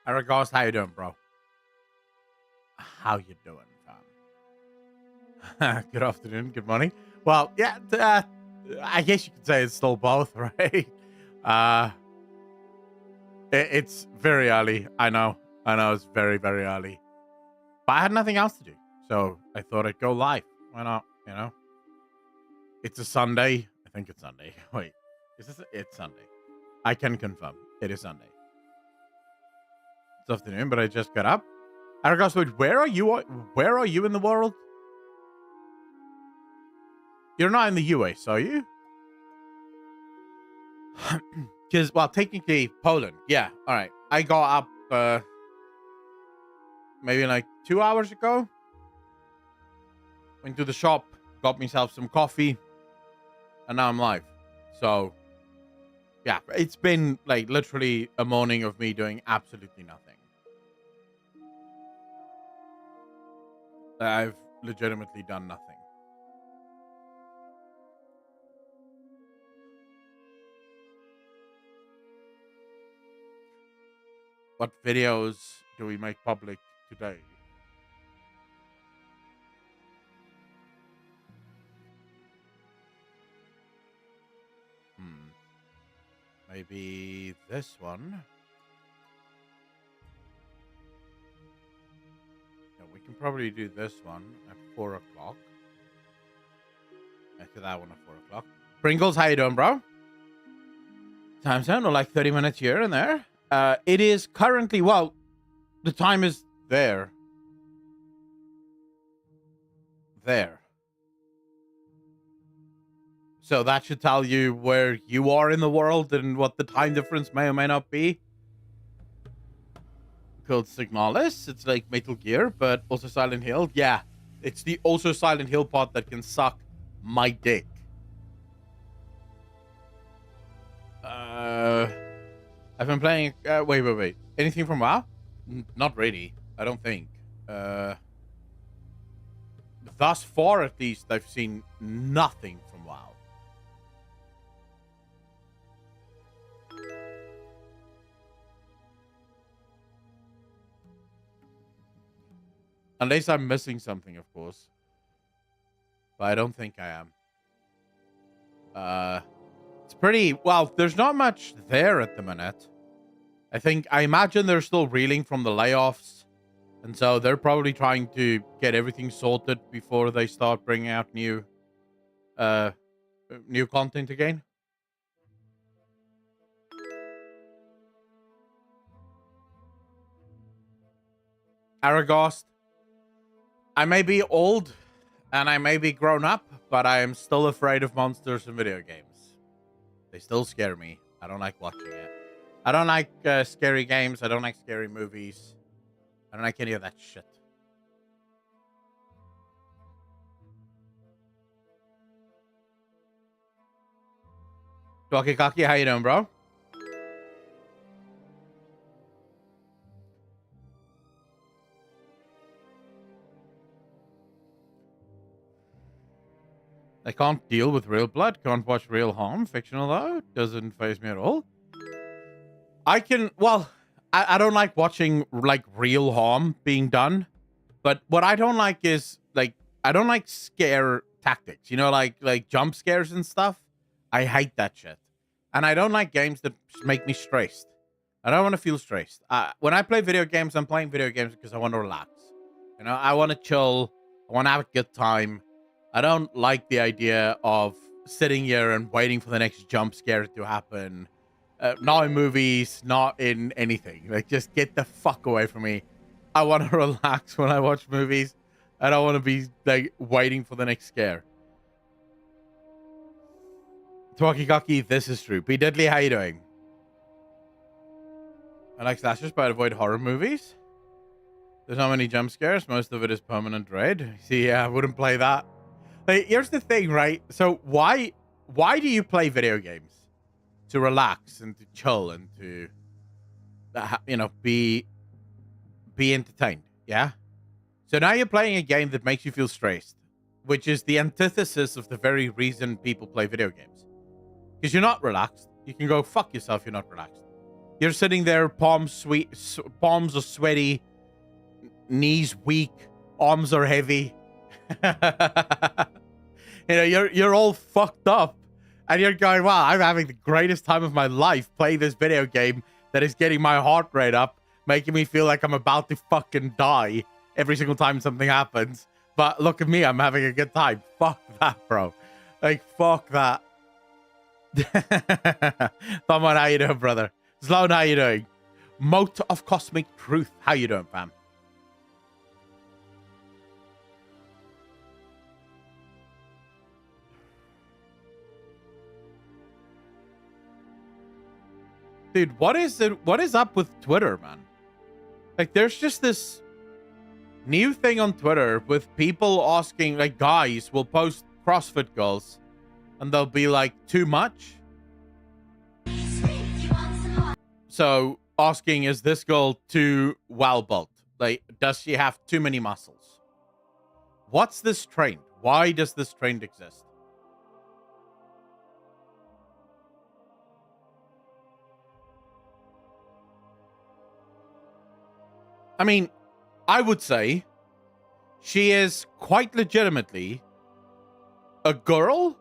Eric Goss, how you doing, bro? How you doing, fam? Good afternoon, good morning. Well, yeah, I guess you could say it's still both, right? Uh, it's very early. I know, it's very, very early. But I had nothing else to do, so I thought I'd go live. Why not? You know, it's a Sunday. I think it's Sunday. Wait, It's Sunday. I can confirm it is Sunday. It's afternoon, but I just got up. Eric Goss, wait, where are you? Where are you in the world? You're not in the US, are you? Because, well, technically, Poland. Yeah, all right. I got up maybe like 2 hours ago. Went to the shop, got myself some coffee, and now I'm live. So, yeah, it's been like literally a morning of me doing absolutely nothing. I've legitimately done nothing. What videos do we make public today? Hmm. Maybe this one. Yeah, we can probably do this one at 4 o'clock. After that one at 4 o'clock. Pringles, how you doing, bro? Time zone, or like 30 minutes here and there. It is currently, well, the time is there. There. So that should tell you where you are in the world and what the time difference may or may not be. Called Signalis. It's like Metal Gear, but also Silent Hill. Yeah, it's the also Silent Hill part that can suck my dick. I've been playing. Wait. Anything from WoW? Not really. I don't think. Thus far, at least, I've seen nothing from WoW. Unless I'm missing something, of course. But I don't think I am. It's pretty well. There's not much there at the minute. I imagine they're still reeling from the layoffs, and so they're probably trying to get everything sorted before they start bringing out new content again. Aragast, I may be old and I may be grown up, but I am still afraid of monsters in video games. They still scare me. I don't like watching it. I don't like scary games. I don't like scary movies. I don't like any of that shit. Talkie Kaki, how you doing, bro? I can't deal with real blood. Can't watch real harm. Fictional, though. Doesn't faze me at all. I can, well, I don't like watching, like, real harm being done. But what I don't like is, like, I don't like scare tactics. You know, like jump scares and stuff. I hate that shit. And I don't like games that make me stressed. I don't want to feel stressed. When I play video games, I'm playing video games because I want to relax. You know, I want to chill. I want to have a good time. I don't like the idea of sitting here and waiting for the next jump scare to happen. Not in movies, not in anything. Like, just get the fuck away from me. I want to relax when I watch movies. I don't want to be, like, waiting for the next scare. Twakikaki, this is true. P. Diddley, how you doing? I like slashers, but I avoid horror movies. There's not many jump scares. Most of it is permanent dread. See, yeah, I wouldn't play that. Like, here's the thing, right? So why do you play video games? To relax and to chill and to, be entertained. Yeah. So now you're playing a game that makes you feel stressed, which is the antithesis of the very reason people play video games. Because you're not relaxed. You can go fuck yourself. You're not relaxed. You're sitting there, palms are sweaty, knees weak, arms are heavy. You're all fucked up, and you're going, wow, I'm having the greatest time of my life playing this video game that is getting my heart rate up, making me feel like I'm about to fucking die every single time something happens. But look at me, I'm having a good time. Fuck that, bro. Like, fuck that. Someone, how you doing, brother? Sloan, how you doing? Moat of Cosmic Truth, how you doing, fam? Dude, what is up with Twitter, man? Like, there's just this new thing on Twitter with people asking, like, guys will post CrossFit goals and they'll be like, too much? So, asking, is this girl too well built? Like, does she have too many muscles? What's this trend? Why does this trend exist? I mean, I would say she is quite legitimately a girl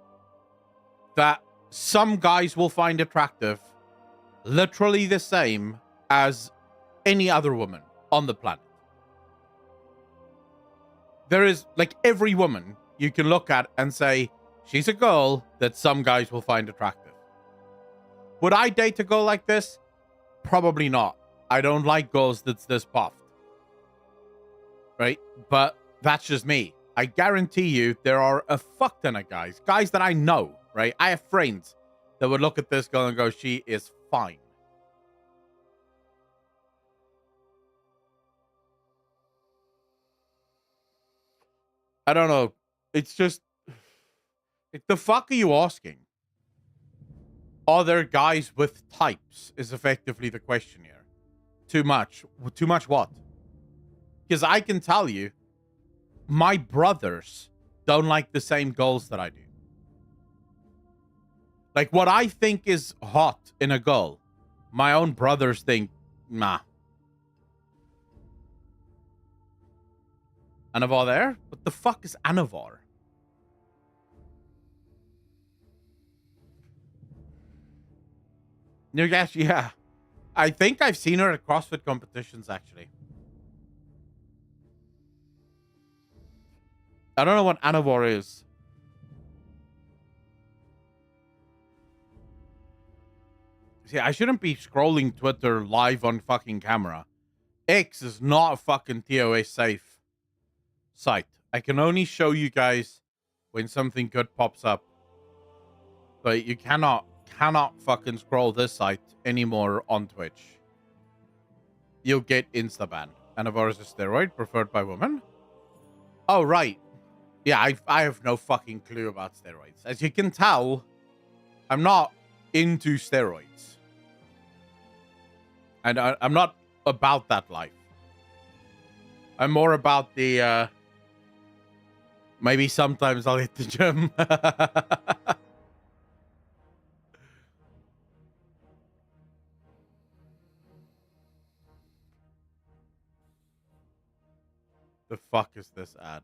that some guys will find attractive, literally the same as any other woman on the planet. There is, like, every woman you can look at and say, she's a girl that some guys will find attractive. Would I date a girl like this? Probably not. I don't like girls that's this puffed. Right? But that's just me. I guarantee you there are a fuck ton of guys that I know, right? I have friends that would look at this girl and go, she is fine. I don't know. It's just, like, the fuck are you asking? Are there guys with types is effectively the question here. Too much. Too much what? Because I can tell you, my brothers don't like the same girls that I do. Like, what I think is hot in a girl, my own brothers think, nah. Anavar there? What the fuck is Anavar? Newgash, yeah. I think I've seen her at CrossFit competitions, actually. I don't know what Anavar is. See, I shouldn't be scrolling Twitter live on fucking camera. X is not a fucking TOS safe site. I can only show you guys when something good pops up. But you cannot fucking scroll this site anymore on Twitch. You'll get insta-banned. Anavar is a steroid preferred by women? Oh, right. Yeah, I have no fucking clue about steroids. As you can tell, I'm not into steroids. And I'm not about that life. I'm more about the, maybe sometimes I'll hit the gym. The fuck is this ad?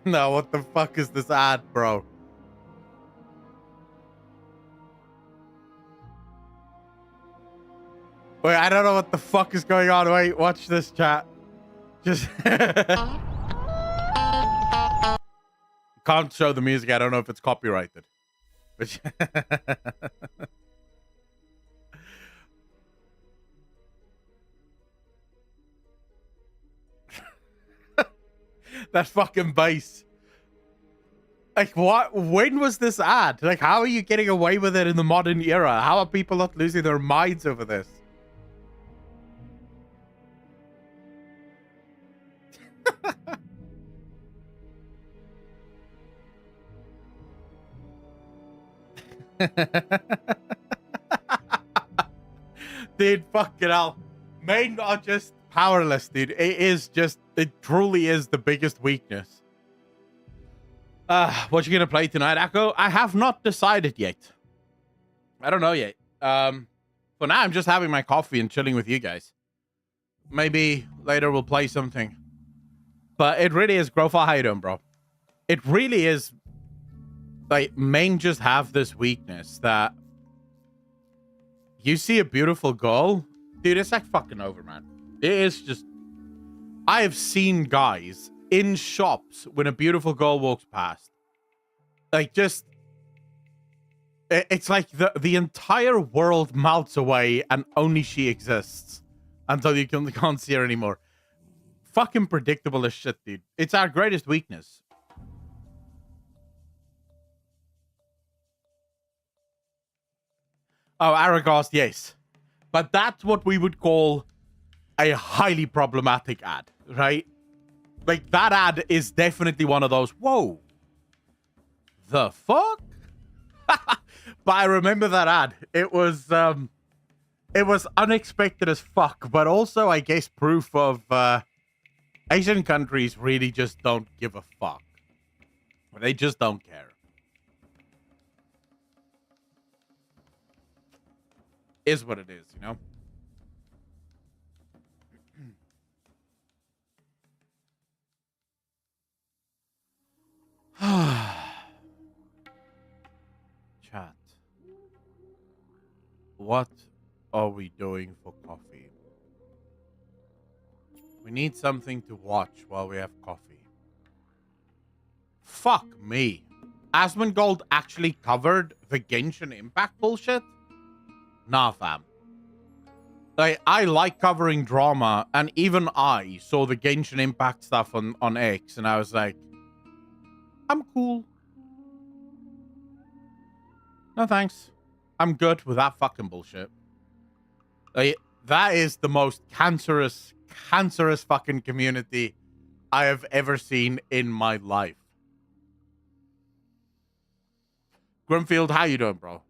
No, what the fuck is this ad, bro? Wait, I don't know what the fuck is going on. Wait, watch this, chat. Just can't show the music. I don't know if it's copyrighted. That fucking bass. Like, what? When was this ad? Like, how are you getting away with it in the modern era? How are people not losing their minds over this? Dude, fucking hell. Men are just powerless, dude. It truly is the biggest weakness. What you gonna play tonight, Akko? I have not decided yet. I don't know yet. For now, I'm just having my coffee and chilling with you guys. Maybe later we'll play something. But it really is, Grofar, how you doing, bro? It really is, like, men just have this weakness that you see a beautiful girl, dude, it's like fucking over, man. It is just, I have seen guys in shops when a beautiful girl walks past. Like, just, it's like the entire world melts away and only she exists until you can't see her anymore. Fucking predictable as shit, dude. It's our greatest weakness. Oh, Aragast, yes. But that's what we would call a highly problematic ad, right? Like, that ad is definitely one of those, whoa, the fuck? But I remember that ad. It was unexpected as fuck, but also, I guess, proof of Asian countries really just don't give a fuck. They just don't care. Is what it is, you know? Chat. What are we doing for coffee? We need something to watch while we have coffee. Fuck me. Asmongold actually covered the Genshin Impact bullshit? Nah, fam. Like, I like covering drama, and even I saw the Genshin Impact stuff on X, and I was like, I'm cool. No thanks. I'm good with that fucking bullshit. Like, that is the most cancerous fucking community I have ever seen in my life. Grimfield, how you doing, bro?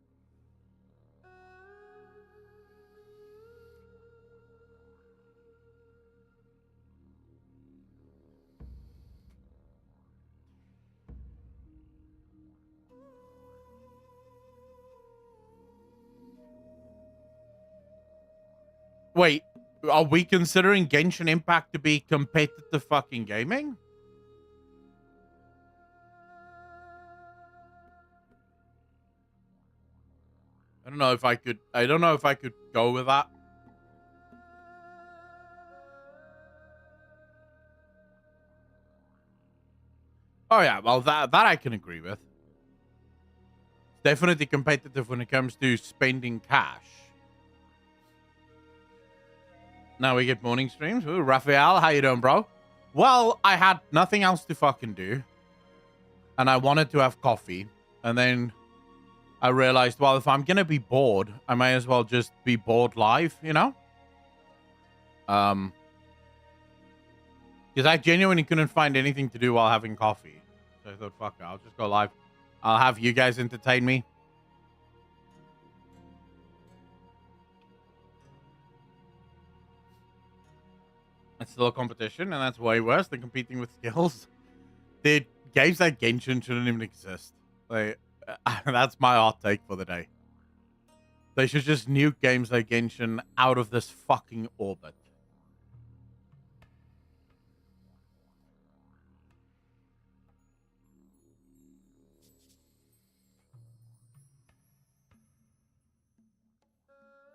Wait, are we considering Genshin Impact to be competitive fucking gaming? I don't know if I could go with that. Oh yeah, well that I can agree with. It's definitely competitive when it comes to spending cash. Now we get morning streams. Ooh, Raphael, how you doing, bro? Well, I had nothing else to fucking do. And I wanted to have coffee. And then I realized, well, if I'm going to be bored, I may as well just be bored live, you know? Because I genuinely couldn't find anything to do while having coffee. So I thought, fuck it, I'll just go live. I'll have you guys entertain me. It's still a competition, and that's way worse than competing with skills. Dude, games like Genshin shouldn't even exist. Like, that's my hot take for the day. They should just nuke games like Genshin out of this fucking orbit.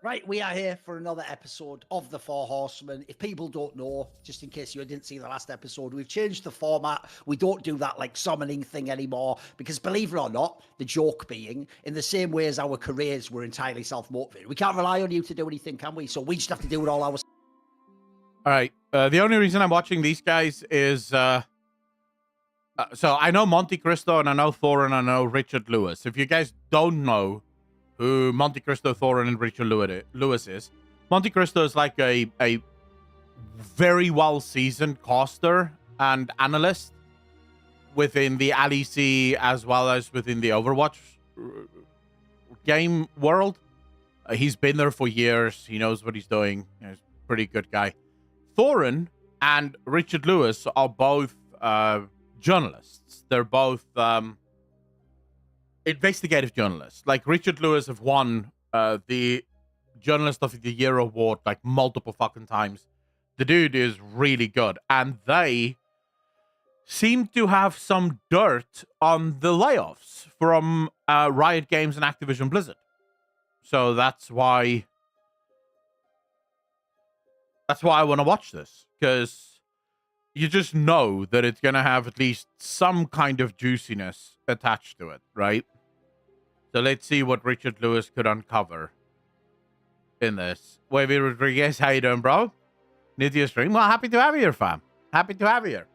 Right, we are here for another episode of The Four Horsemen. If people don't know, just in case you didn't see the last episode, we've changed the format. We don't do that like summoning thing anymore because, believe it or not, the joke being, in the same way as our careers were entirely self-motivated, we can't rely on you to do anything, can we? So we just have to do it all ourselves. All right. The only reason I'm watching these guys is So I know Monte Cristo and I know Thorin and I know Richard Lewis. If you guys don't know who Monte Cristo, Thorin, and Richard Lewis is, Monte Cristo is like a very well seasoned caster and analyst within the LEC as well as within the Overwatch game world. He's been there for years. He knows what he's doing. He's a pretty good guy. Thorin and Richard Lewis are both journalists. They're both investigative journalists. Like Richard Lewis have won the Journalist of the Year award like multiple fucking times. The dude is really good, and they seem to have some dirt on the layoffs from Riot Games and Activision Blizzard. So that's why I want to watch this, because you just know that it's going to have at least some kind of juiciness attached to it, right? So let's see what Richard Lewis could uncover in this. Wavy Rodriguez, how you doing, bro? New to your stream? Well, happy to have you here, fam. Happy to have you here.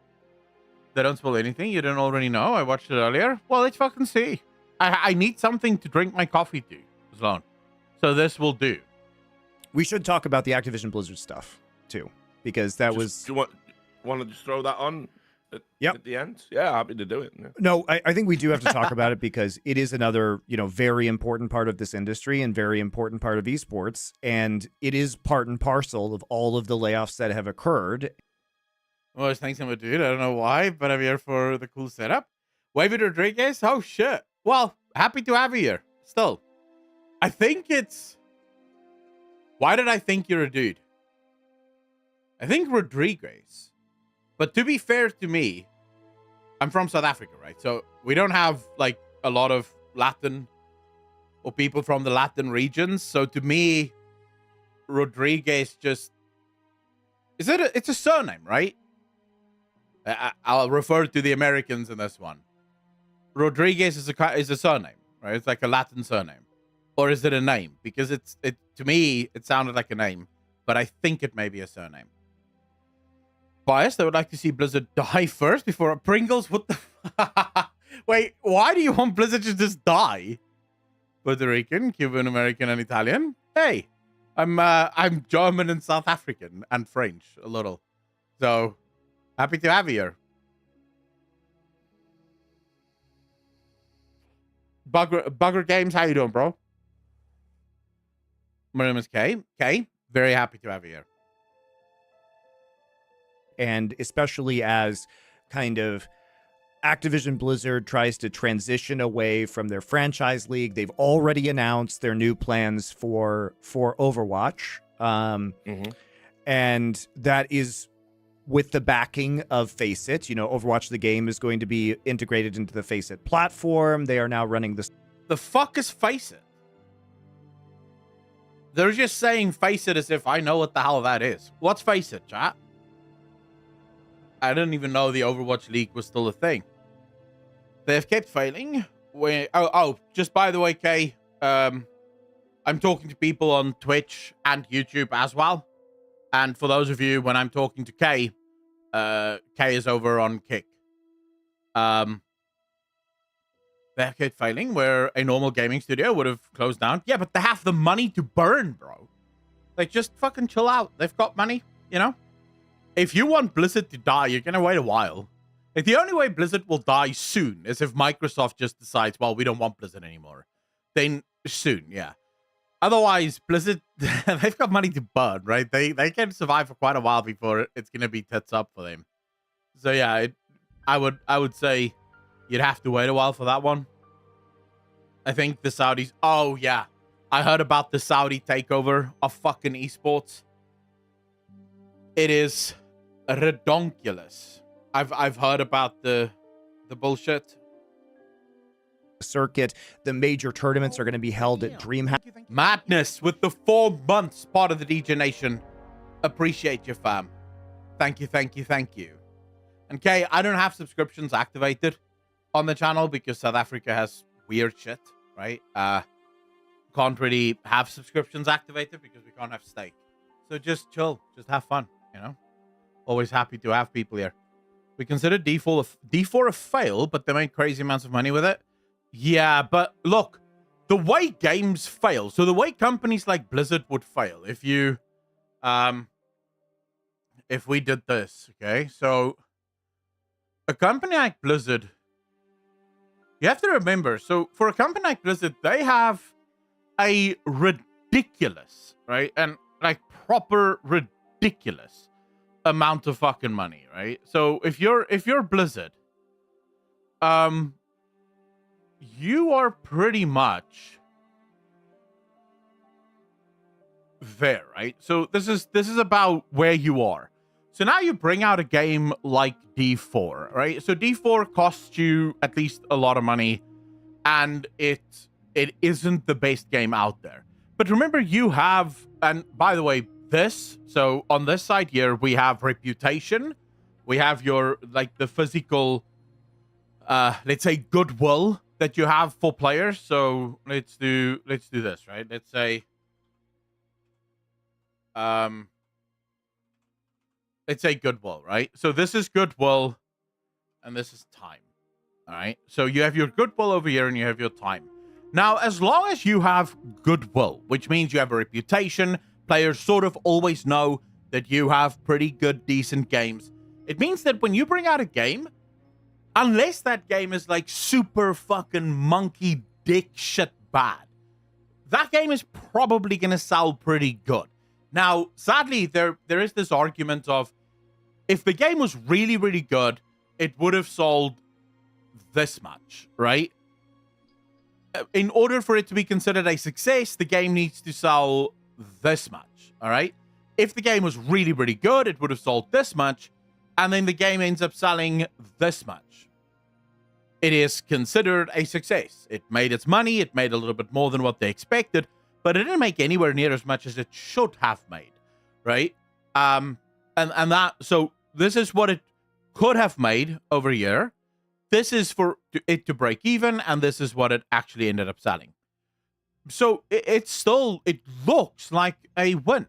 They don't spoil anything you didn't already know. I watched it earlier. Well, let's fucking see. I need something to drink my coffee to, Sloan. So this will do. We should talk about the Activision Blizzard stuff, too, because that was... Do you want to just throw that on at the end? Yeah, happy to do it. Yeah. No, I think we do have to talk about it because it is another, very important part of this industry and very important part of esports. And it is part and parcel of all of the layoffs that have occurred. Well, thanks so much, dude. I don't know why, but I'm here for the cool setup. Wavy Rodriguez? Oh, shit. Well, happy to have you here. Still. I think it's... Why did I think you're a dude? I think Rodriguez. But to be fair to me, I'm from South Africa, right? So we don't have like a lot of Latin or people from the Latin regions. So to me, Rodriguez just... It's a surname, right? I'll refer to the Americans in this one. Rodriguez is a surname, right? It's like a Latin surname. Or is it a name? Because to me, it sounded like a name, but I think it may be a surname. Biased, I would like to see Blizzard die first before Pringles. What the? Wait, why do you want Blizzard to just die? Puerto Rican, Cuban, American, and Italian. Hey, I'm German and South African and French a little. So happy to have you here. Bugger Games, how you doing, bro? My name is Kay. Kay, very happy to have you here. And especially as kind of Activision Blizzard tries to transition away from their franchise league, they've already announced their new plans for Overwatch. And that is with the backing of Faceit. Overwatch, the game, is going to be integrated into the Faceit platform. They are now running this. The fuck is Faceit? They're just saying Faceit as if I know what the hell that is. What's Faceit, chat? I didn't even know the Overwatch League was still a thing. They've kept failing. Just by the way, Kay, I'm talking to people on Twitch and YouTube as well. And for those of you, when I'm talking to Kay, Kay is over on Kick. They've kept failing where a normal gaming studio would have closed down. Yeah, but they have the money to burn, bro. Like, just fucking chill out. They've got money, If you want Blizzard to die, you're going to wait a while. Like, the only way Blizzard will die soon is if Microsoft just decides, well, we don't want Blizzard anymore. Then soon, yeah. Otherwise, Blizzard, they've got money to burn, right? They can survive for quite a while before it's going to be tits up for them. So, yeah, I would say you'd have to wait a while for that one. I think the Saudis... Oh, yeah. I heard about the Saudi takeover of fucking esports. It is redonkulous. I've heard about the bullshit. Circuit. The major tournaments are going to be held at DreamHack. Madness with the 4 months part of the DJ Nation. Appreciate you, fam. Thank you, thank you, thank you. And Kay, I don't have subscriptions activated on the channel because South Africa has weird shit, right? Can't really have subscriptions activated because we can't have stake. So just chill, just have fun, Always happy to have people here. We consider D4 a fail, but they made crazy amounts of money with it. Yeah, but look, the way games fail, so the way companies like Blizzard would fail, if we did this, okay? So a company like Blizzard, you have to remember, so for a company like Blizzard, they have a ridiculous, right? And like proper ridiculous amount of fucking money, right? So if you're Blizzard, you are pretty much there, right? So this is about where you are. So now you bring out a game like D4, right? So D4 costs you at least a lot of money, and it isn't the best game out there. But remember, you have, and by the way, so on this side here, we have reputation, we have your, like, the physical, let's say, goodwill that you have for players. So let's do this, right? Let's say, let's say goodwill, right? So this is goodwill, and this is time. All right. So you have your goodwill over here, and you have your time. Now, as long as you have goodwill, which means you have a reputation, players sort of always know that you have pretty good, decent games. It means that when you bring out a game, unless that game is like super fucking monkey dick shit bad, that game is probably going to sell pretty good. Now, sadly, there is this argument of, if the game was really, really good, it would have sold this much, right? In order for it to be considered a success, the game needs to sell this much, all right? If the game was really, really good, it would have sold this much, and then the game ends up selling this much. It is considered a success. It made its money, it made a little bit more than what they expected, but it didn't make anywhere near as much as it should have made, right? And that, so this is what it could have made over a year. This is for it to break even, and this is what it actually ended up selling. So it looks like a win.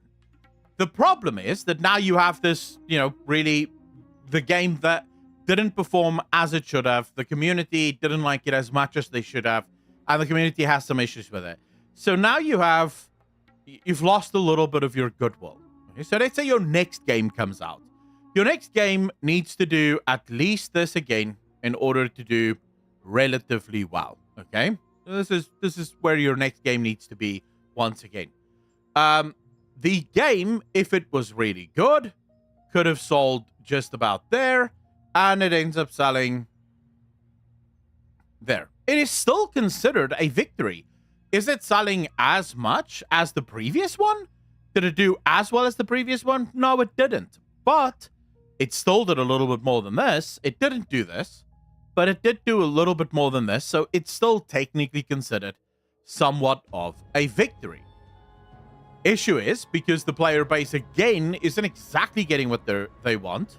The problem is that now you have this, really, the game that didn't perform as it should have. The community didn't like it as much as they should have, and the community has some issues with it. So now you've lost a little bit of your goodwill. Okay? So let's say your next game comes out. Your next game needs to do at least this again in order to do relatively well. Okay? So this is where your next game needs to be once again. The game, if it was really good, could have sold just about there, and it ends up selling there. It is still considered a victory. Is it selling as much as the previous one? Did it do as well as the previous one? No, it didn't. But it still did a little bit more than this. It didn't do this, but it did do a little bit more than this. So it's still technically considered somewhat of a victory. Issue is, because the player base, again, isn't exactly getting what they want,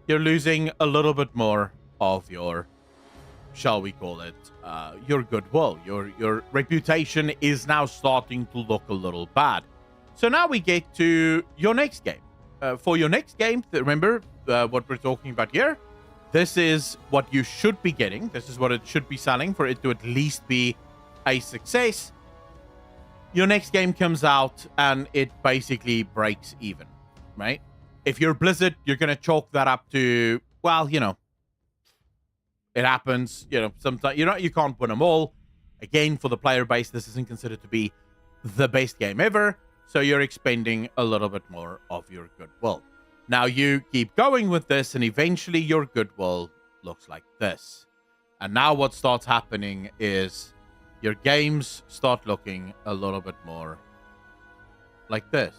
you're losing a little bit more of your, shall we call it, your goodwill. Your reputation is now starting to look a little bad. So now we get to your next game. For your next game, remember what we're talking about here. This is what you should be getting. This is what it should be selling for it to at least be a success. Your next game comes out and it basically breaks even, right? If you're Blizzard, you're going to chalk that up to, well, it happens, sometimes, you can't win them all. Again, for the player base, this isn't considered to be the best game ever. So you're expending a little bit more of your goodwill. Now you keep going with this, and eventually your goodwill looks like this. And now what starts happening is your games start looking a little bit more like this.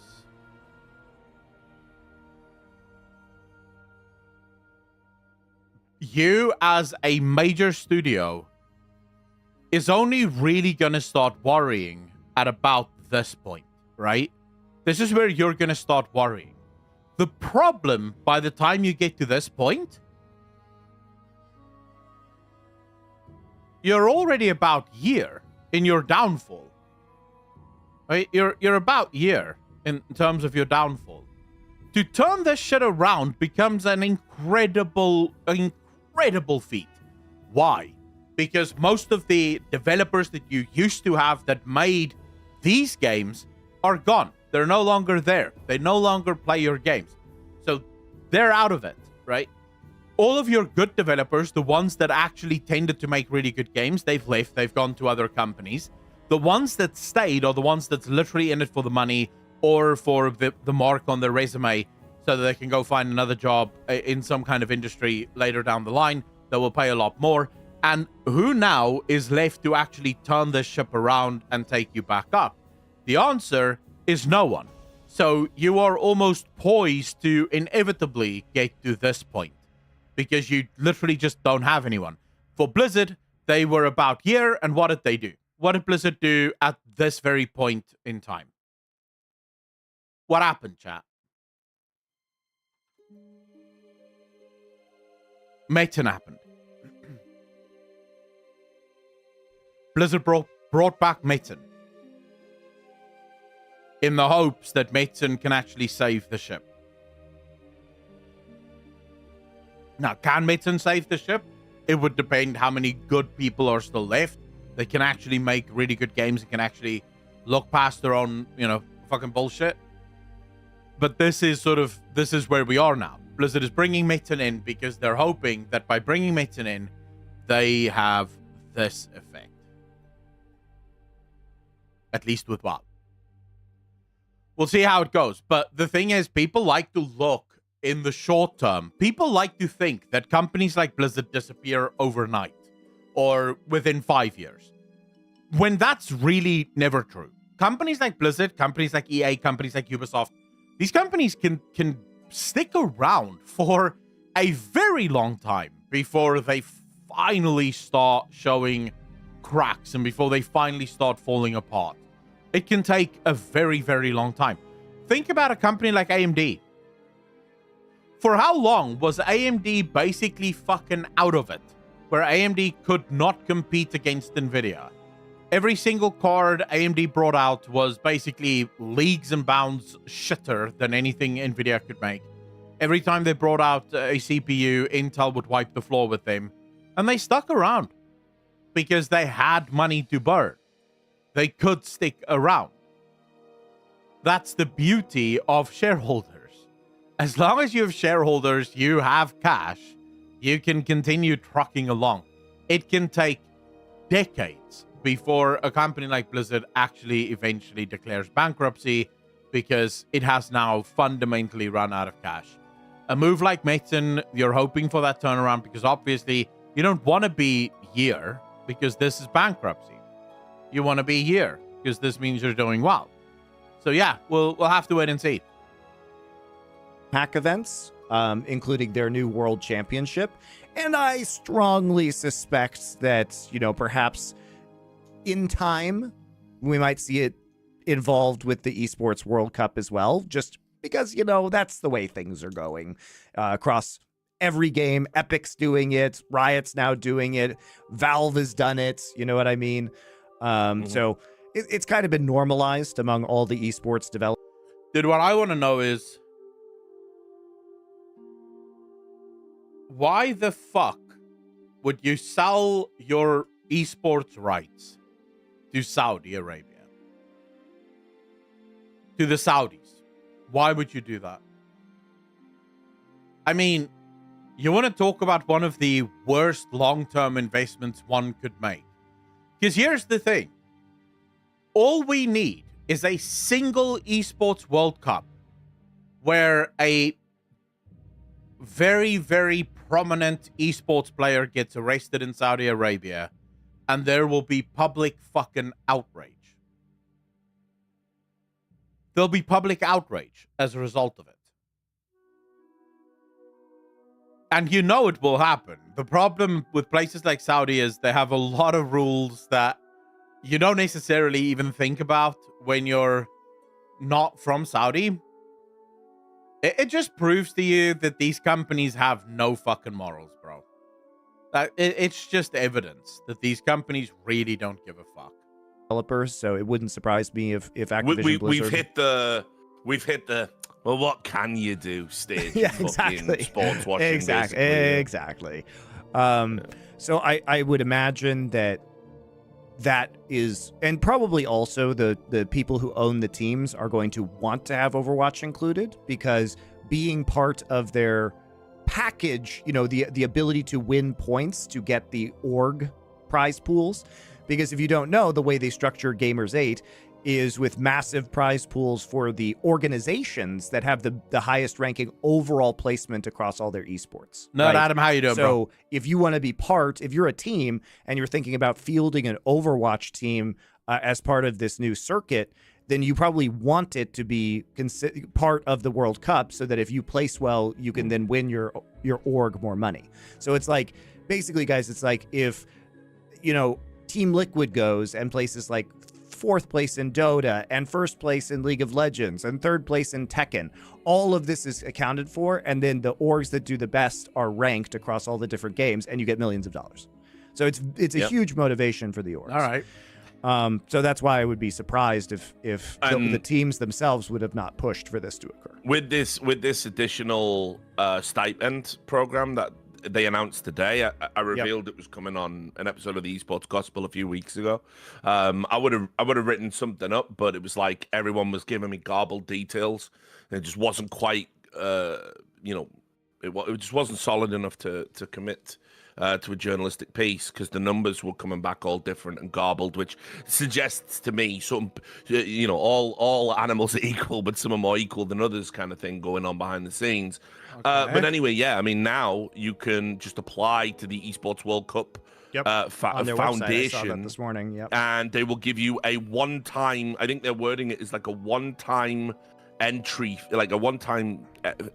You, as a major studio, is only really going to start worrying at about this point, right? This is where you're going to start worrying. The problem, by the time you get to this point, you're already about year in your downfall. Right? You're about year in terms of your downfall. To turn this shit around becomes an incredible feat. Why? Because most of the developers that you used to have that made these games are gone. They're no longer there. They no longer play your games. So they're out of it, right? All of your good developers, the ones that actually tended to make really good games, they've left. They've gone to other companies. The ones that stayed are the ones that's literally in it for the money or for the mark on their resume so that they can go find another job in some kind of industry later down the line that will pay a lot more. And who now is left to actually turn this ship around and take you back up? The answer is no one. So you are almost poised to inevitably get to this point because you literally just don't have anyone. For Blizzard, they were about here, and what did they do? What did Blizzard do at this very point in time? What happened, chat? Metin happened. Blizzard brought back Metin in the hopes that Metin can actually save the ship. Now, can Metin save the ship? It would depend how many good people are still left. They can actually make really good games and can actually look past their own, fucking bullshit. But this is where we are now. Blizzard is bringing Metin in because they're hoping that by bringing Metin in, they have this effect. At least with WoW. We'll see how it goes. But the thing is, people like to look in the short term. People like to think that companies like Blizzard disappear overnight or within 5 years, when that's really never true. Companies like Blizzard, companies like EA, companies like Ubisoft, these companies can stick around for a very long time before they finally start showing cracks and before they finally start falling apart. It can take a very, very long time. Think about a company like AMD. For how long was AMD basically fucking out of it, where AMD could not compete against NVIDIA? Every single card AMD brought out was basically leagues and bounds shitter than anything NVIDIA could make. Every time they brought out a CPU, Intel would wipe the floor with them. And they stuck around because they had money to burn. They could stick around. That's the beauty of shareholders. As long as you have shareholders, you have cash, you can continue trucking along. It can take decades before a company like Blizzard actually eventually declares bankruptcy because it has now fundamentally run out of cash. A move like Metin, you're hoping for that turnaround because obviously you don't want to be here because this is bankruptcy. You want to be here because this means you're doing well. So yeah, we'll have to wait and see. Hack events, including their new World Championship. And I strongly suspect that, perhaps in time, we might see it involved with the Esports World Cup as well, just because, that's the way things are going across every game. Epic's doing it. Riot's now doing it. Valve has done it. You know what I mean? So it's kind of been normalized among all the esports developers. Dude, what I want to know is, why the fuck would you sell your esports rights to Saudi Arabia? To the Saudis? Why would you do that? I mean, you want to talk about one of the worst long-term investments one could make. Because here's the thing. All we need is a single esports World Cup where a very, very prominent esports player gets arrested in Saudi Arabia, and there will be public fucking outrage. There'll be public outrage as a result of it. And it will happen. The problem with places like Saudi is they have a lot of rules that you don't necessarily even think about when you're not from Saudi. It just proves to you that these companies have no fucking morals, bro. It's just evidence that these companies really don't give a fuck. Developers, so it wouldn't surprise me if Activision Blizzard... We've hit the Well, what can you do? Stage Yeah, fucking exactly. sports watching. Exactly. Basically. Exactly. So I would imagine that is, and probably also the people who own the teams are going to want to have Overwatch included, because being part of their package, the ability to win points to get the org prize pools. Because if you don't know, the way they structure Gamers 8 is with massive prize pools for the organizations that have the highest ranking overall placement across all their esports. Not Adam, how you doing, bro? So if you want to be if you're a team and you're thinking about fielding an Overwatch team as part of this new circuit, then you probably want it to be part of the World Cup, so that if you place well, you can then win your org more money. So it's like, basically, guys, it's like if, Team Liquid goes and places like 4th place in Dota and 1st place in League of Legends and 3rd place in Tekken. All of this is accounted for, and then the orgs that do the best are ranked across all the different games, and you get millions of dollars. So it's a huge motivation for the orgs. All right. So that's why I would be surprised if the teams themselves would have not pushed for this to occur. With this additional stipend program that they announced today, I revealed it was coming on an episode of the Esports Gospel a few weeks ago. I would have written something up, but it was like everyone was giving me garbled details, and it just wasn't quite it just wasn't solid enough to commit to a journalistic piece, because the numbers were coming back all different and garbled, which suggests to me some, all animals are equal, but some are more equal than others kind of thing going on behind the scenes. Okay. But anyway, now you can just apply to the Esports World Cup On their foundation. website, I saw that this morning. Yep. And they will give you a one-time, I think they're wording it as like a one-time entry, like a one-time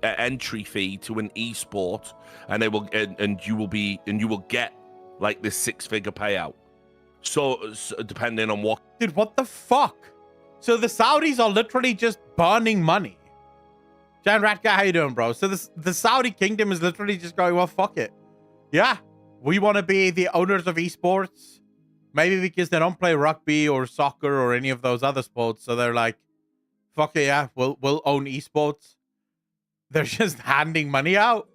entry fee to an esport, and they will and you will get like this 6-figure payout. So depending on what. Dude, what the fuck? So the Saudis are literally just burning money. Jan Ratka, how you doing, bro? So the Saudi kingdom is literally just going, well, fuck it. Yeah, we want to be the owners of esports. Maybe because they don't play rugby or soccer or any of those other sports, so they're like, fuck it, yeah, we'll own esports. They're just handing money out.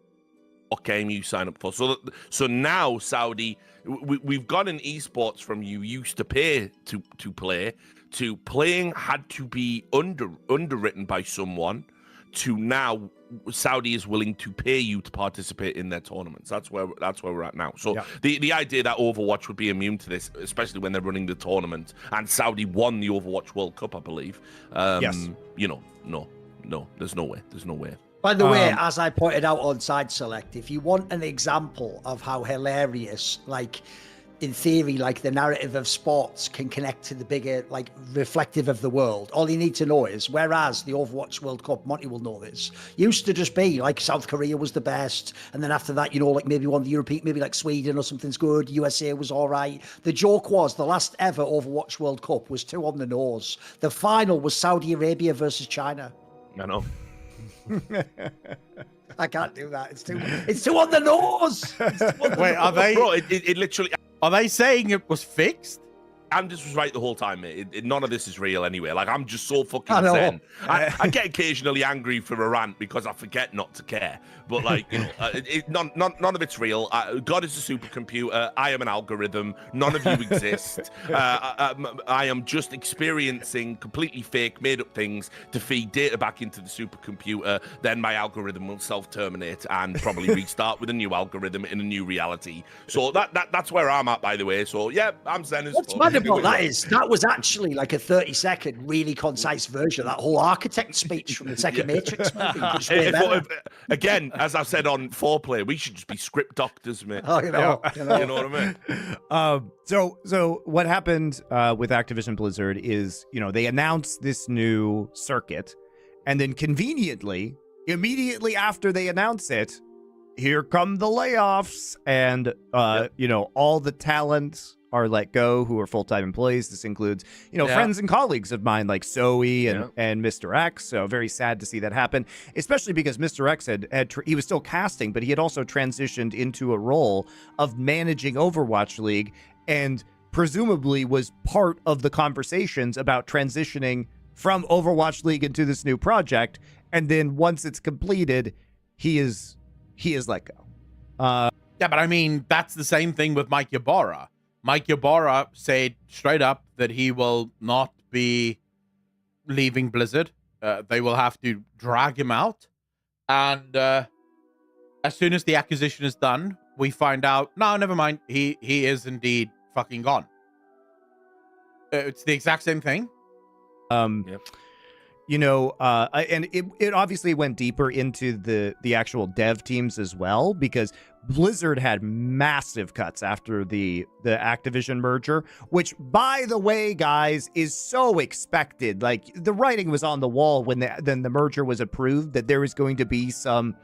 What game you sign up for? So now Saudi, we've gone in esports from you used to pay to play, to playing had to be underwritten by someone, to now Saudi is willing to pay you to participate in their tournaments. That's where we're at now. So the idea that Overwatch would be immune to this, especially when they're running the tournament, and Saudi won the Overwatch World Cup, I believe. Yes. No, there's no way. By the way, as I pointed out on Side Select, if you want an example of how hilarious, like, in theory, like the narrative of sports can connect to the bigger, like, reflective of the world, all you need to know is, whereas the Overwatch World Cup, Monty will know this, used to just be like South Korea was the best, and then after that, like maybe one of the European, maybe like Sweden or something's good, USA was all right. The joke was the last ever Overwatch World Cup was too on the nose. The final was Saudi Arabia versus China. I know. I can't do that. It's too on the nose. Wait, are they? Bro, it literally. Are they saying it was fixed? Andis was right the whole time, mate. None of this is real anyway. Like, I'm just so fucking zen. I get occasionally angry for a rant because I forget not to care. But, like, none of it's real. God is a supercomputer. I am an algorithm. None of you exist. I am just experiencing completely fake, made-up things to feed data back into the supercomputer. Then my algorithm will self-terminate and probably restart with a new algorithm in a new reality. So that's where I'm at, by the way. So, yeah, I'm zen as What's mad about that was actually like a 30-second, really concise version of that whole architect speech from the second Matrix movie. Again, as I've said on Foreplay, we should just be script doctors, mate. Oh, you know what I mean? So what happened with Activision Blizzard is, they announced this new circuit, and then conveniently, immediately after they announce it, here come the layoffs, and all the talent are let go who are full-time employees. This includes, friends and colleagues of mine like Zoe and Mr. X. So very sad to see that happen, especially because Mr. X he was still casting, but he had also transitioned into a role of managing Overwatch League, and presumably was part of the conversations about transitioning from Overwatch League into this new project. and then once it's completed, he is let go. Yeah, but I mean, that's the same thing with Mike Ybarra. Mike Ybarra said straight up that he will not be leaving Blizzard. They will have to drag him out. And as soon as the acquisition is done, we find out, no, never mind. He is indeed fucking gone. It's the exact same thing. Yep. You know, and it obviously went deeper into the actual dev teams as well, because Blizzard had massive cuts after the Activision merger, which, by the way, guys, is so expected. Like, the writing was on the wall when the merger was approved that there was going to be some,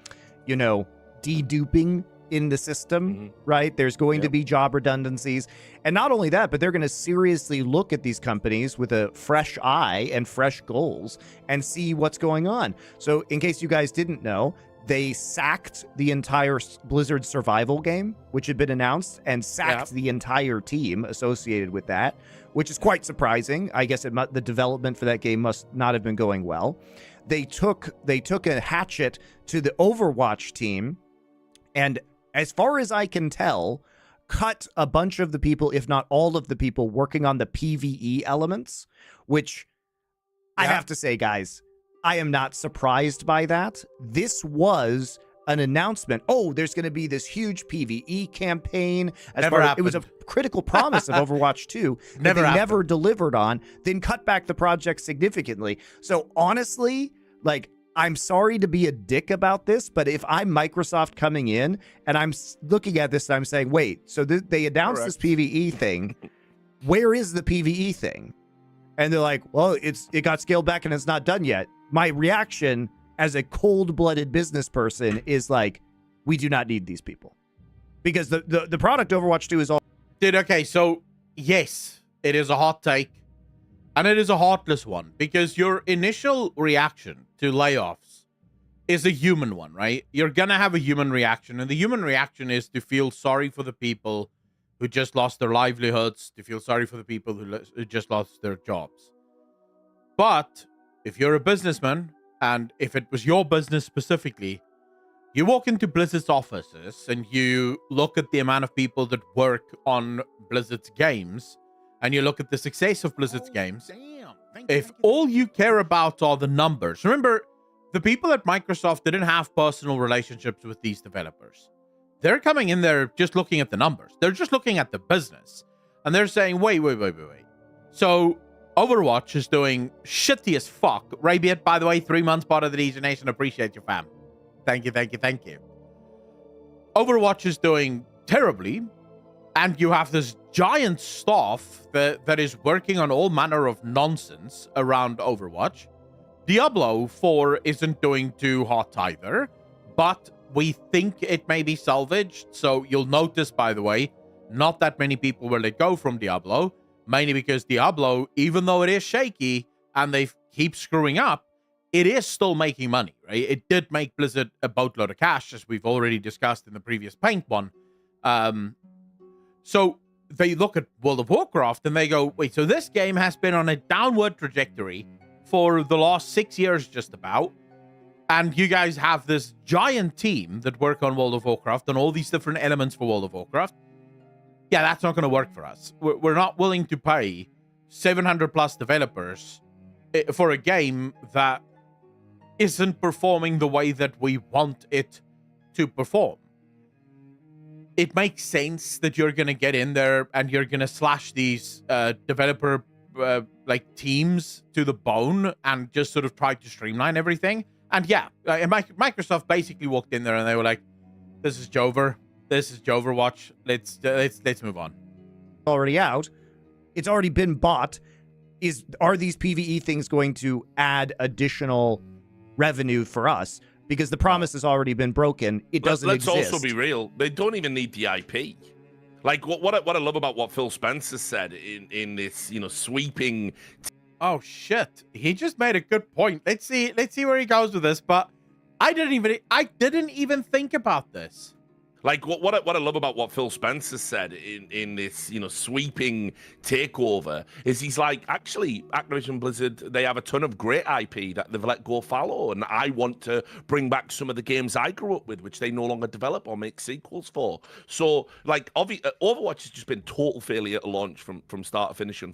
you know, deduping in the system, right? There's going to be job redundancies. And not only that, but they're going to seriously look at these companies with a fresh eye and fresh goals and see what's going on. So in case you guys didn't know, they sacked the entire Blizzard survival game, which had been announced, and sacked the entire team associated with that, which is quite surprising. I guess the development for that game must not have been going well. They took a hatchet to the Overwatch team, and as far as I can tell, cut a bunch of the people, if not all of the people, working on the PvE elements, which I have to say, guys, I am not surprised by that. This was an announcement. Oh, there's going to be this huge PvE campaign. It was a critical promise of Overwatch 2 that they never delivered on, then cut back the project significantly. So honestly, like, I'm sorry to be a dick about this, but if I'm Microsoft coming in and I'm looking at this and I'm saying, wait, so they announced this PvE thing. Where is the PvE thing? And they're like, well, it got scaled back and it's not done yet. My reaction as a cold-blooded business person is like, we do not need these people. Because the product Overwatch 2 is all... Dude, okay, so yes, it is a hot take. And it is a heartless one, because your initial reaction to layoffs is a human one, right? You're going to have a human reaction, and the human reaction is to feel sorry for the people who just lost their livelihoods, to feel sorry for the people who just lost their jobs. But if you're a businessman, and if it was your business specifically, you walk into Blizzard's offices and you look at the amount of people that work on Blizzard's games, and you look at the success of Blizzard's games, if all you care about are the numbers, remember, the people at Microsoft didn't have personal relationships with these developers. They're coming in there just looking at the numbers. They're just looking at the business. And they're saying, wait. So Overwatch is doing shitty as fuck. Rabiot, by the way, 3 months part of the Legion Nation. Appreciate you, fam. Thank you. Overwatch is doing terribly. And you have this giant staff that is working on all manner of nonsense around Overwatch. Diablo 4 isn't doing too hot either, but we think it may be salvaged. So you'll notice, by the way, not that many people will let go from Diablo, mainly because Diablo, even though it is shaky and they keep screwing up, it is still making money, right? It did make Blizzard a boatload of cash, as we've already discussed in the previous Paint one. So they look at World of Warcraft and they go, wait, so this game has been on a downward trajectory for the last 6 years just about. And you guys have this giant team that work on World of Warcraft and all these different elements for World of Warcraft. Yeah, that's not going to work for us. We're not willing to pay 700 plus developers for a game that isn't performing the way that we want it to perform. It makes sense that you're going to get in there and you're going to slash these developer teams to the bone and just sort of try to streamline everything. And yeah, Microsoft basically walked in there and they were like, this is Jover. This is Joverwatch. Let's move on. Already out. It's already been bought. Are these PvE things going to add additional revenue for us? Because the promise has already been broken. It doesn't exist. Let's also be real. They don't even need the IP. Like what I love about what Phil Spencer said in this, sweeping. Oh shit! He just made a good point. Let's see where he goes with this. But I didn't even think about this. Like what I love about what Phil Spencer said in this, sweeping takeover is he's like, actually, Activision Blizzard, they have a ton of great IP that they've let go fallow, and I want to bring back some of the games I grew up with, which they no longer develop or make sequels for. So, like, Overwatch has just been total failure at launch from start to finish. And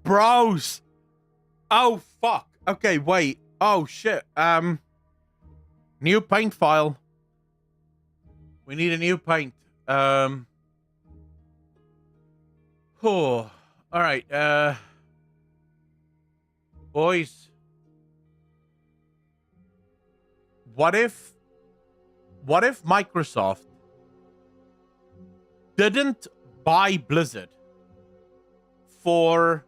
Bros. Oh fuck. Okay, wait. Oh shit. New paint file. We need a new paint. Oh. All right. Boys. What if Microsoft didn't buy Blizzard for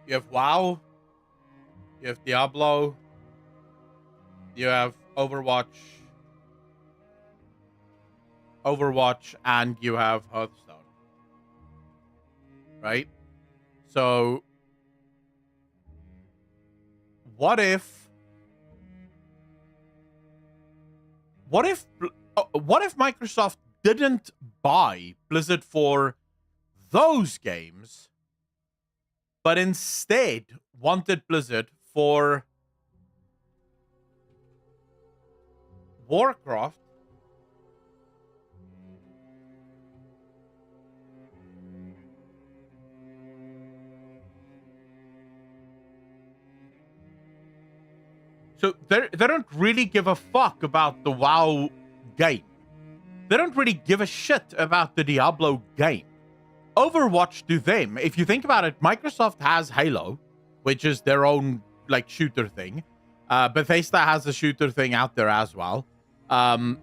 you have WoW, you have Diablo, you have Overwatch, and you have Hearthstone. Right? So, what if Microsoft didn't buy Blizzard for those games, but instead wanted Blizzard for Warcraft, so they don't really give a fuck about the WoW game. They don't really give a shit about the Diablo game. Overwatch to them, if you think about it, Microsoft has Halo, which is their own like shooter thing. Bethesda has a shooter thing out there as well. I'm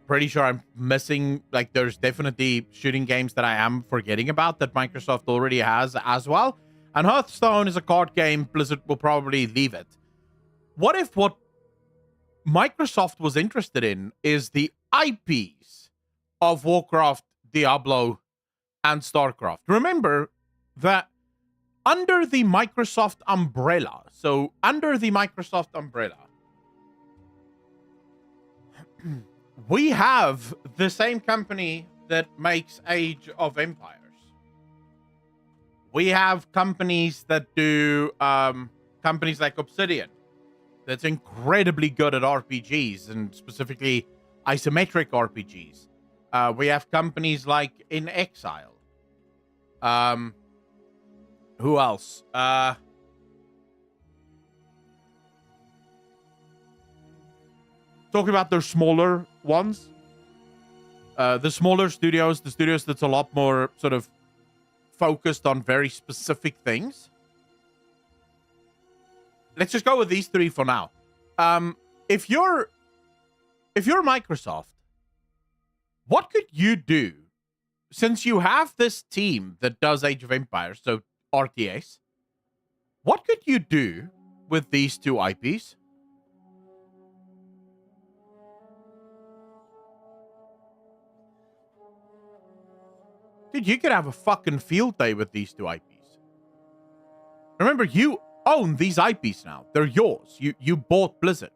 pretty sure I'm missing, like, there's definitely shooting games that I am forgetting about that Microsoft already has as well. And Hearthstone is a card game. Blizzard will probably leave it. What if what Microsoft was interested in is the IPs of Warcraft, Diablo, and StarCraft? Remember that under the Microsoft umbrella, we have the same company that makes Age of Empires. We have companies that do, companies like Obsidian, that's incredibly good at RPGs, and specifically isometric RPGs. We have companies like In Exile. Who else? Talking about their smaller ones. The smaller studios, the studios that's a lot more sort of focused on very specific things. Let's just go with these three for now. If you're Microsoft, what could you do, since you have this team that does Age of Empires, so RTS, what could you do with these two IPs? Dude, you could have a fucking field day with these two IPs. Remember, you own these IPs now. They're yours. You bought Blizzard.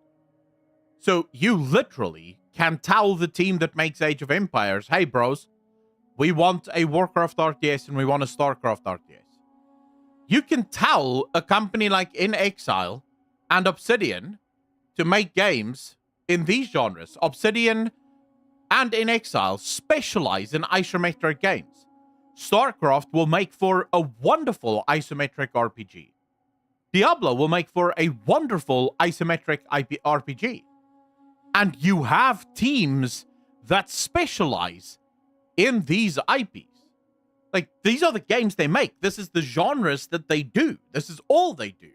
So you literally can tell the team that makes Age of Empires, hey, bros, we want a Warcraft RTS and we want a StarCraft RTS. You can tell a company like In Exile and Obsidian to make games in these genres. Obsidian and In Exile specialize in isometric games. StarCraft will make for a wonderful isometric RPG. Diablo will make for a wonderful isometric RPG. And you have teams that specialize in these IPs. Like, these are the games they make. This is the genres that they do. This is all they do.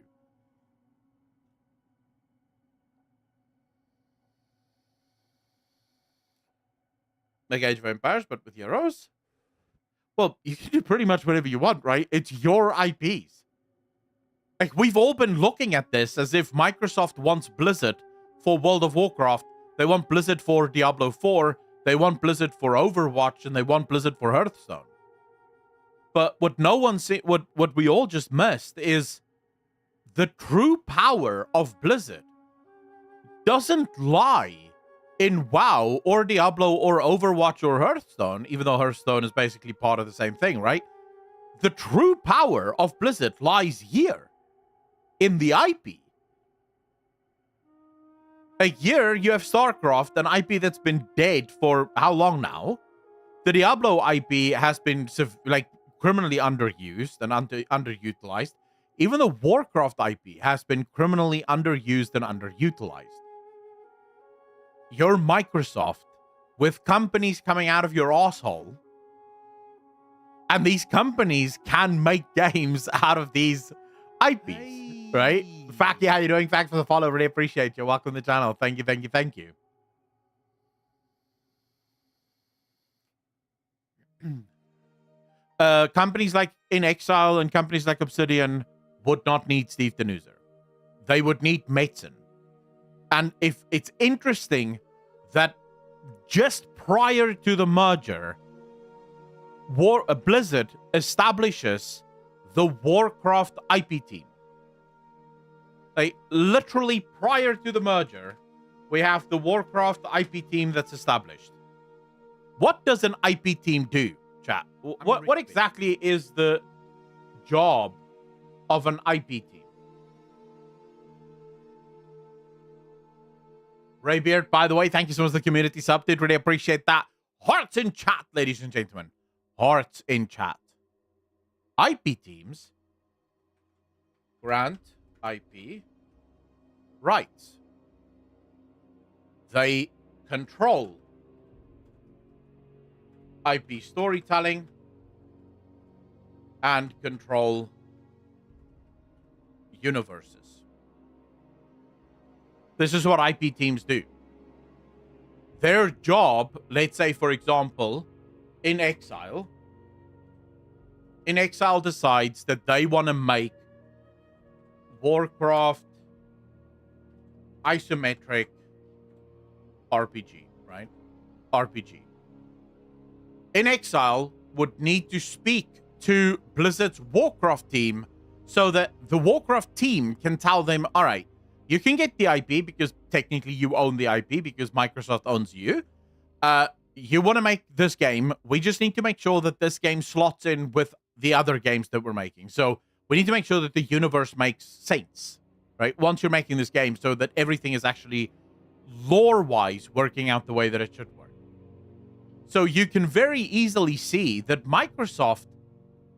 Like Age of Empires, but with heroes? Well, you can do pretty much whatever you want, right? It's your IPs. Like, we've all been looking at this as if Microsoft wants Blizzard for World of Warcraft. They want Blizzard for Diablo 4. They want Blizzard for Overwatch. And they want Blizzard for Hearthstone. But what no one see, what we all just missed is the true power of Blizzard doesn't lie in WoW or Diablo or Overwatch or Hearthstone, even though Hearthstone is basically part of the same thing, right? The true power of Blizzard lies here in the IP. Here you have StarCraft, an IP that's been dead for how long now? The Diablo IP has been criminally underused and underutilized. Even the Warcraft IP has been criminally underused and underutilized. You're Microsoft with companies coming out of your asshole, and these companies can make games out of these IPs, right? Facky, how you doing? Thanks for the follow. Really appreciate you. Welcome to the channel. Thank you, thank you, thank you. Companies like In Exile and companies like Obsidian would not need Steve Denuser. They would need Metzen. And if it's interesting that just prior to the merger, Blizzard establishes the Warcraft IP team. Like, literally prior to the merger, we have the Warcraft IP team that's established. What does an IP team do, chat? What exactly is the job of an IP team? Raybeard, by the way, thank you so much for the community sub. Did really appreciate that. Hearts in chat, ladies and gentlemen. Hearts in chat. IP teams grant IP rights. They control IP storytelling and control universes. This is what IP teams do. Their job, let's say, for example, In Exile decides that they want to make Warcraft isometric RPG, right? RPG. In Exile would need to speak to Blizzard's Warcraft team so that the Warcraft team can tell them, all right, you can get the IP because technically you own the IP because Microsoft owns you. You want to make this game. We just need to make sure that this game slots in with the other games that we're making. So we need to make sure that the universe makes sense, right? Once you're making this game so that everything is actually lore-wise working out the way that it should work. So you can very easily see that Microsoft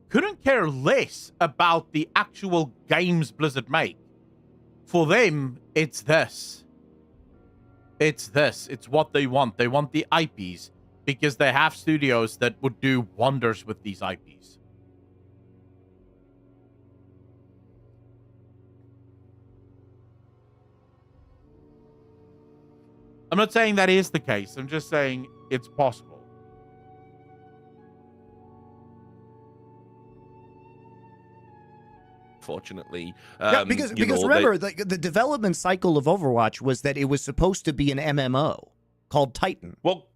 couldn't care less about the actual games Blizzard make. For them, it's this. It's this. It's what they want. They want the IPs because they have studios that would do wonders with these IPs. I'm not saying that is the case. I'm just saying it's possible. Fortunately, yeah, because remember, the development cycle of Overwatch was that it was supposed to be an MMO called Titan. Well,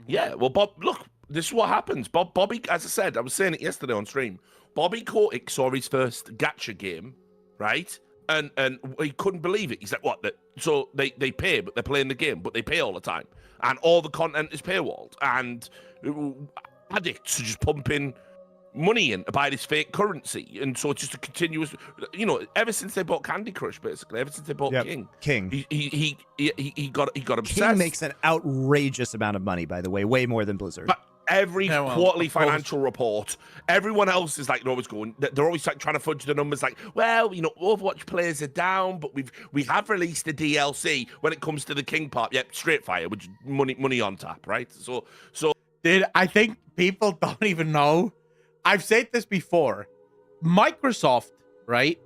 yeah. Well, Bob, look, this is what happens. Bobby, as I said, I was saying it yesterday on stream. Bobby Kotick saw his first gacha game, right? And he couldn't believe it. He's like, what? So they pay, but they're playing the game, but they pay all the time, and all the content is paywalled, and addicts are just pumping money in to buy this fake currency, and so it's just a continuous, ever since they bought Candy Crush, basically, ever since they bought King, he got obsessed. King makes an outrageous amount of money, by the way, way more than Blizzard. But every quarterly financial report, everyone else is like, they're always like trying to fudge the numbers, like, well, Overwatch players are down, but we have released a DLC when it comes to the King part. Yep, Straight Fire, which is money on tap, right? So, dude, I think people don't even know. I've said this before. Microsoft, right?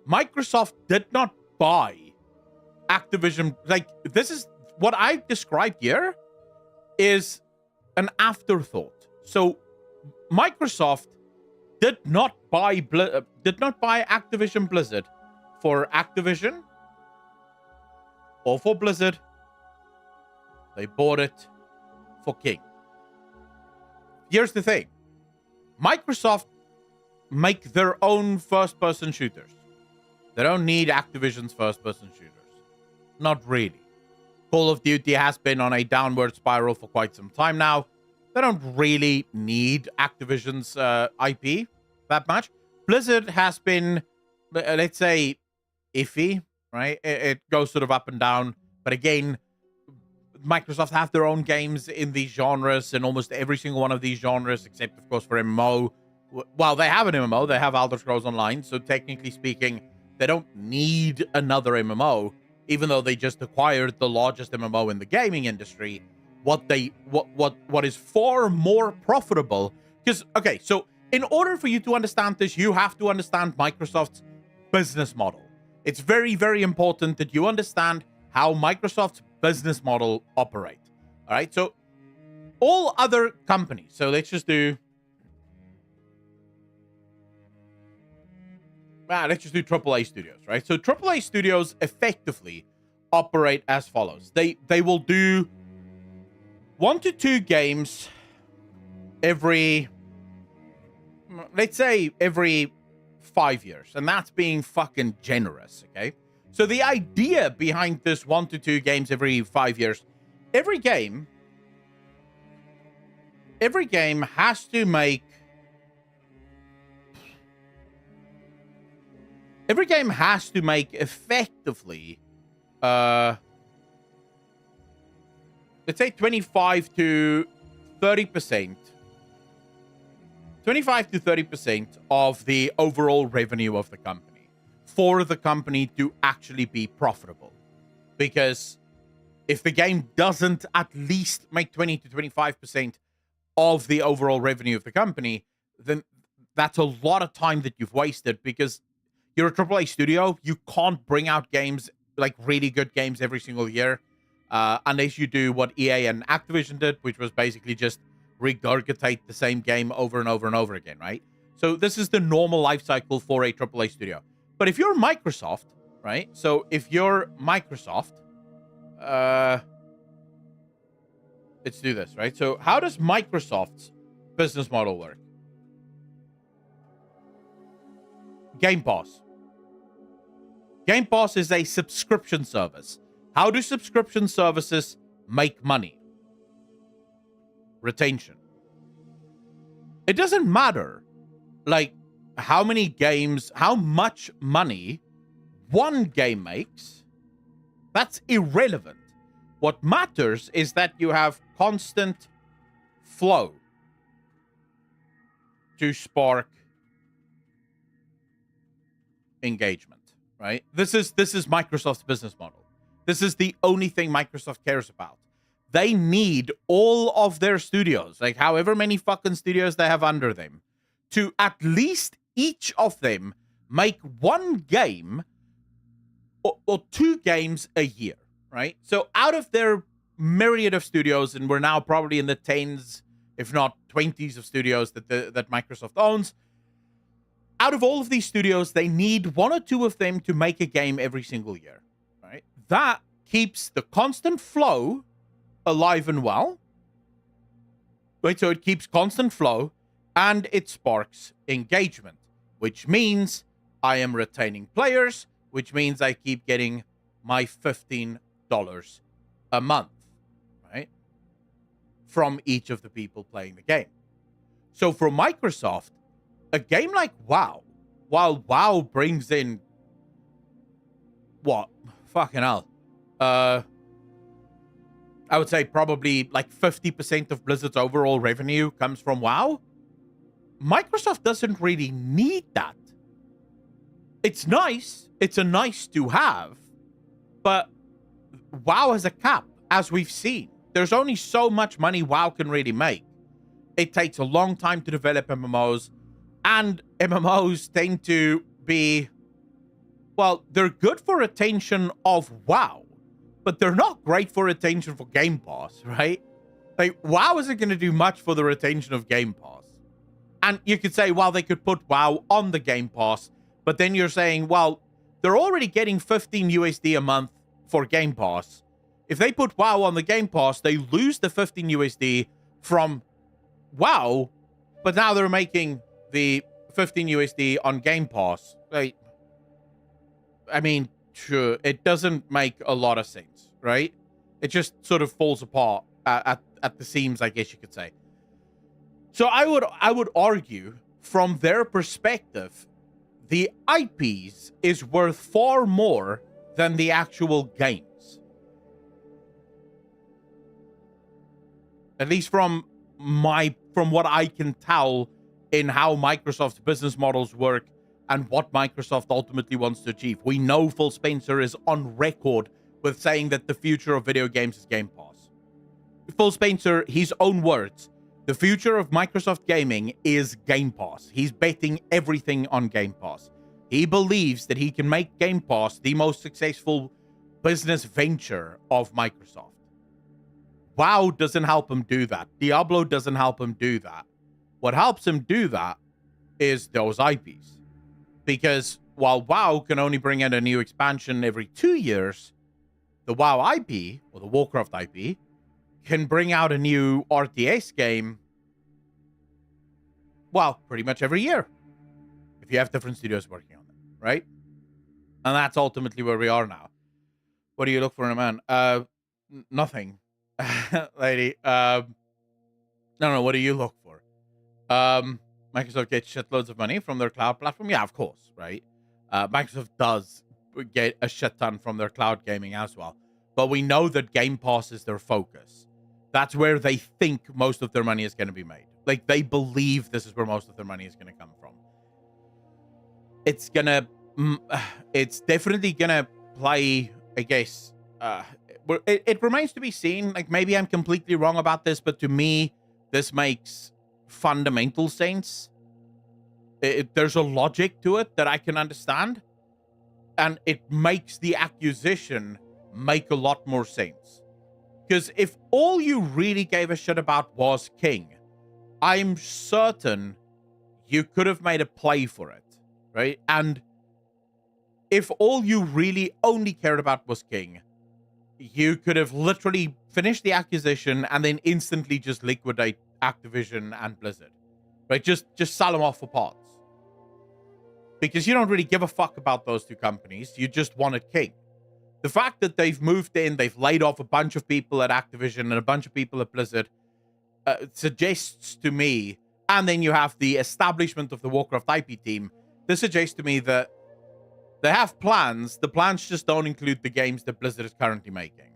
Microsoft did not buy Activision. Like, this is what I described here is an afterthought. So Microsoft did not buy Activision Blizzard for Activision or for Blizzard. They bought it for King. Here's the thing. Microsoft make their own first-person shooters. They don't need Activision's first-person shooters. Not really. Call of Duty has been on a downward spiral for quite some time now. They don't really need Activision's IP that much. Blizzard has been, let's say, iffy, right? It goes sort of up and down. But again, Microsoft have their own games in these genres, in almost every single one of these genres, except, of course, for MMO. Well, they have an MMO. They have Elder Scrolls Online. So technically speaking, they don't need another MMO, even though they just acquired the largest MMO in the gaming industry. What is far more profitable, because, okay, so in order for you to understand this, you have to understand Microsoft's business model. It's very, very important that you understand how Microsoft's business model operates. All right, so all other companies, so let's just do AAA studios, right? So AAA studios effectively operate as follows. They will do 1 to 2 games every, let's say, every 5 years. And that's being fucking generous, okay? So the idea behind this 1 to 2 games every 5 years, every game has to make... Every game has to make effectively, let's say 25 to 30%. 25 to 30% of the overall revenue of the company for the company to actually be profitable. Because if the game doesn't at least make 20 to 25% of the overall revenue of the company, then that's a lot of time that you've wasted, because you're a AAA studio. You can't bring out games, like really good games, every single year, unless you do what EA and Activision did, which was basically just regurgitate the same game over and over and over again, right? So this is the normal life cycle for a AAA studio. But if you're Microsoft, right? So if you're Microsoft, let's do this, right? So how does Microsoft's business model work? Game Pass. Game Pass is a subscription service. How do subscription services make money? Retention. It doesn't matter, like, how many games, how much money one game makes. That's irrelevant. What matters is that you have constant flow to spark engagement, right? This is Microsoft's business model. This is the only thing Microsoft cares about. They need all of their studios, like however many fucking studios they have under them, to at least each of them make one game or 2 games a year, right? So out of their myriad of studios, and we're now probably in the 10s, if not 20s of studios that Microsoft owns, out of all of these studios, they need 1 or 2 of them to make a game every single year, right? That keeps the constant flow alive and well, right? So it keeps constant flow and it sparks engagement, which means I am retaining players, which means I keep getting my $15 a month, right? From each of the people playing the game. So for Microsoft, a game like WoW, while WoW brings in what? Fucking hell. I would say probably like 50% of Blizzard's overall revenue comes from WoW. Microsoft doesn't really need that. It's nice. It's a nice to have. But WoW has a cap, as we've seen. There's only so much money WoW can really make. It takes a long time to develop MMOs. And MMOs tend to be, well, they're good for retention of WoW, but they're not great for retention for Game Pass, right? Like, WoW isn't going to do much for the retention of Game Pass. And you could say, well, they could put WoW on the Game Pass, but then you're saying, well, they're already getting 15 USD a month for Game Pass. If they put WoW on the Game Pass, they lose the 15 USD from WoW, but now they're making the 15 USD on Game Pass. Like, I mean, sure, it doesn't make a lot of sense, right? It just sort of falls apart at the seams, I guess you could say. So I would argue, from their perspective, the IPs is worth far more than the actual games. At least from what I can tell in how Microsoft's business models work and what Microsoft ultimately wants to achieve. We know Phil Spencer is on record with saying that the future of video games is Game Pass. Phil Spencer, his own words, the future of Microsoft gaming is Game Pass. He's betting everything on Game Pass. He believes that he can make Game Pass the most successful business venture of Microsoft. WoW doesn't help him do that. Diablo doesn't help him do that. What helps him do that is those IPs. Because while WoW can only bring out a new expansion every 2 years, the WoW IP, or the Warcraft IP, can bring out a new RTS game, well, pretty much every year. If you have different studios working on it, right? And that's ultimately where we are now. What do you look for in a man? Nothing. Lady. No, what do you look for? Microsoft gets shitloads of money from their cloud platform. Yeah, of course, right? Microsoft does get a shit ton from their cloud gaming as well. But we know that Game Pass is their focus. That's where they think most of their money is going to be made. Like, they believe this is where most of their money is going to come from. It's definitely going to play, I guess, it remains to be seen. Like, maybe I'm completely wrong about this, but to me, this makes fundamental sense. There's a logic to it that I can understand, and it makes the acquisition make a lot more sense. Because if all you really gave a shit about was King, I'm certain you could have made a play for it, right? And if all you really only cared about was King, you could have literally finished the acquisition and then instantly just liquidate Activision and Blizzard, right? Just sell them off for parts. Because you don't really give a fuck about those two companies. You just wanted King. The fact that they've moved in, they've laid off a bunch of people at Activision and a bunch of people at Blizzard suggests to me, and then you have the establishment of the Warcraft IP team, this suggests to me that they have plans. The plans just don't include the games that Blizzard is currently making.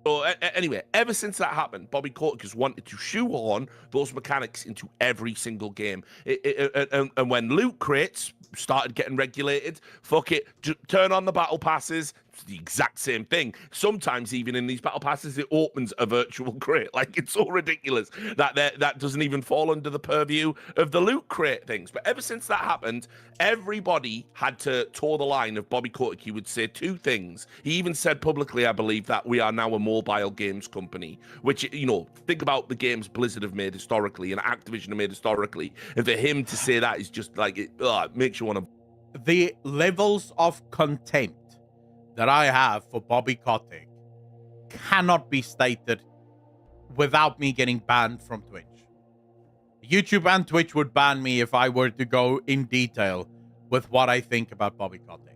So anyway, ever since that happened, Bobby Kotick has wanted to shoehorn those mechanics into every single game. And when loot crates started getting regulated, fuck it, turn on the battle passes. It's the exact same thing. Sometimes even in these battle passes, it opens a virtual crate. Like, it's so ridiculous that doesn't even fall under the purview of the loot crate things. But ever since that happened, everybody had to toe the line of Bobby Kotick. He would say two things. He even said publicly, I believe, that we are now a mobile games company, which, you know, think about the games Blizzard have made historically and Activision have made historically. And for him to say that is just like, it makes you want to... The levels of contempt that I have for Bobby Kotick cannot be stated without me getting banned from Twitch. YouTube and Twitch would ban me if I were to go in detail with what I think about Bobby Kotick.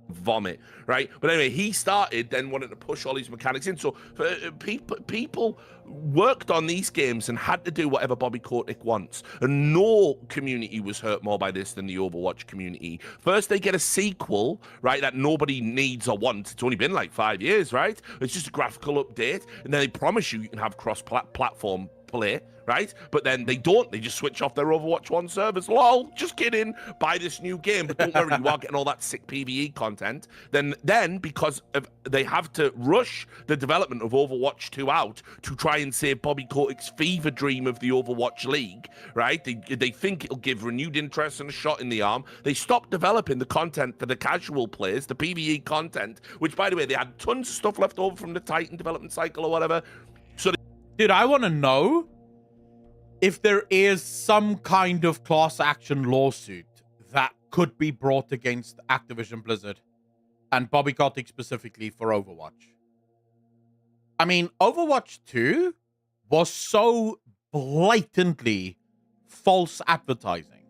Vomit, right? But anyway, he started then wanting to push all these mechanics in. So people worked on these games and had to do whatever Bobby Kotick wants. And no community was hurt more by this than the Overwatch community. First, they get a sequel, right, that nobody needs or wants. It's only been like 5 years, right? It's just a graphical update. And then they promise you can have cross-platform play, right? But then they don't. They just switch off their Overwatch 1 servers. Lol, just kidding. Buy this new game. But don't worry, you are getting all that sick PvE content. Then because they have to rush the development of Overwatch 2 out to try and save Bobby Kotick's fever dream of the Overwatch League, right? They think it'll give renewed interest and a shot in the arm. They stopped developing the content for the casual players, the PvE content, which, by the way, they had tons of stuff left over from the Titan development cycle or whatever. Dude, I want to know if there is some kind of class action lawsuit that could be brought against Activision Blizzard and Bobby Kotick specifically for Overwatch. I mean, Overwatch 2 was so blatantly false advertising.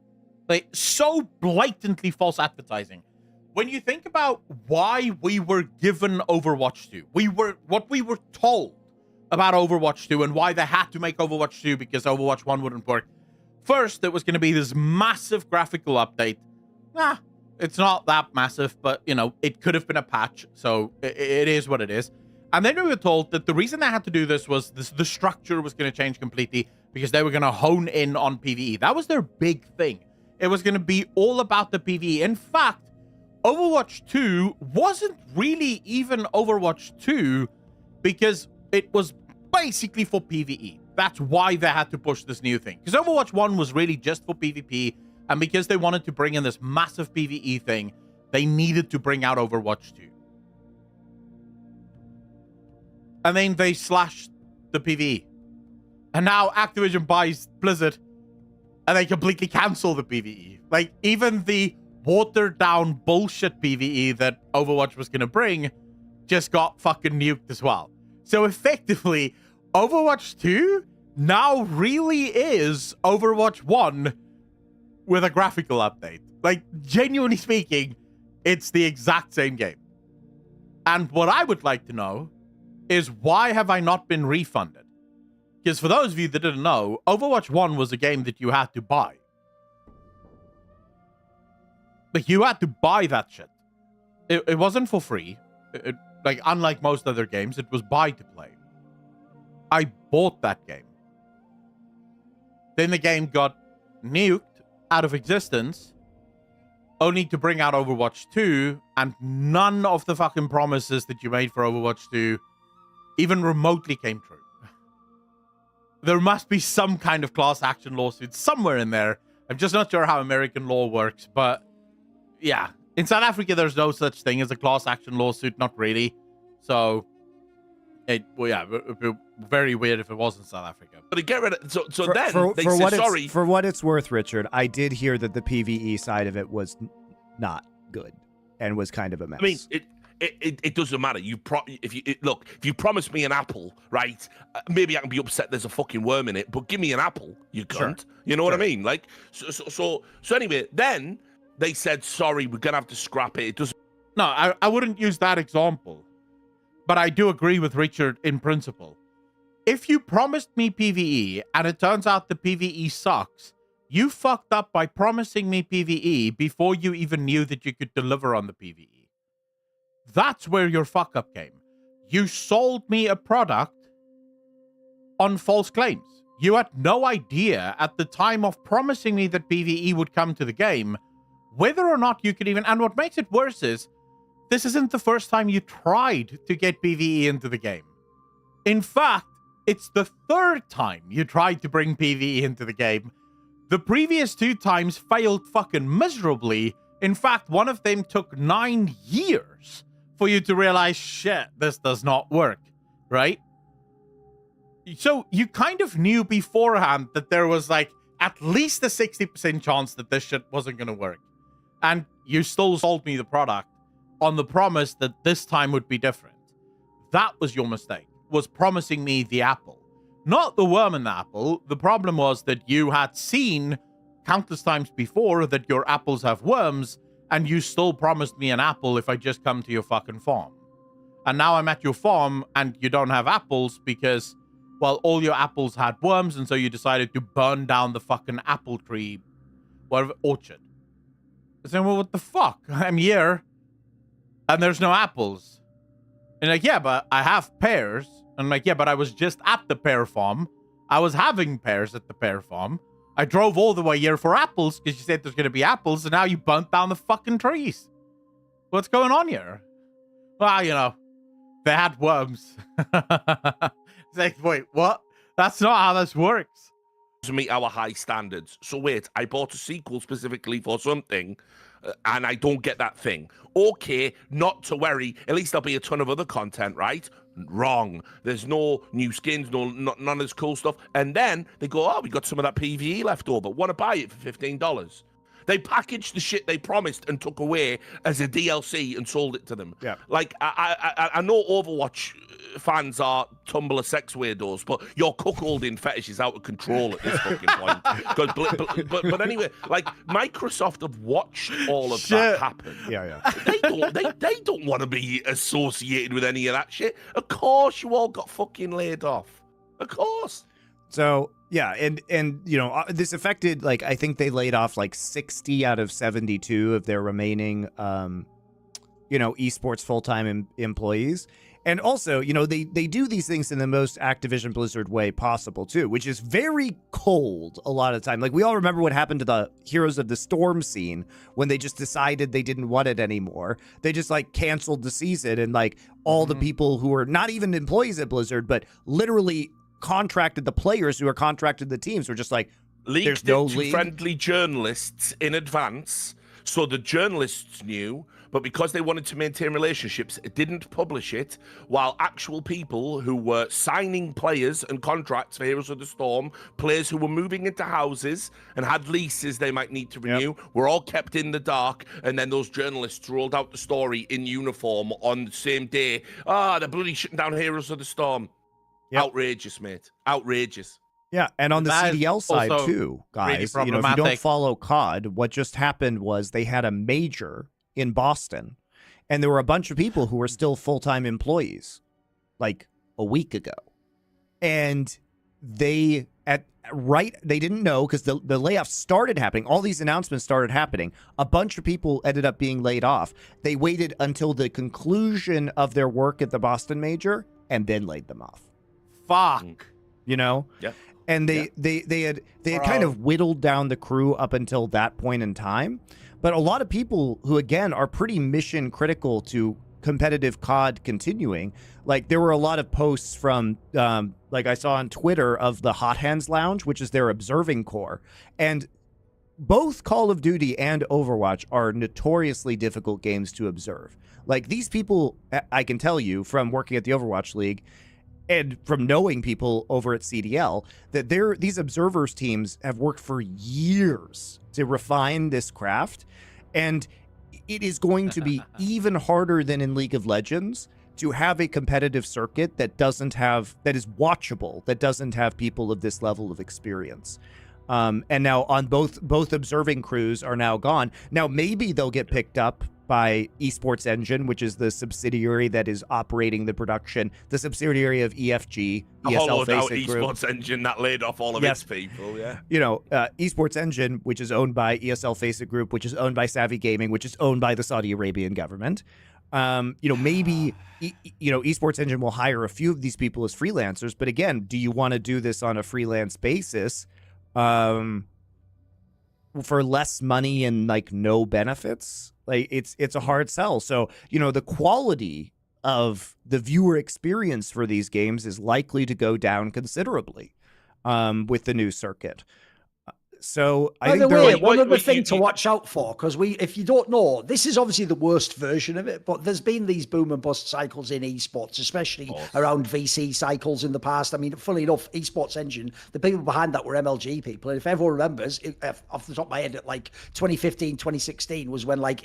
Like, so blatantly false advertising. When you think about why we were given Overwatch 2, what we were told about Overwatch 2 and why they had to make Overwatch 2 because Overwatch 1 wouldn't work. First, it was going to be this massive graphical update. It's not that massive, but, you know, it could have been a patch, so it is what it is. And then we were told that the reason they had to do this was the structure was going to change completely because they were going to hone in on PvE. That was their big thing. It was going to be all about the PvE. In fact, Overwatch 2 wasn't really even Overwatch 2 because it was basically for PvE. That's why they had to push this new thing. Because Overwatch 1 was really just for PvP, and because they wanted to bring in this massive PvE thing, they needed to bring out Overwatch 2. And then they slashed the PvE. And now Activision buys Blizzard, and they completely cancel the PvE. Like, even the watered-down bullshit PvE that Overwatch was going to bring just got fucking nuked as well. So effectively, Overwatch 2 now really is Overwatch 1 with a graphical update. Like, genuinely speaking, it's the exact same game. And what I would like to know is why have I not been refunded? Because for those of you that didn't know, Overwatch 1 was a game that you had to buy. Like, you had to buy that shit. It wasn't for free. Like, unlike most other games, it was buy to play. I bought that game. Then the game got nuked out of existence, only to bring out Overwatch 2, and none of the fucking promises that you made for Overwatch 2 even remotely came true. There must be some kind of class action lawsuit somewhere in there. I'm just not sure how American law works, but yeah. In South Africa, there's no such thing as a class action lawsuit, not really. So, it'd be very weird if it was in South Africa. But to get rid of they for said what sorry. For what it's worth, Richard, I did hear that the PvE side of it was not good and was kind of a mess. I mean, it doesn't matter. If you promise me an apple, right? Maybe I can be upset there's a fucking worm in it, but give me an apple, you cunt. Sure. You know what I mean? Like, so anyway, then they said sorry, we're gonna have to scrap it. It doesn't. No, I wouldn't use that example, but I do agree with Richard in principle. If you promised me PvE and it turns out the PvE sucks, you fucked up by promising me PvE before you even knew that you could deliver on the PvE. That's where your fuck up came. You sold me a product on false claims. You had no idea at the time of promising me that PvE would come to the game whether or not you could even. And what makes it worse is this isn't the first time you tried to get PvE into the game. In fact, it's the third time you tried to bring PvE into the game. The previous 2 times failed fucking miserably. In fact, one of them took 9 years for you to realize, shit, this does not work, right? So you kind of knew beforehand that there was like at least a 60% chance that this shit wasn't going to work. And you still sold me the product on the promise that this time would be different. That was your mistake, was promising me the apple. Not the worm in the apple. The problem was that you had seen countless times before that your apples have worms, and you still promised me an apple if I just come to your fucking farm. And now I'm at your farm, and you don't have apples because, well, all your apples had worms, and so you decided to burn down the fucking apple tree, whatever, orchard. I said, well, what the fuck? I'm here, and there's no apples. And like, yeah, but I have pears. And I'm like, yeah, but I was just at the pear farm. I was having pears at the pear farm. I drove all the way here for apples because you said there's going to be apples, and now you burnt down the fucking trees. What's going on here? Well, you know, they had worms. It's like, wait, what? That's not how this works. To meet our high standards. So wait, I bought a sequel specifically for something, and I don't get that thing. Okay, not to worry. At least there'll be a ton of other content, right? Wrong. There's no new skins, none of this cool stuff. And then they go, oh, we got some of that PvE left over. Want to buy it for $15? They packaged the shit they promised and took away as a DLC and sold it to them. Yeah. Like, I know Overwatch fans are Tumblr sex weirdos, but your cuckolding fetish is out of control at this fucking point. But anyway, like Microsoft have watched all of that happen. Yeah. They don't want to be associated with any of that shit. Of course, you all got fucking laid off. Of course. So yeah, and you know, this affected, like, I think they laid off like 60 out of 72 of their remaining esports full-time employees. And also, you know, they do these things in the most Activision Blizzard way possible too, which is very cold a lot of the time. Like, we all remember what happened to the Heroes of the Storm scene when they just decided they didn't want it anymore. They just like canceled the season, and like all the people who were not even employees at Blizzard, but literally contracted the players who are contracted the teams were just like, there's no league. Friendly journalists in advance, so the journalists knew, but because they wanted to maintain relationships, it didn't publish it, while actual people who were signing players and contracts for Heroes of the Storm, players who were moving into houses and had leases they might need to renew, were all kept in the dark, and then those journalists rolled out the story in uniform on the same day. They're bloody shutting down Heroes of the Storm. Yep. Outrageous, mate. Outrageous. Yeah, and on the CDL side too, guys, really you know, if you don't follow COD, what just happened was they had a major in Boston, and there were a bunch of people who were still full-time employees like a week ago. And they didn't know, because the layoffs started happening. All these announcements started happening. A bunch of people ended up being laid off. They waited until the conclusion of their work at the Boston major and then laid them off. Fuck. You know? Yeah. And they had kind of whittled down the crew up until that point in time. But a lot of people who, again, are pretty mission critical to competitive COD continuing, like there were a lot of posts from, like I saw on Twitter, of the Hot Hands Lounge, which is their observing corps. And both Call of Duty and Overwatch are notoriously difficult games to observe. Like, these people, I can tell you from working at the Overwatch League, and from knowing people over at CDL, that these observers teams have worked for years to refine this craft, and it is going to be even harder than in League of Legends to have a competitive circuit that is watchable, that doesn't have people of this level of experience. And now on both observing crews are now gone. Now maybe they'll get picked up by Esports Engine, which is the subsidiary that is operating the production, the subsidiary of EFG, ESL Faceit Group. Esports Engine that laid off all of its people, yeah. You know, Esports Engine, which is owned by ESL Faceit Group, which is owned by Savvy Gaming, which is owned by the Saudi Arabian government. You know, maybe, Esports Engine will hire a few of these people as freelancers, but again, do you want to do this on a freelance basis? For less money and like no benefits? Like, it's a hard sell. So, you know, the quality of the viewer experience for these games is likely to go down considerably with the new circuit. So I think one other thing to watch out for, because if you don't know, this is obviously the worst version of it, but there's been these boom and bust cycles in esports, especially around VC cycles in the past. I mean, funnily enough, Esports Engine, the people behind that were MLG people. And if everyone remembers, off the top of my head, at like 2015, 2016 was when like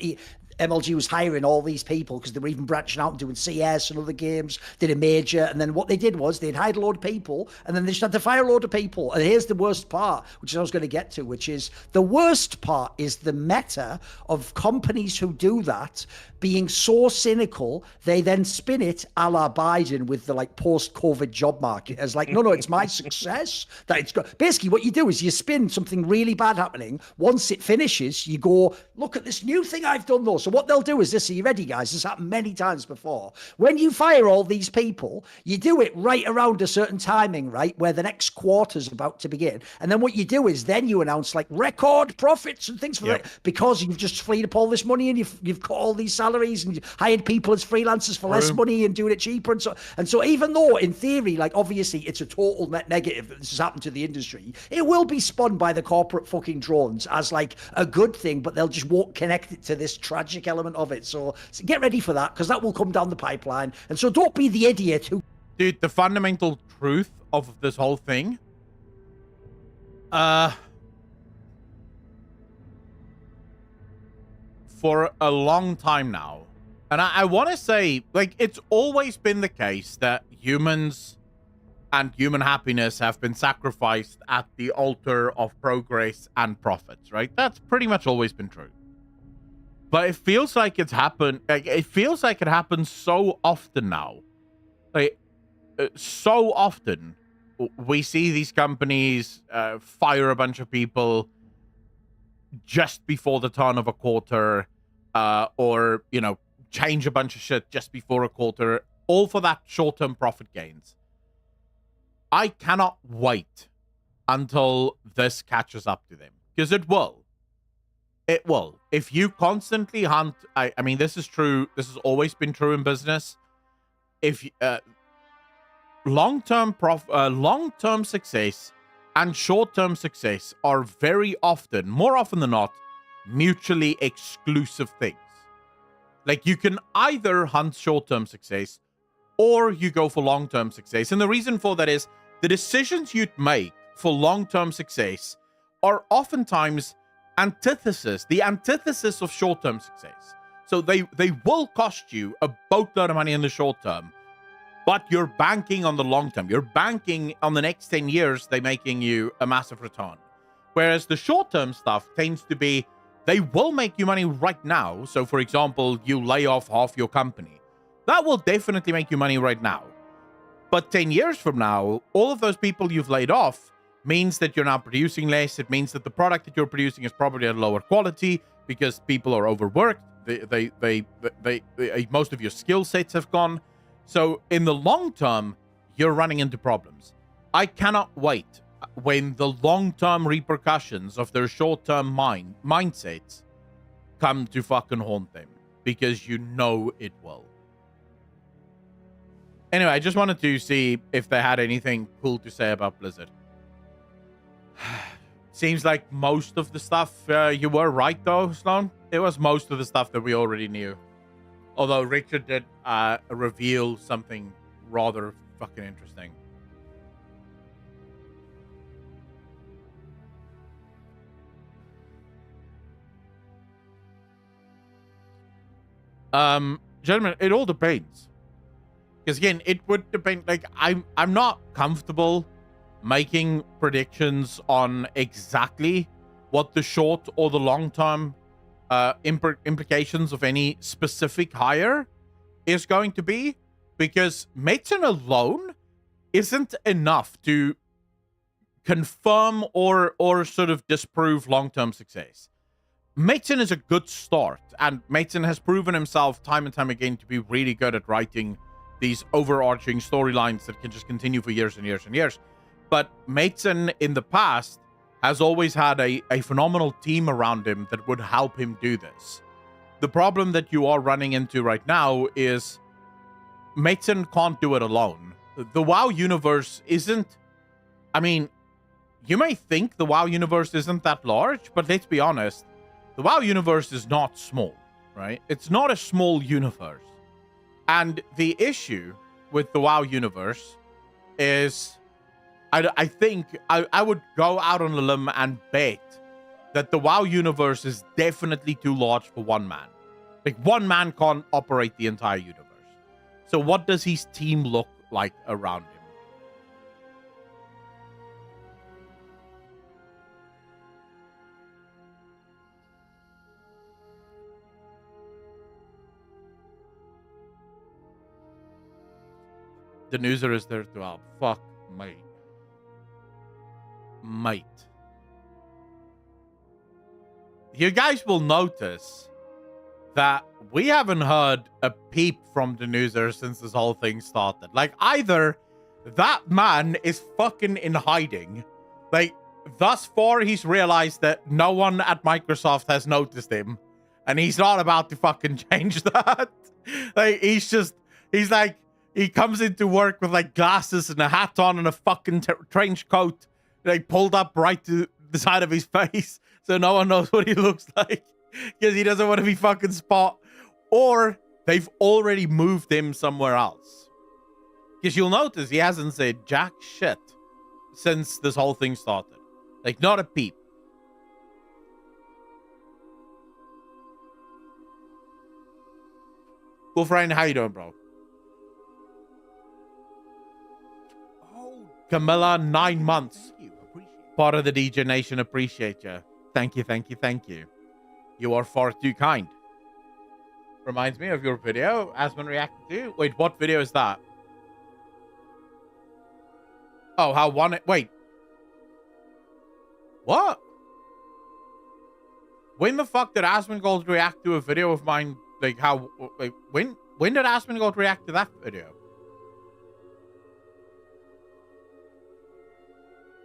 MLG was hiring all these people, because they were even branching out and doing CS and other games, did a major. And then what they did was they'd hire a load of people, and then they just had to fire a load of people. And here's the worst part, which I was going to get to, which is the worst part is the meta of companies who do that being so cynical, they then spin it a la Biden with the like post-COVID job market as like, no, it's my success that it's got. Basically, what you do is you spin something really bad happening. Once it finishes, you go, look at this new thing I've done though. So what they'll do is this. Are you ready, guys? This happened many times before. When you fire all these people, you do it right around a certain timing, right, where the next quarter's about to begin. And then what you do is then you announce like record profits and things for it, because you've just freed up all this money, and you've got all these salaries, and you hired people as freelancers for less money and doing it cheaper. And so even though in theory, like obviously it's a total net negative that this has happened to the industry, it will be spun by the corporate fucking drones as like a good thing, but they'll just won't connect it to this tragic element of it. So get ready for that, because that will come down the pipeline. And so don't be the idiot who... Dude, the fundamental truth of this whole thing, for a long time now, And I want to say, like, it's always been the case that humans and human happiness have been sacrificed at the altar of progress and profits, right? That's pretty much always been true. But it feels like it's happened. Like, it feels like it happens so often now. Like, so often we see these companies fire a bunch of people just before the turn of a quarter, or, you know, change a bunch of shit just before a quarter, all for that short-term profit gains. I cannot wait until this catches up to them, because it will. It will. If you constantly hunt, I mean, this is true. This has always been true in business. If long-term success and short-term success are very often, more often than not, mutually exclusive things. Like, you can either hunt short-term success or you go for long-term success. And the reason for that is the decisions you'd make for long-term success are oftentimes the antithesis of short-term success. So they will cost you a boatload of money in the short term, but you're banking on the long term. You're banking on the next 10 years, they're making you a massive return. Whereas the short-term stuff tends to be, they will make you money right now. So, for example, you lay off half your company. That will definitely make you money right now. But 10 years from now, all of those people you've laid off means that you're now producing less. It means that the product that you're producing is probably at lower quality because people are overworked. Most of your skill sets have gone. So in the long term, you're running into problems. I cannot wait when the long-term repercussions of their short-term mindsets come to fucking haunt them, because you know it will. Anyway, I just wanted to see if they had anything cool to say about Blizzard. Seems like most of the stuff, you were right though, Sloan. It was most of the stuff that we already knew. Although Richard did reveal something rather fucking interesting. Gentlemen, it all depends. Because again, it would depend. Like, I'm not comfortable making predictions on exactly what the short or the long term implications of any specific hire is going to be, because medicine alone isn't enough to confirm or sort of disprove long-term success. Medicine is a good start, and Medicine has proven himself time and time again to be really good at writing these overarching storylines that can just continue for years and years and years. But Medicine in the past has always had a phenomenal team around him that would help him do this. The problem that you are running into right now is Medicine can't do it alone. The WoW universe isn't... I mean, you may think the WoW universe isn't that large, but let's be honest. The WoW universe is not small, right? It's not a small universe. And the issue with the WoW universe is... I think I would go out on a limb and bet that the WoW universe is definitely too large for one man. Like, one man can't operate the entire universe. So what does his team look like around him? The newser is there to help. Fuck, mate. Mate. You guys will notice that we haven't heard a peep from the newser since this whole thing started. Like, either that man is fucking in hiding. Like, thus far he's realized that no one at Microsoft has noticed him, and he's not about to fucking change that. Like, he's like, he comes into work with like glasses and a hat on and a fucking trench coat, like pulled up right to the side of his face, so no one knows what he looks like, because he doesn't want to be fucking spot. Or they've already moved him somewhere else, because you'll notice he hasn't said jack shit since this whole thing started. Like, not a peep. Cool friend, how you doing, bro? Oh, Camilla, 9 months. Part of the DJ Nation, appreciate you. Thank you, thank you, thank you. You are far too kind. Reminds me of your video, Asmon reacted to. Wait, what video is that? Oh, how one... Wait. What? When the fuck did Asmongold react to a video of mine? Like, how... Like, when did Asmongold react to that video?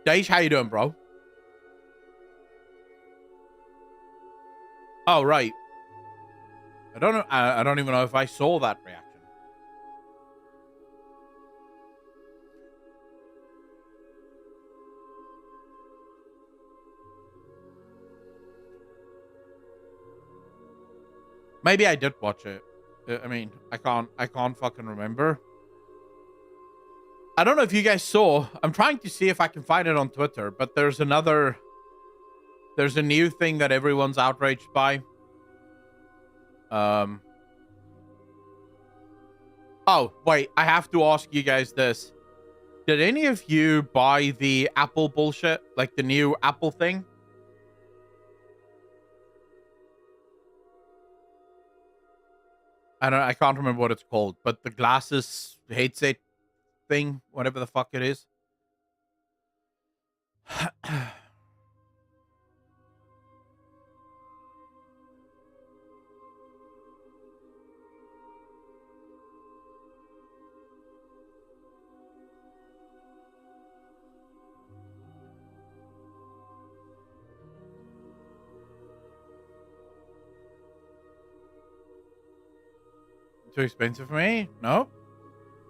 Daish, how you doing, bro? Oh, right. I don't know. I don't even know if I saw that reaction. Maybe I did watch it. I mean, I can't fucking remember. I don't know if you guys saw. I'm trying to see if I can find it on Twitter, but there's a new thing that everyone's outraged by. Oh, wait, I have to ask you guys this. Did any of you buy the Apple bullshit? Like the new Apple thing? I can't remember what it's called, but the glasses headset thing, whatever the fuck it is. Too expensive for me? No.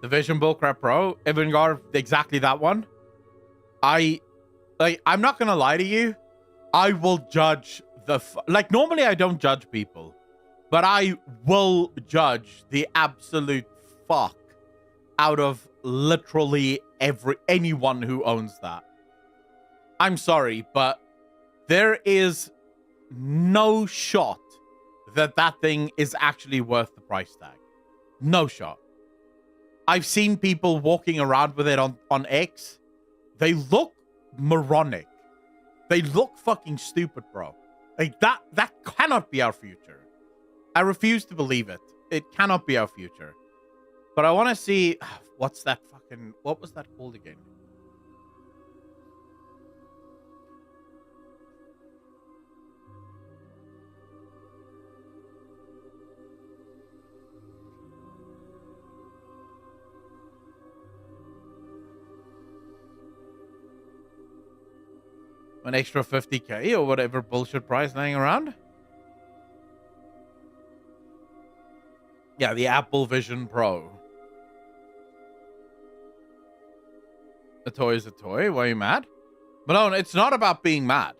The Vision Bullcrap Pro, Evangar, exactly that one. I'm not gonna lie to you. I will judge like, normally I don't judge people, but I will judge the absolute fuck out of literally anyone who owns that. I'm sorry, but there is no shot that thing is actually worth the price tag. No shot. I've seen people walking around with it on X. They look moronic. They look fucking stupid, bro. Like, that cannot be our future. I refuse to believe it. It cannot be our future. But I want to see... what was that called again? An extra 50k or whatever bullshit price laying around. Yeah, the Apple Vision Pro. A toy is a toy. Why are you mad? But no, it's not about being mad.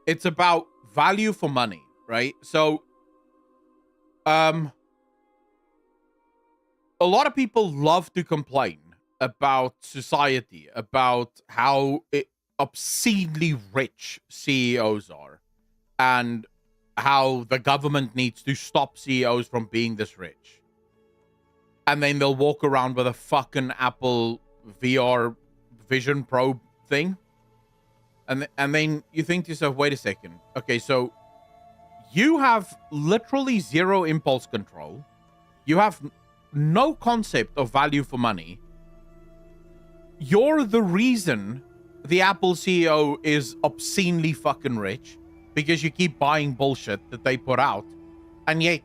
It's about value for money, right? So, a lot of people love to complain about society, about how obscenely rich CEOs are, and how the government needs to stop CEOs from being this rich. And then they'll walk around with a fucking Apple VR Vision Pro thing. And then you think to yourself, wait a second. Okay, so you have literally zero impulse control. You have no concept of value for money. You're the reason the Apple CEO is obscenely fucking rich, because you keep buying bullshit that they put out, and yet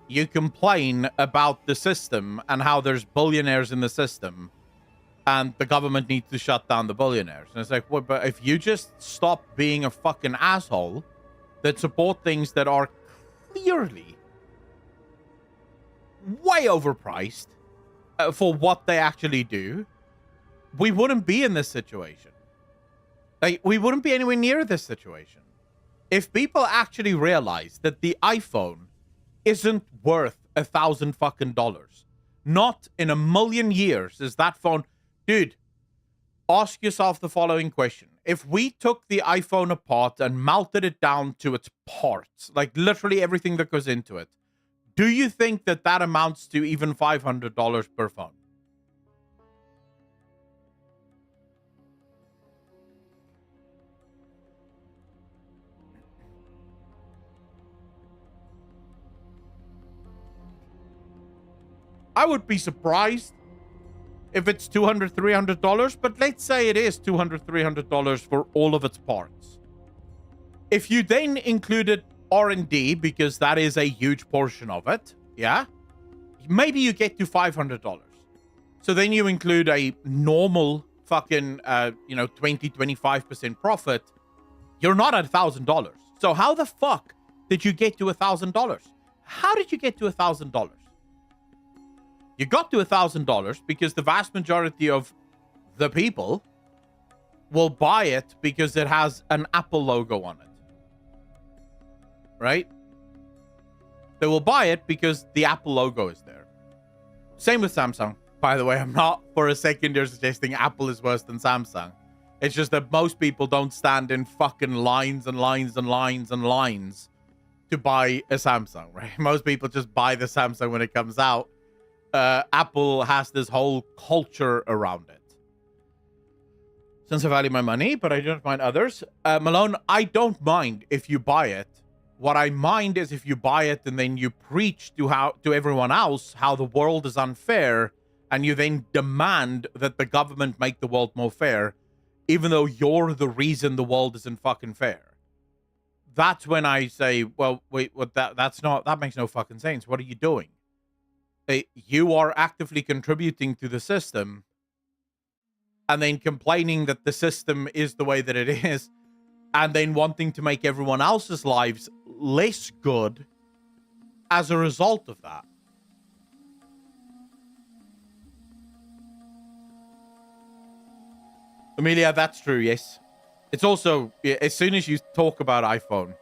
you complain about the system and how there's billionaires in the system and the government needs to shut down the billionaires. And it's like, well, but if you just stop being a fucking asshole that support things that are clearly way overpriced for what they actually do, we wouldn't be in this situation. Like, we wouldn't be anywhere near this situation. If people actually realize that the iPhone isn't worth $1,000 fucking dollars, not in a million years is that phone. Dude, ask yourself the following question. If we took the iPhone apart and melted it down to its parts, like literally everything that goes into it, Do you think that that amounts to even $500 per phone? I would be surprised if it's $200, $300, but let's say it is $200, $300 for all of its parts. If you then included R&D, because that is a huge portion of it, yeah, maybe you get to $500. So then you include a normal fucking, 20, 25% profit. You're not at $1,000. So how the fuck did you get to $1,000? How did you get to $1,000? You got to $1,000 because the vast majority of the people will buy it because it has an Apple logo on it. Right? They will buy it because the Apple logo is there. Same with Samsung. By the way, I'm not for a second here suggesting Apple is worse than Samsung. It's just that most people don't stand in fucking lines and lines and lines and lines to buy a Samsung, right? Most people just buy the Samsung when it comes out. Apple has this whole culture around it. Since I value my money, but I don't mind others. Malone, I don't mind if you buy it. What I mind is if you buy it and then you preach to everyone else how the world is unfair, and you then demand that the government make the world more fair, even though you're the reason the world isn't fucking fair. That's when I say, well, wait, what? That makes no fucking sense. What are you doing? You are actively contributing to the system and then complaining that the system is the way that it is, and then wanting to make everyone else's lives less good as a result of that. Amelia, that's true, yes. It's also, as soon as you talk about iPhone,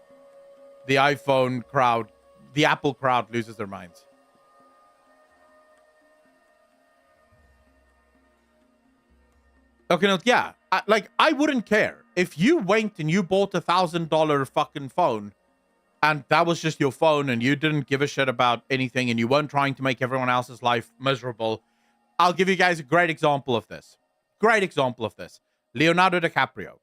the iPhone crowd, the Apple crowd loses their minds. Okay, no, yeah. I wouldn't care. If you went and you bought $1,000 fucking phone, and that was just your phone, and you didn't give a shit about anything, and you weren't trying to make everyone else's life miserable, I'll give you guys a great example of this. Great example of this. Leonardo DiCaprio.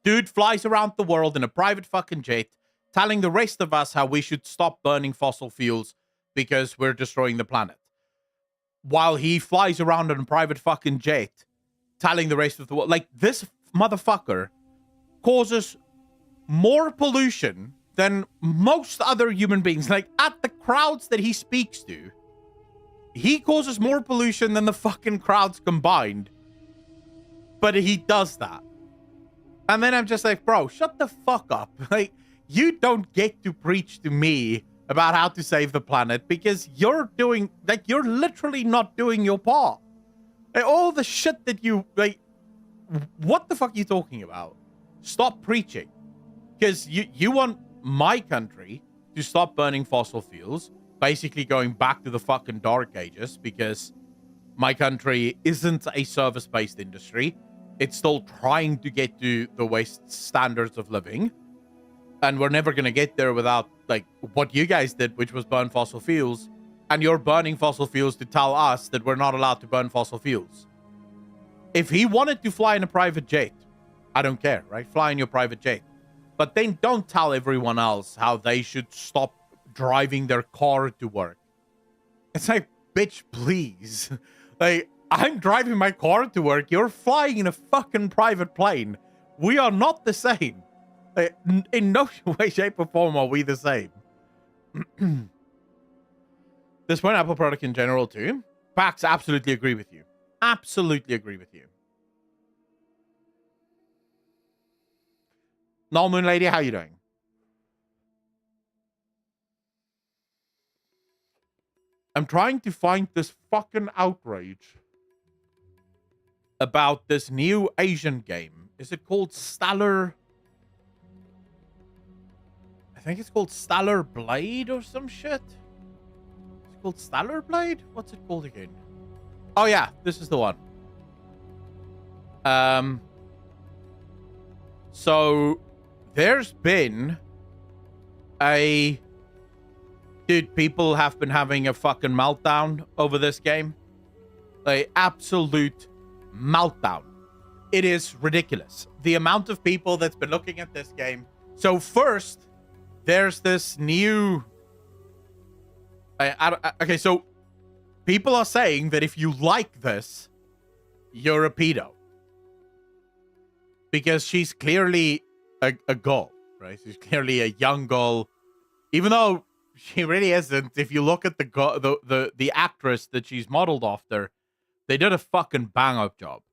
Dude flies around the world in a private fucking jet, telling the rest of us how we should stop burning fossil fuels because we're destroying the planet. While he flies around in a private fucking jet, telling the rest of the world, like, this motherfucker causes more pollution than most other human beings. Like, at the crowds that he speaks to, he causes more pollution than the fucking crowds combined. But he does that. And then I'm just like, bro, shut the fuck up. Like, you don't get to preach to me about how to save the planet because you're literally not doing your part. Like, all the shit that you, like, what the fuck are you talking about? Stop preaching. Because you want my country to stop burning fossil fuels, basically going back to the fucking dark ages, because my country isn't a service-based industry. It's still trying to get to the West's standards of living. And we're never going to get there without, like, what you guys did, which was burn fossil fuels. And you're burning fossil fuels to tell us that we're not allowed to burn fossil fuels. If he wanted to fly in a private jet, I don't care, right? Fly in your private jet. But then don't tell everyone else how they should stop driving their car to work. It's like, bitch, please. Like, I'm driving my car to work. You're flying in a fucking private plane. We are not the same. Like, in no way, shape, or form are we the same. This one Apple product in general too. Pax, absolutely agree with you. Absolutely agree with you. Null Moon Lady, how you doing? I'm trying to find this fucking outrage about this new Asian game. Is it called Stellar? I think it's called Stellar Blade or some shit. Is it called Stellar Blade? What's it called again? Oh yeah, this is the one. So there's been a Dude, people have been having a fucking meltdown over this game. Like, absolute meltdown. It is ridiculous. The amount of people that's been looking at this game. So first, there's this new... okay, so people are saying that if you like this, you're a pedo. Because she's clearly a girl, right? She's clearly a young girl. Even though she really isn't. If you look at the actress that she's modeled after, they did a fucking bang-up job.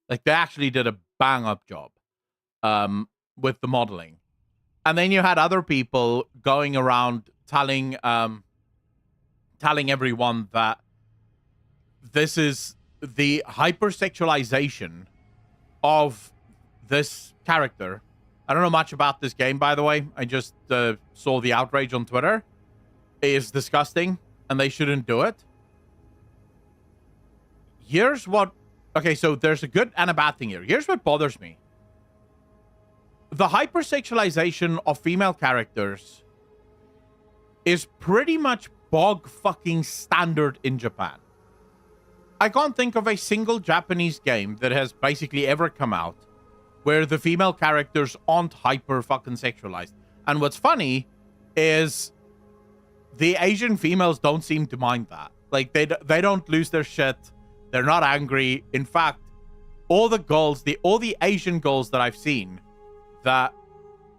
Like, they actually did a bang-up job with the modeling. And then you had other people going around telling everyone that this is the hypersexualization of this character. I don't know much about this game, by the way. I just saw the outrage on Twitter. It is disgusting, and they shouldn't do it. Here's what... Okay, so there's a good and a bad thing here. Here's what bothers me. The hypersexualization of female characters is pretty much bog fucking standard in Japan. I can't think of a single Japanese game that has basically ever come out where the female characters aren't hyper fucking sexualized. And what's funny is the Asian females don't seem to mind that. Like, they don't lose their shit. They're not angry. In fact, all the Asian girls that I've seen that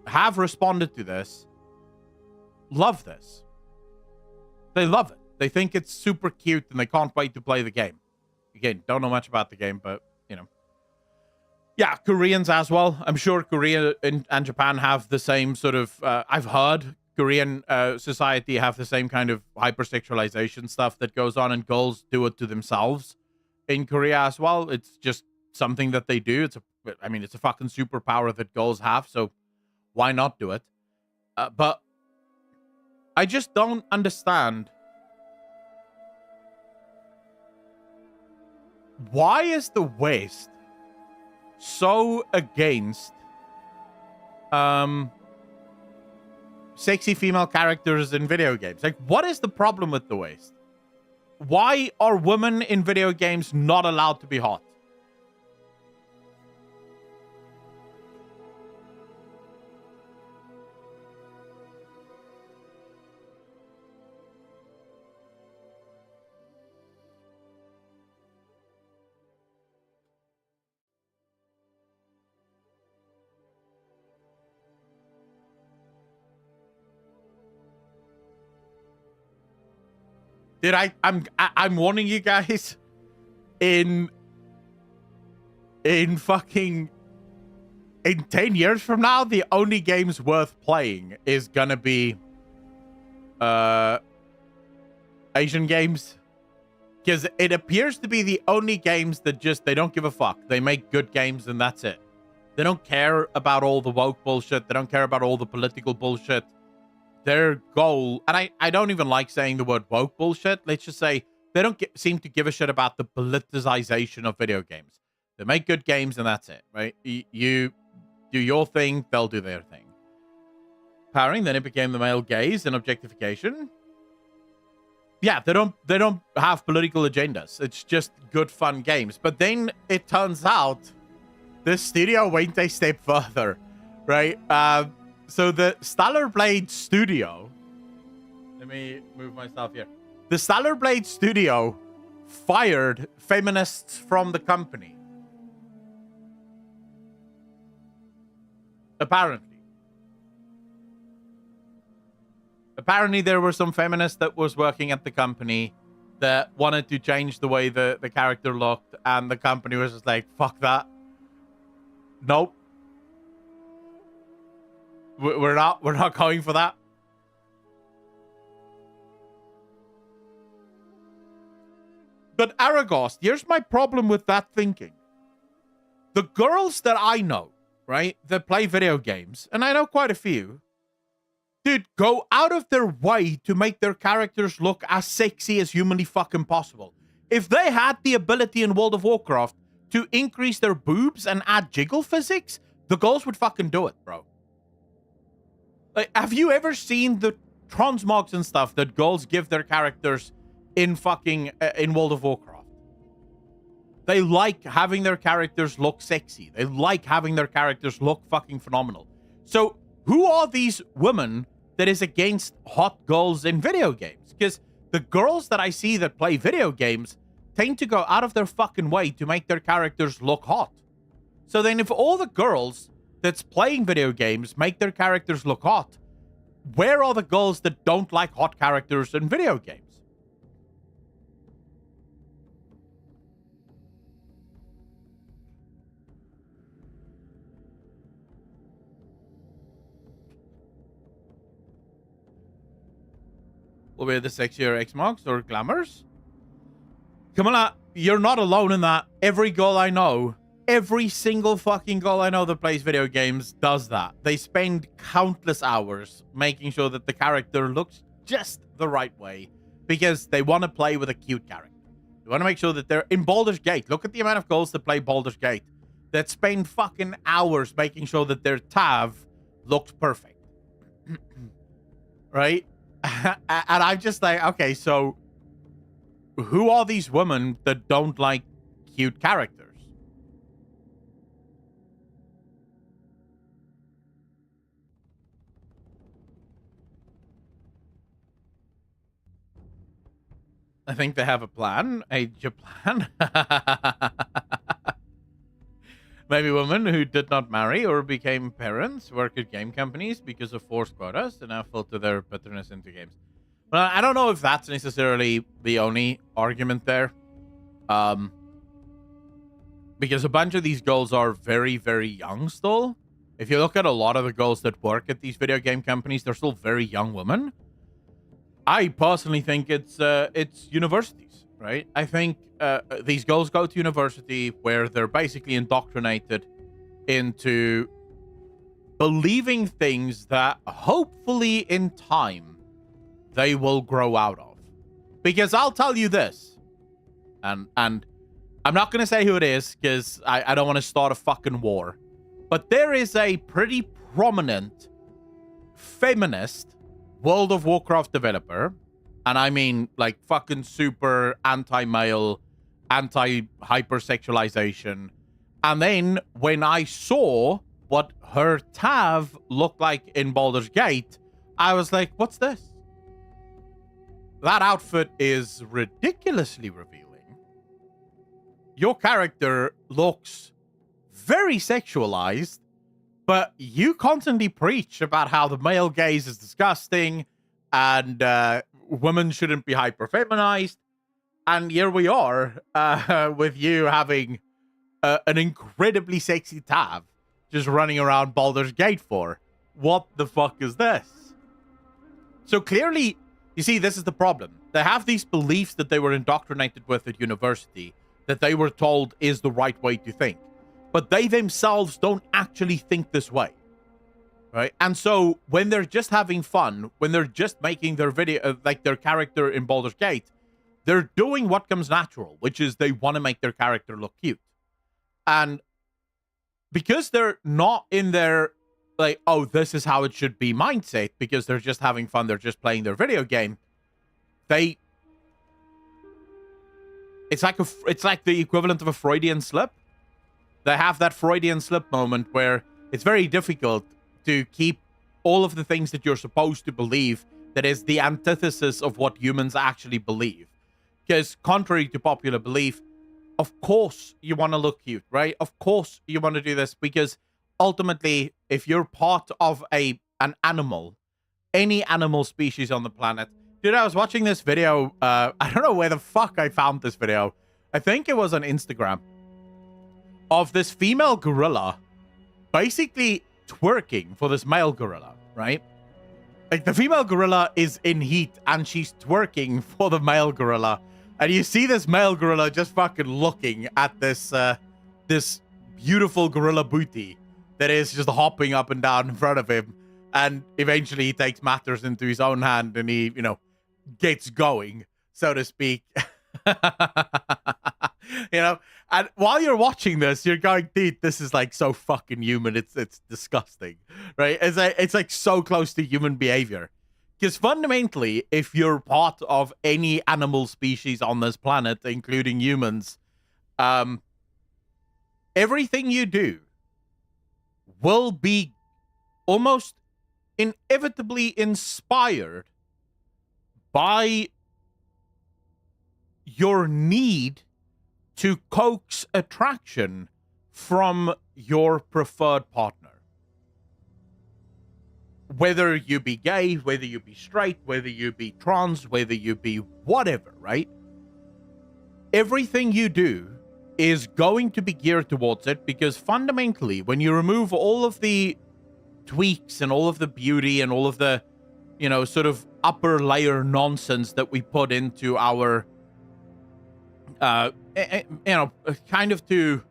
have responded to this love this. They love it. They think it's super cute and they can't wait to play the game. Again, don't know much about the game, but, you know. Yeah, Koreans as well. I'm sure Korea and Japan have the same sort of... I've heard Korean society have the same kind of hypersexualization stuff that goes on, and girls do it to themselves in Korea as well. It's just something that they do. It's a fucking superpower that girls have, so why not do it? But I just don't understand. Why is the West so against sexy female characters in video games? Like, what is the problem with the West? Why are women in video games not allowed to be hot? Dude, I'm warning you guys, in 10 years from now, the only games worth playing is gonna be Asian games. Because it appears to be the only games that they don't give a fuck. They make good games and that's it. They don't care about all the woke bullshit. They don't care about all the political bullshit. Their goal, and I don't even like saying the word woke bullshit. Let's just say they don't seem to give a shit about the politicization of video games. They make good games and that's it, right? You do your thing, they'll do their thing. Powering, then it became the male gaze and objectification. Yeah, they don't have political agendas. It's just good, fun games. But then it turns out this studio went a step further, right? So the Stellar Blade Studio, let me move myself here. The Stellar Blade Studio fired feminists from the company. Apparently there were some feminists that was working at the company that wanted to change the way the character looked, and the company was just like, fuck that. Nope. We're not going for that. But Aragos, here's my problem with that thinking. The girls that I know, right, that play video games, and I know quite a few, dude, go out of their way to make their characters look as sexy as humanly fucking possible. If they had the ability in World of Warcraft to increase their boobs and add jiggle physics, the girls would fucking do it, bro. Like, have you ever seen the transmogs and stuff that girls give their characters in fucking in World of Warcraft. They like having their characters look sexy. They like having their characters look fucking phenomenal. So who are these women that is against hot girls in video games? Because the girls that I see that play video games tend to go out of their fucking way to make their characters look hot. So then if all the girls that's playing video games make their characters look hot, where are the girls that don't like hot characters in video games? Will be the sexier X-Marks or glamours? Kamala, you're not alone in that. Every girl I know, every single fucking girl I know that plays video games does that. They spend countless hours making sure that the character looks just the right way because they want to play with a cute character. They want to make sure that they're in Baldur's Gate. Look at the amount of girls that play Baldur's Gate that spend fucking hours making sure that their Tav looks perfect. Right? And I'm just like, okay, so who are these women that don't like cute characters? I think they have a plan. A plan? Maybe women who did not marry or became parents work at game companies because of forced quotas and now filter their bitterness into games. Well, I don't know if that's necessarily the only argument there. Because a bunch of these girls are very, very young still. If you look at a lot of the girls that work at these video game companies, they're still very young women. I personally think it's universities, right? I think these girls go to university where they're basically indoctrinated into believing things that hopefully in time they will grow out of. Because I'll tell you this, and I'm not going to say who it is because I don't want to start a fucking war, but there is a pretty prominent feminist World of Warcraft developer, and I mean like fucking super anti-male, anti-hypersexualization. And then when I saw what her Tav looked like in Baldur's Gate, I was like, what's this? That outfit is ridiculously revealing. Your character looks very sexualized, but you constantly preach about how the male gaze is disgusting and women shouldn't be hyper-feminized. And here we are with you having an incredibly sexy Tav just running around Baldur's Gate for. What the fuck is this? So clearly, you see, this is the problem. They have these beliefs that they were indoctrinated with at university that they were told is the right way to think. But they themselves don't actually think this way, right? And so when they're just having fun, when they're just making their video, like their character in Baldur's Gate, they're doing what comes natural, which is they want to make their character look cute. And because they're not in their, like, oh, this is how it should be mindset, because they're just having fun, they're just playing their video game, it's like the equivalent of a Freudian slip. They have that Freudian slip moment where it's very difficult to keep all of the things that you're supposed to believe that is the antithesis of what humans actually believe. Because contrary to popular belief, of course you want to look cute, right? Of course you want to do this because ultimately, if you're part of an animal, any animal species on the planet. Dude, I was watching this video. I don't know where the fuck I found this video. I think it was on Instagram. Of this female gorilla basically twerking for this male gorilla, right? Like the female gorilla is in heat and she's twerking for the male gorilla. And you see this male gorilla just fucking looking at this this beautiful gorilla booty that is just hopping up and down in front of him. And eventually he takes matters into his own hand and he, gets going, so to speak. And while you're watching this, you're going, dude, this is like so fucking human. It's disgusting, right? It's like so close to human behavior. Because fundamentally, if you're part of any animal species on this planet, including humans, everything you do will be almost inevitably inspired by your need to coax attraction from your preferred partner. Whether you be gay, whether you be straight, whether you be trans, whether you be whatever, right? Everything you do is going to be geared towards it, because fundamentally, when you remove all of the tweaks and all of the beauty and all of the, you know, sort of upper layer nonsense that we put into our, you know, kind of to,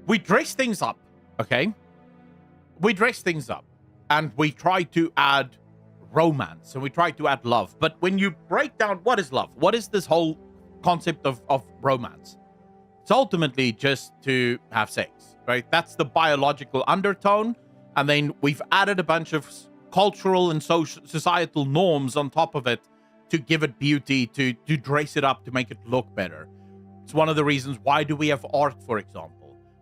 we dress things up, okay? We dress things up, and we try to add romance, and we try to add love. But when you break down what is love, what is this whole concept of romance? It's ultimately just to have sex, right? That's the biological undertone. And then we've added a bunch of cultural and societal norms on top of it to give it beauty, to dress it up, to make it look better. It's one of the reasons why do we have art, for example?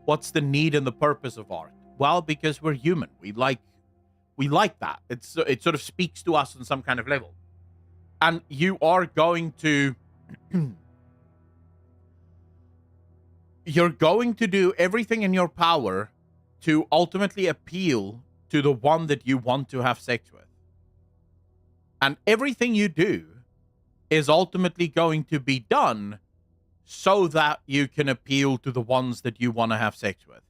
What's the need and the purpose of art? Well, because we're human. We like that. It sort of speaks to us on some kind of level. And you are going to you're going to do everything in your power to ultimately appeal to the one that you want to have sex with. And everything you do is ultimately going to be done so that you can appeal to the ones that you want to have sex with.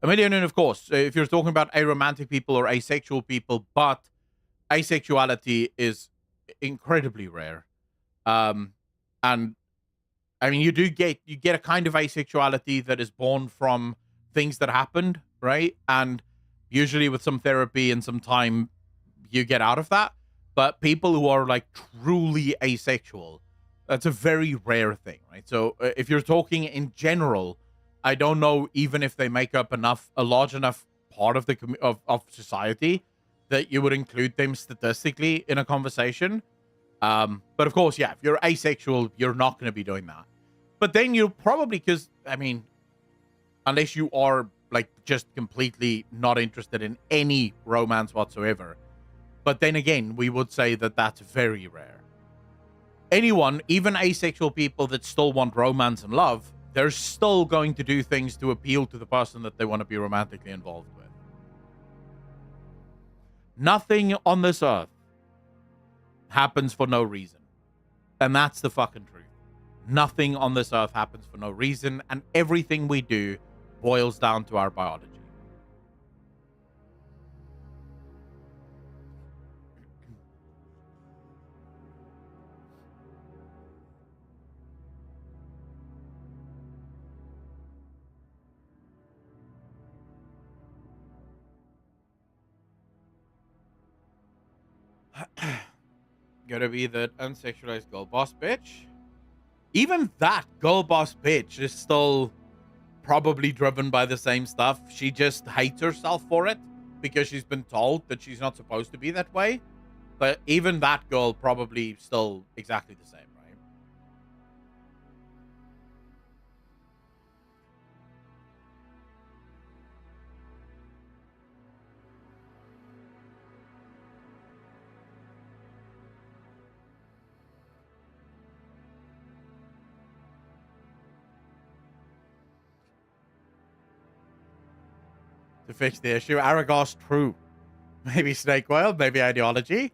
And of course, if you're talking about aromantic people or asexual people, but asexuality is incredibly rare. And I mean, you get a kind of asexuality that is born from things that happened, right? And usually with some therapy and some time, you get out of that. But people who are like truly asexual, that's a very rare thing, right? So if you're talking in general, I don't know even if they make up a large enough part of the of society that you would include them statistically in a conversation. But of course, yeah, if you're asexual, you're not going to be doing that. But then you'll probably, because I mean, unless you are like just completely not interested in any romance whatsoever. But then again, we would say that that's very rare. Anyone, even asexual people that still want romance and love, they're still going to do things to appeal to the person that they want to be romantically involved with. Nothing on this earth happens for no reason. And that's the fucking truth. Nothing on this earth happens for no reason, and everything we do boils down to our biology. Gotta be that unsexualized girl boss bitch. Even that girl boss bitch is still probably driven by the same stuff. She just hates herself for it because she's been told that she's not supposed to be that way. But even that girl probably still exactly the same, right? To fix the issue, Aragorn's true. Maybe snake oil, maybe ideology.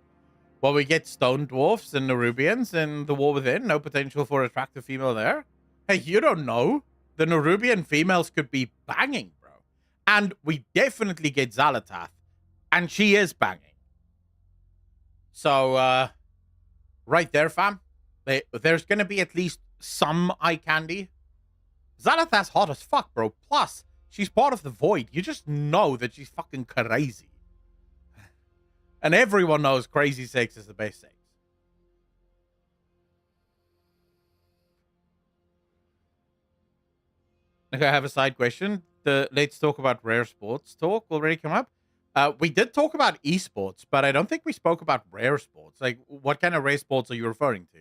Well, we get stone dwarfs and Nerubians in the War Within. No potential for attractive female there. Hey, you don't know. The Nerubian females could be banging, bro. And we definitely get Xal'atath. And she is banging. So, right there, fam. There's going to be at least some eye candy. Xal'atath's hot as fuck, bro. Plus, she's part of the Void. You just know that she's fucking crazy. And everyone knows crazy sex is the best sex. Okay, I have a side question. the let's talk about rare sports talk already come up. We did talk about esports, but I don't think we spoke about rare sports. Like, what kind of rare sports are you referring to?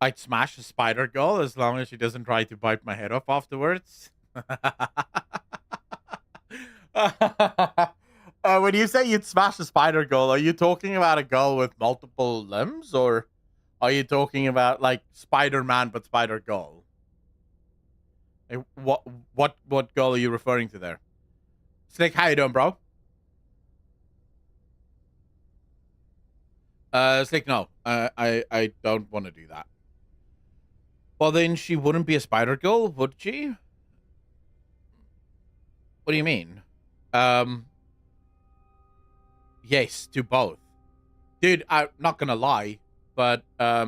I'd smash a spider girl as long as she doesn't try to bite my head off afterwards. When you say you'd smash a spider girl, are you talking about a girl with multiple limbs, or are you talking about like Spider-Man but Spider Girl? Like, what girl are you referring to there? Slick, how you doing, bro? Slick, no, I don't want to do that. Well, then she wouldn't be a Spider Girl, would she? What do you mean? Yes, to both. Dude, I'm not gonna lie, but I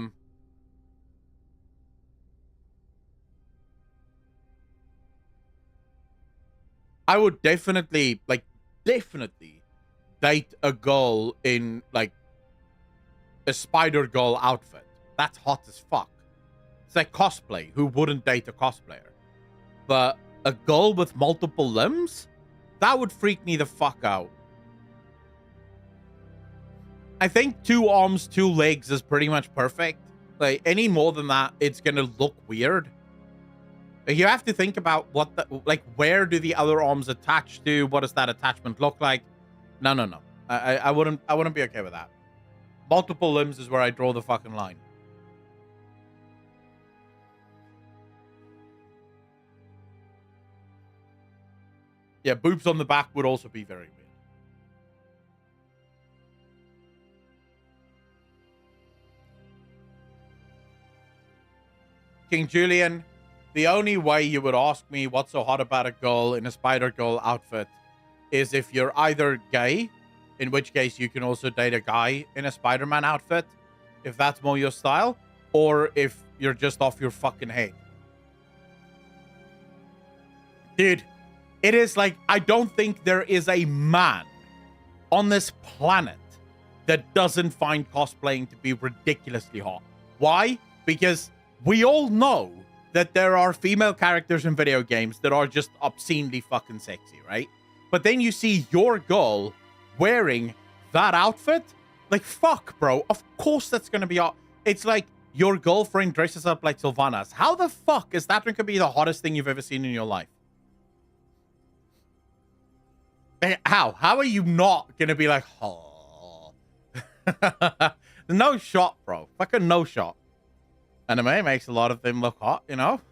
would definitely date a girl in like a Spider Girl outfit. That's hot as fuck. It's like cosplay. Who wouldn't date a cosplayer? But a girl with multiple limbs? That would freak me the fuck out. I think 2 arms, 2 legs is pretty much perfect. Like, any more than that, it's gonna look weird. Like, you have to think about what the, like, where do the other arms attach to? What does that attachment look like? No. I wouldn't be okay with that. Multiple limbs is where I draw the fucking line. Yeah, boobs on the back would also be very weird. King Julian, the only way you would ask me what's so hot about a girl in a Spider-Girl outfit is if you're either gay, in which case you can also date a guy in a Spider-Man outfit, if that's more your style, or if you're just off your fucking head. Dude, it is like, I don't think there is a man on this planet that doesn't find cosplaying to be ridiculously hot. Why? Because we all know that there are female characters in video games that are just obscenely fucking sexy, right? But then you see your girl wearing that outfit, like, fuck, bro. Of course that's gonna be hot. It's like your girlfriend dresses up like Sylvanas. How the fuck is that going to be the hottest thing you've ever seen in your life? How are you not gonna be like, oh? No shot, bro. Fucking no shot. Anime makes a lot of them look hot, you know.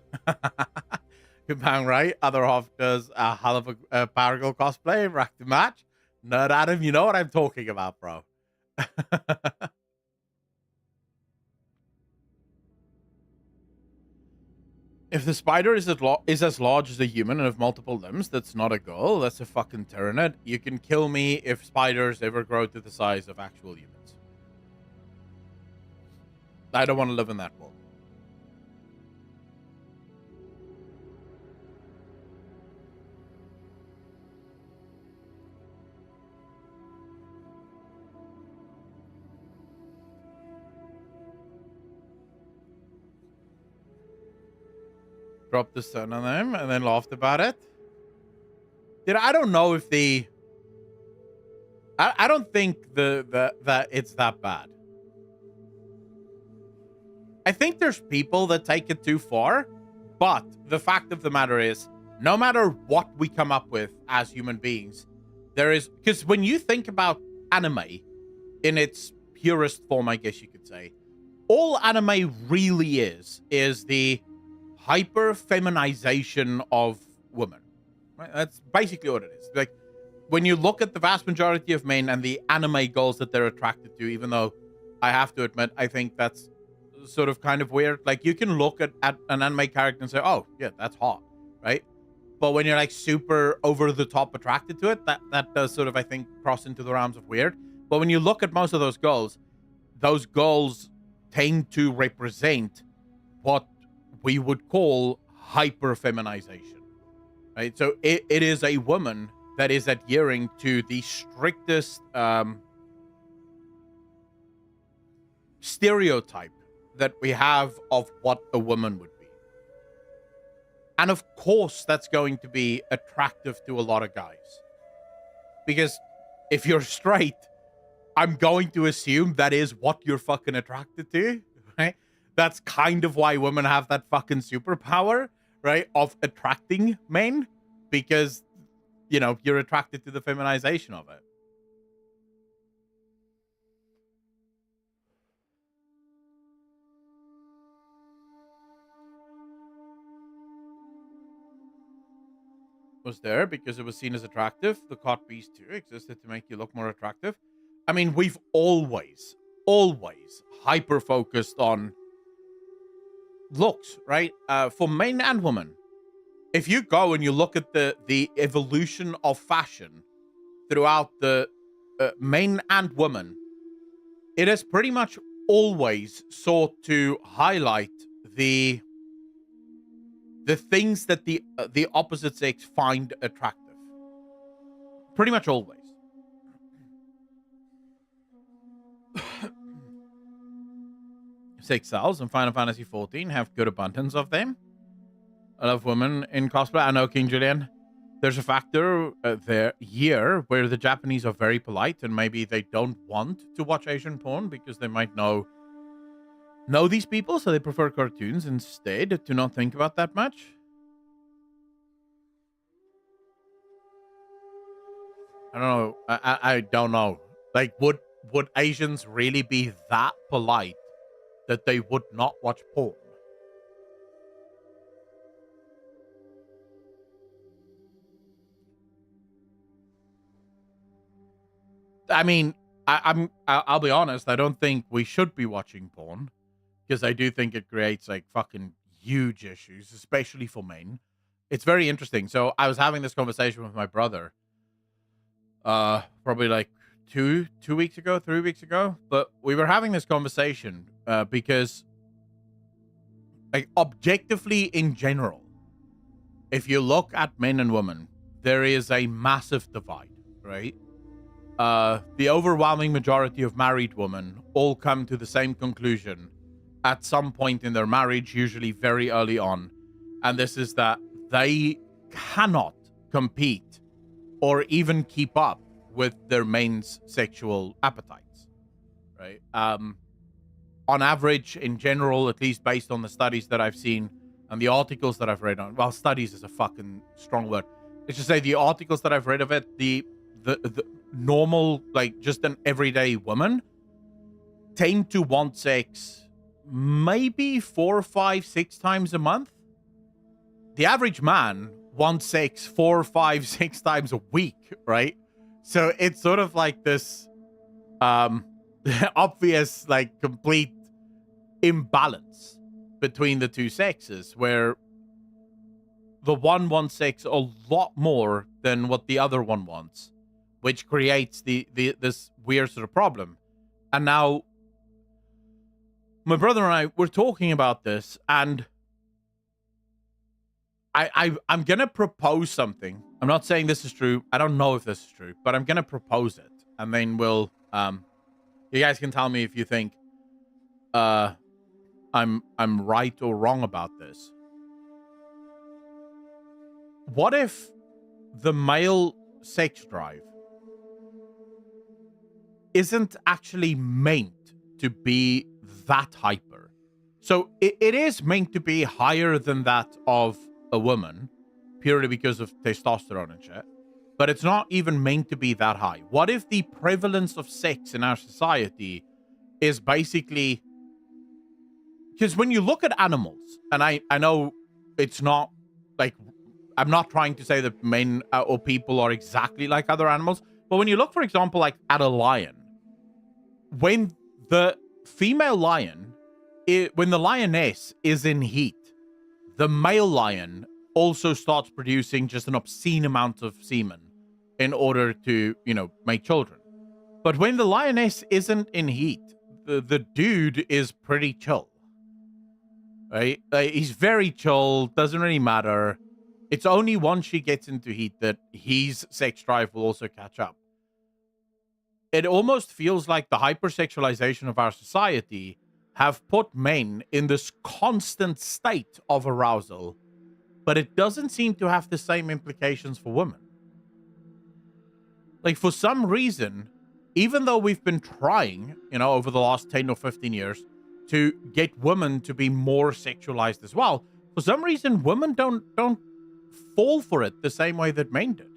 Good bang, right? Other half does a hell of a Power Girl cosplay, rack the match. Nerd Adam, you know what I'm talking about, bro. If the spider is as large as a human and have multiple limbs, that's not a girl. That's a fucking Tyranid. You can kill me if spiders ever grow to the size of actual humans. I don't want to live in that world. Dropped the sun on them and then laughed about it. Dude, I don't know if the... I don't think that it's that bad. I think there's people that take it too far, but the fact of the matter is, no matter what we come up with as human beings, there is... Because when you think about anime in its purest form, I guess you could say, all anime really is the hyper feminization of women, right? That's basically what it is. Like, when you look at the vast majority of men and the anime girls that they're attracted to, even though I have to admit, I think that's sort of kind of weird. Like, you can look at an anime character and say, oh yeah, that's hot, right? But when you're like super over the top attracted to it, that does sort of, I think, cross into the realms of weird. But when you look at most of those girls tend to represent what we would call hyper-feminization, right? So it is a woman that is adhering to the strictest stereotype that we have of what a woman would be. And of course, that's going to be attractive to a lot of guys. Because if you're straight, I'm going to assume that is what you're fucking attracted to, right? That's kind of why women have that fucking superpower, right? Of attracting men, because, you know, you're attracted to the feminization of it. Was there because it was seen as attractive. The caught beast too existed to make you look more attractive. I mean, we've always hyper focused on looks, right? For men and women. If you go and you look at the evolution of fashion throughout the men and women, it has pretty much always sought to highlight the things that the opposite sex find attractive. Pretty much always. Sex cells in Final Fantasy XIV have good abundance of them. I love women in cosplay. I know, King Julian. There's a factor there here where the Japanese are very polite and maybe they don't want to watch Asian porn because they might know these people, so they prefer cartoons instead to not think about that much. I don't know. I don't know. Like, would Asians really be that polite that they would not watch porn? I mean, I'll be honest. I don't think we should be watching porn because I do think it creates like fucking huge issues, especially for men. It's very interesting. So I was having this conversation with my brother, probably like 3 weeks ago. But we were having this conversation because, like, objectively in general, if you look at men and women, there is a massive divide, right? The overwhelming majority of married women all come to the same conclusion at some point in their marriage, usually very early on. And this is that they cannot compete or even keep up with their main's sexual appetites, right? On average, in general, at least based on the studies that I've seen and the articles that I've read on, well, studies is a fucking strong word. Let's just say the articles that I've read of it, the normal, like just an everyday woman tend to want sex maybe 4, 5, 6 times a month. The average man wants sex 4, 5, 6 times a week, right? So it's sort of like this obvious, like, complete imbalance between the two sexes, where the one wants sex a lot more than what the other one wants, which creates this weird sort of problem. And now my brother and I were talking about this, and I'm gonna propose something. I'm not saying this is true. I don't know if this is true, but I'm gonna propose it, and then we'll you guys can tell me if you think I'm right or wrong about this. What if the male sex drive isn't actually meant to be that hyper? So it is meant to be higher than that of a woman, purely because of testosterone and shit, but it's not even meant to be that high. What if the prevalence of sex in our society is basically, because when you look at animals, and I know it's not like, I'm not trying to say that men or people are exactly like other animals, but when you look, for example, like at a lion, when the female lion, when the lioness is in heat, the male lion also starts producing just an obscene amount of semen in order to, you know, make children. But when the lioness isn't in heat, the dude is pretty chill, right? He's very chill, doesn't really matter. It's only once she gets into heat that his sex drive will also catch up. it almost feels like the hypersexualization of our society have put men in this constant state of arousal, but it doesn't seem to have the same implications for women. Like, for some reason, even though we've been trying, over the last 10 or 15 years to get women to be more sexualized as well, for some reason, women don't fall for it the same way that men did,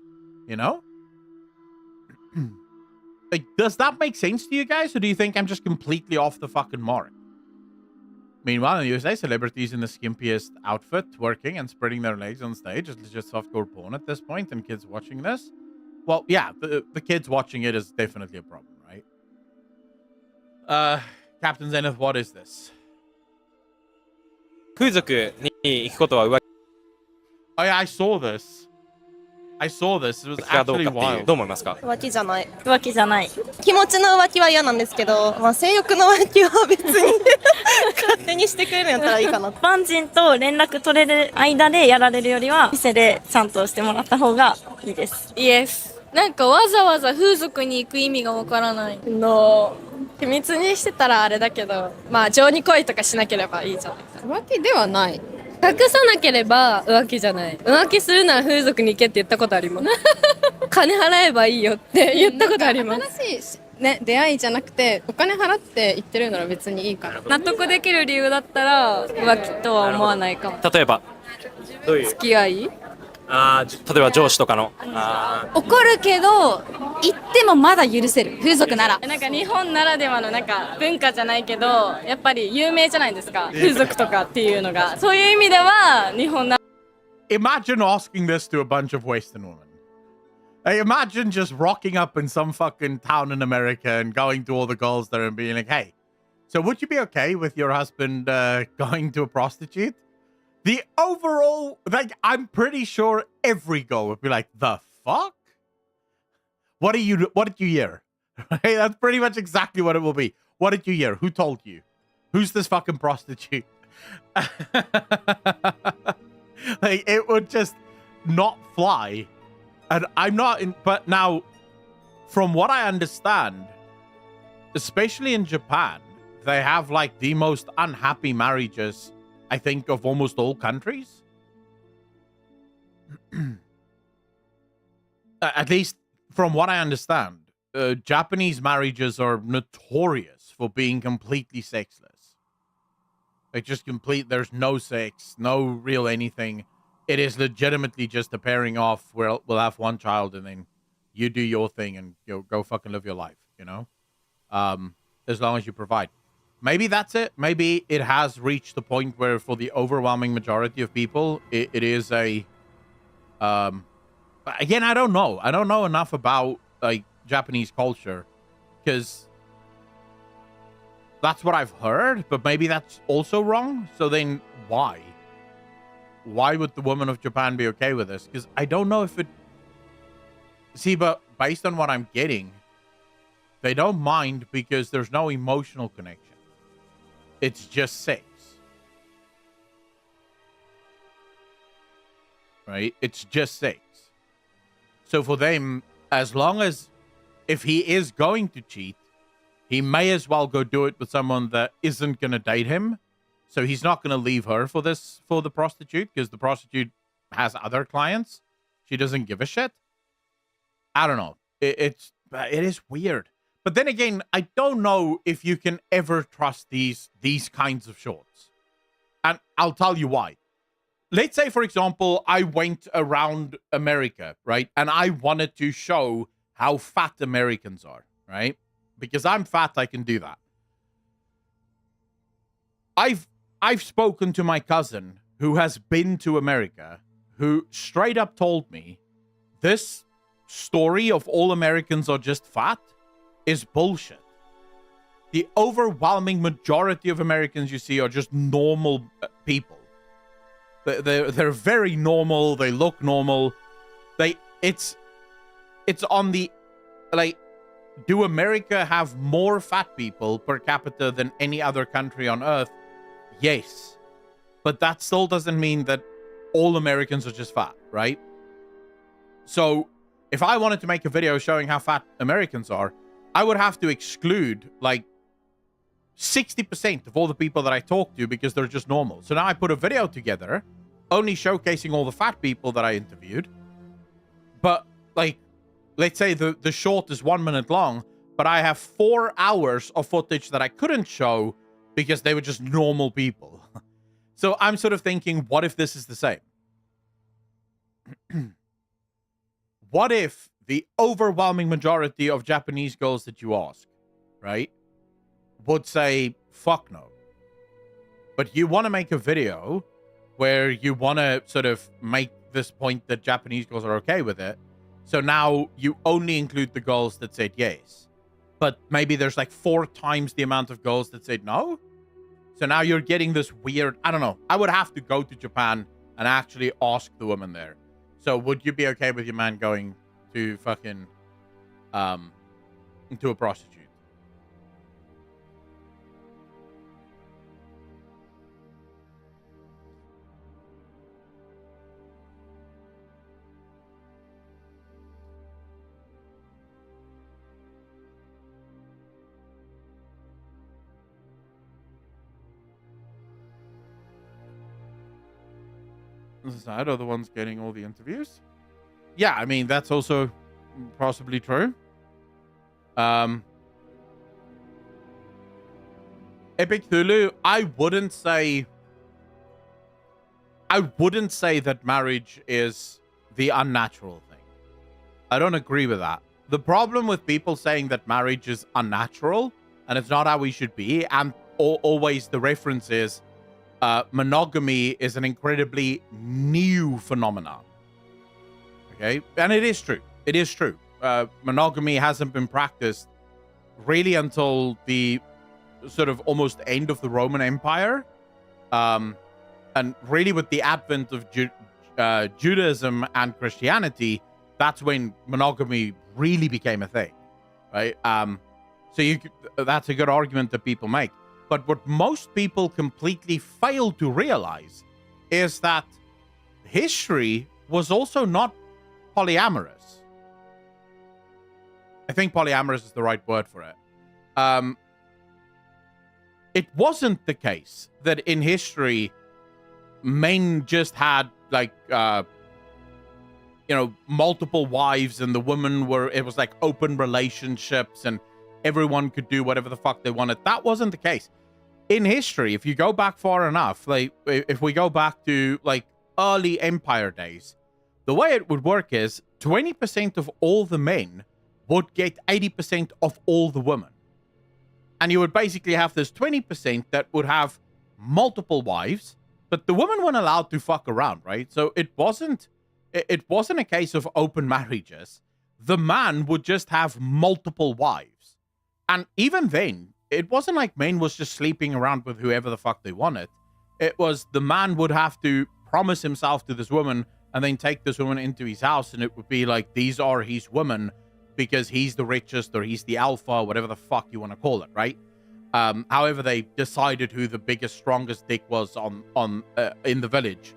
Like, does that make sense to you guys, or do you think I'm just completely off the fucking mark? Meanwhile, in the USA, celebrities in the skimpiest outfit, twerking and spreading their legs on stage is legit softcore porn at this point, and kids watching this. Well, yeah, the kids watching it is definitely a problem, right? Captain Zenith, what is this? 風俗に行くことは浮 Oh yeah, I saw this. I saw this. It was 気かどう actually かっていう wild. どう思いますか？浮気じゃない。浮気じゃない。気持ちの浮気は嫌なんですけど、まあ、性欲の浮気は別に勝手にしてくれるんやったらいいかな。一般人と連絡取れる間でやられるよりは、店でちゃんとしてもらった方がいいです。イエス。なんかわざわざ風俗に行く意味がわからないの。秘密にしてたらあれだけど、まあ情に恋とかしなければいいじゃないか。浮気ではない。隠さなければ浮気じゃない。浮気するなら風俗に行けって言ったことあります。金払えばいいよって言ったことあります。新しいね、出会いじゃなくてお金払って言ってるなら別にいいから。納得できる理由だったら浮気とは思わないかも。例えばどういう付き合い？例えば上司とかの怒るけど言ってもまだ許せる風俗なら。なんか日本ならではのなんか文化じゃないけどやっぱり有名じゃないですか、風俗とかっていうのが。そういう意味では日本な Imagine asking this to a bunch of Western women. Like, imagine just rocking up in some fucking town in America and going to all the girls there and being like, hey, so would you be okay with your husband going to a prostitute? The overall, like, I'm pretty sure every girl would be like, the fuck? What did you hear? Right? That's pretty much exactly what it will be. What did you hear? Who told you? Who's this fucking prostitute? Like, it would just not fly. And I'm not in, but now, from what I understand, especially in Japan, they have like the most unhappy marriages, I think, of almost all countries. At least from what I understand, Japanese marriages are notorious for being completely sexless. Like, just complete, there's no sex, no real anything. It is legitimately just a pairing off. We'll have one child and then you do your thing and go fucking live your life, as long as you provide. Maybe that's it. Maybe it has reached the point where for the overwhelming majority of people, it is a, again, I don't know. I don't know enough about like Japanese culture because that's what I've heard, but maybe that's also wrong. So then why? Why would the woman of Japan be okay with this? Because I don't know if it... See, but based on what I'm getting, they don't mind because there's no emotional connection. It's just sex. Right? It's just sex. So for them, as long as... If he is going to cheat, he may as well go do it with someone that isn't going to date him. So he's not going to leave her for the prostitute because the prostitute has other clients. She doesn't give a shit. I don't know. It is weird. But then again, I don't know if you can ever trust these kinds of shorts. And I'll tell you why. Let's say, for example, I went around America, right? And I wanted to show how fat Americans are, right? Because I'm fat, I can do that. I've spoken to my cousin who has been to America, who straight up told me this story of all Americans are just fat is bullshit. The overwhelming majority of Americans you see are just normal people. They're very normal. They look normal. It's on the, like, do America have more fat people per capita than any other country on earth? Yes. But that still doesn't mean that all Americans are just fat, right? So if I wanted to make a video showing how fat Americans are, I would have to exclude like 60% of all the people that I talk to because they're just normal. So now I put a video together only showcasing all the fat people that I interviewed. But like, let's say the short is 1 minute long, but I have 4 hours of footage that I couldn't show because they were just normal people. So I'm sort of thinking, what if this is the same? What if the overwhelming majority of Japanese girls that you ask, right, would say, fuck no. But you want to make a video where you want to sort of make this point that Japanese girls are okay with it. So now you only include the girls that said yes. But maybe there's like 4 times the amount of girls that said no. So now you're getting this weird, I don't know. I would have to go to Japan and actually ask the woman there. So would you be okay with your man going to fucking, to a prostitute? Side are the ones getting all the interviews. Yeah, I mean, that's also possibly true. Epic Thulu, I wouldn't say that marriage is the unnatural thing. I don't agree with that. The problem with people saying that marriage is unnatural and it's not how we should be, and always the reference is monogamy is an incredibly new phenomenon. Okay, and it is true. It is true. Monogamy hasn't been practiced really until the sort of almost end of the Roman Empire, and really with the advent of Judaism and Christianity, that's when monogamy really became a thing, right? So that's a good argument that people make. But what most people completely fail to realize is that history was also not polyamorous. I think polyamorous is the right word for it. It wasn't the case that in history, men just had like, multiple wives and the women it was like open relationships and everyone could do whatever the fuck they wanted. That wasn't the case. In history, if you go back far enough, like if we go back to like early empire days, the way it would work is 20% of all the men would get 80% of all the women. And you would basically have this 20% that would have multiple wives, but the women weren't allowed to fuck around, right? So it wasn't a case of open marriages. The man would just have multiple wives. And even then, it wasn't like men was just sleeping around with whoever the fuck they wanted. It was the man would have to promise himself to this woman and then take this woman into his house, and it would be like, these are his women because he's the richest or he's the alpha, whatever the fuck you want to call it, right? However they decided who the biggest, strongest dick was in the village.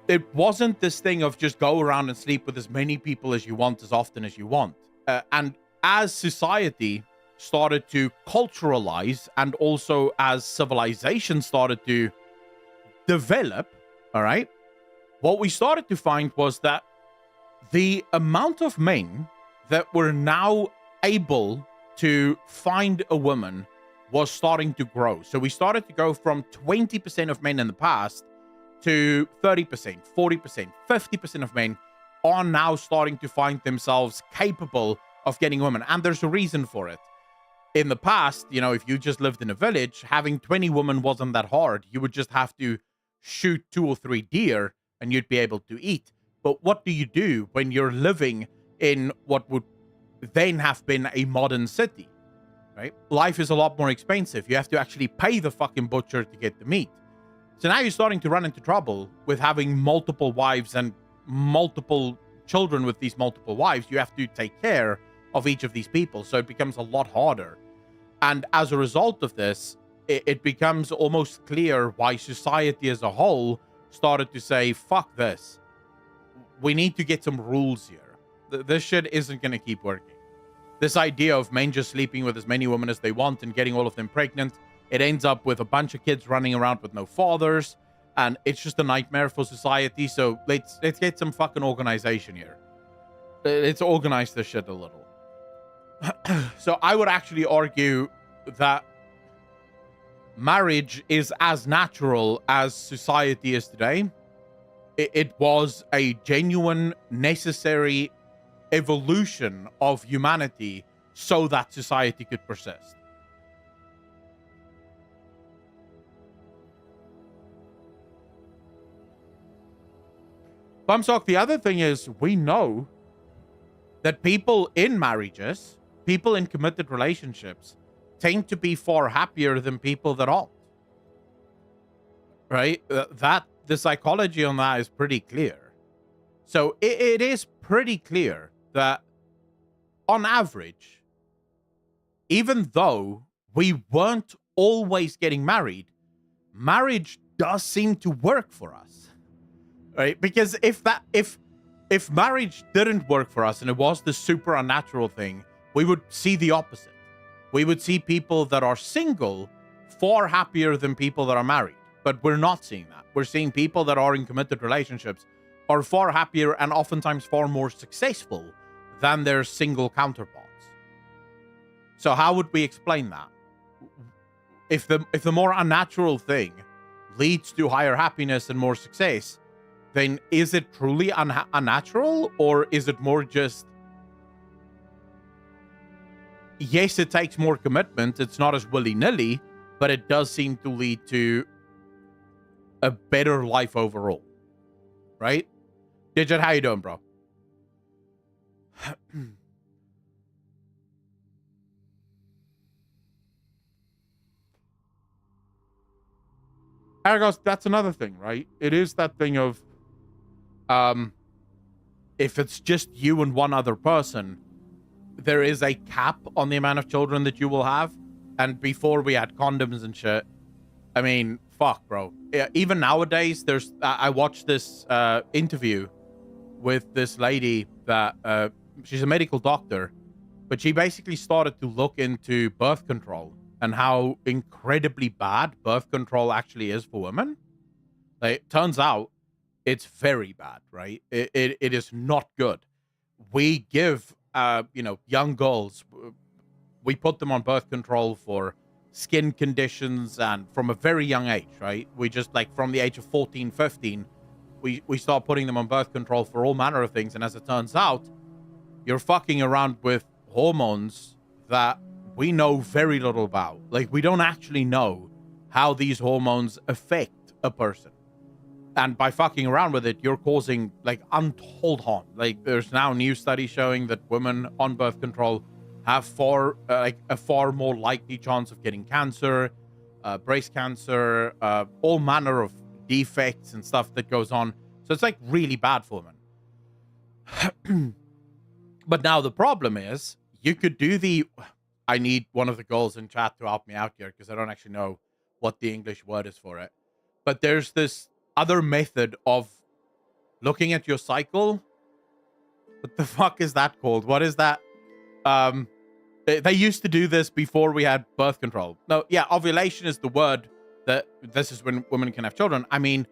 It wasn't this thing of just go around and sleep with as many people as you want, as often as you want. And as society started to culturalize, and also as civilization started to develop, all right, what we started to find was that the amount of men that were now able to find a woman was starting to grow. So we started to go from 20% of men in the past to 30%, 40%, 50% of men are now starting to find themselves capable of getting women. And there's a reason for it. In the past, if you just lived in a village, having 20 women wasn't that hard. You would just have to shoot 2 or 3 deer and you'd be able to eat. But what do you do when you're living in what would then have been a modern city, right? Life is a lot more expensive. You have to actually pay the fucking butcher to get the meat. So now you're starting to run into trouble with having multiple wives and multiple children with these multiple wives. You have to take care of each of these people. So it becomes a lot harder. And as a result of this, it becomes almost clear why society as a whole started to say, fuck this. We need to get some rules here. This shit isn't going to keep working. this idea of men just sleeping with as many women as they want and getting all of them pregnant. It ends up with a bunch of kids running around with no fathers, and it's just a nightmare for society. So let's get some fucking organization here. Let's organize this shit a little. So I would actually argue that marriage is as natural as society is today. It was a genuine, necessary evolution of humanity so that society could persist. Bumsock, the other thing is, we know that people in marriages, people in committed relationships, tend to be far happier than people that aren't. Right? The psychology on that is pretty clear. So it is pretty clear that on average, even though we weren't always getting married, marriage does seem to work for us. Right? Because if marriage didn't work for us and it was the super unnatural thing, we would see the opposite. We would see people that are single far happier than people that are married. But we're not seeing that. We're seeing people that are in committed relationships are far happier and oftentimes far more successful than their single counterparts. So how would we explain that? If the more unnatural thing leads to higher happiness and more success, then is it truly unnatural, or is it more just, yes, it takes more commitment, it's not as willy-nilly, but it does seem to lead to a better life overall, right? Digit, how you doing, bro? Argos, that's another thing, right? It is that thing of, if it's just you and one other person, there is a cap on the amount of children that you will have. And before we had condoms and shit, I mean, fuck, bro. Even nowadays, I watched this interview with this lady that she's a medical doctor, but she basically started to look into birth control and how incredibly bad birth control actually is for women. Like, turns out it's very bad, right? It is not good. We give young girls, we put them on birth control for skin conditions and from a very young age, right? We just, like, from the age of 14, 15, we start putting them on birth control for all manner of things. And as it turns out, you're fucking around with hormones that we know very little about. Like, we don't actually know how these hormones affect a person. And by fucking around with it, you're causing, like, untold harm. Like, there's now new studies showing that women on birth control have a far more likely chance of getting cancer, breast cancer, all manner of defects and stuff that goes on. So it's, like, really bad for women. But now the problem is, you could do I need one of the girls in chat to help me out here because I don't actually know what the English word is for it. But there's this other method of looking at your cycle. What the fuck is that called? What is that? They used to do this before we had birth control. No, yeah, ovulation is the word that this is when women can have children. I mean,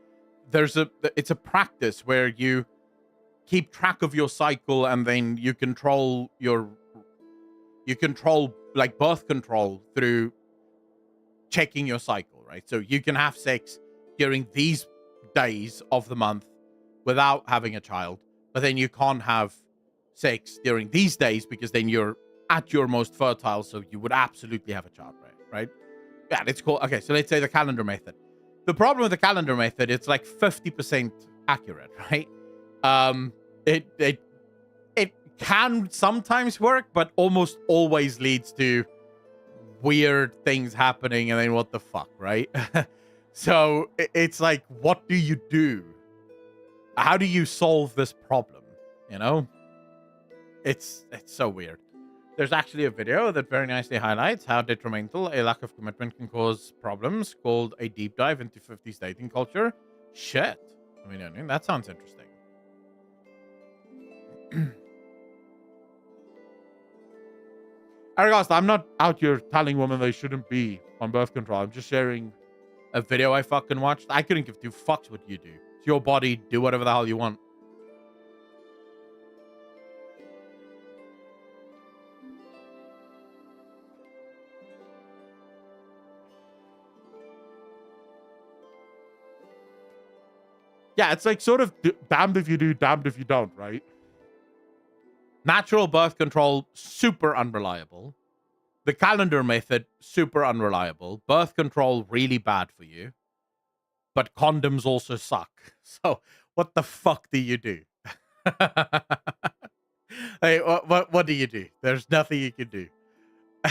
it's a practice where you keep track of your cycle and then you control like birth control through checking your cycle, right? So you can have sex during these days of the month without having a child, but then you can't have sex during these days because then you're at your most fertile, so you would absolutely have a child, right? Yeah, it's called, okay, so let's say the calendar method. The problem with the calendar method, it's like 50% accurate, right? It can sometimes work, but almost always leads to weird things happening, and then what the fuck, right? So it's like, what do you do? How do you solve this problem? You know, it's so weird. There's actually a video that very nicely highlights how detrimental a lack of commitment can cause problems, called A Deep Dive into 50s Dating Culture. Shit. I mean, that sounds interesting. Aragast, I'm not out here telling women they shouldn't be on birth control. I'm just sharing a video I fucking watched. I couldn't give two fucks what you do. It's your body. Do whatever the hell you want. Yeah, it's like sort of damned if you do, damned if you don't, right? Natural birth control, super unreliable. The calendar method, super unreliable. Birth control, really bad for you. But condoms also suck. So what the fuck do you do? Hey, what do you do? There's nothing you can do. I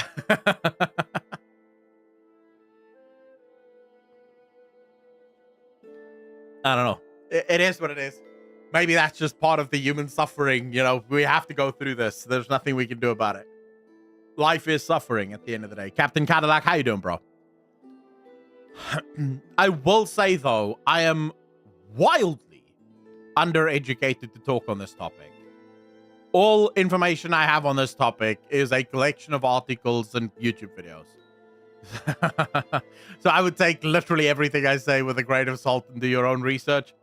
don't know. It is what it is. Maybe that's just part of the human suffering. You know, we have to go through this. There's nothing we can do about it. Life is suffering at the end of the day. Captain Cadillac, how you doing, bro? I will say, though, I am wildly undereducated to talk on this topic. All information I have on this topic is a collection of articles and YouTube videos. So I would take literally everything I say with a grain of salt and do your own research.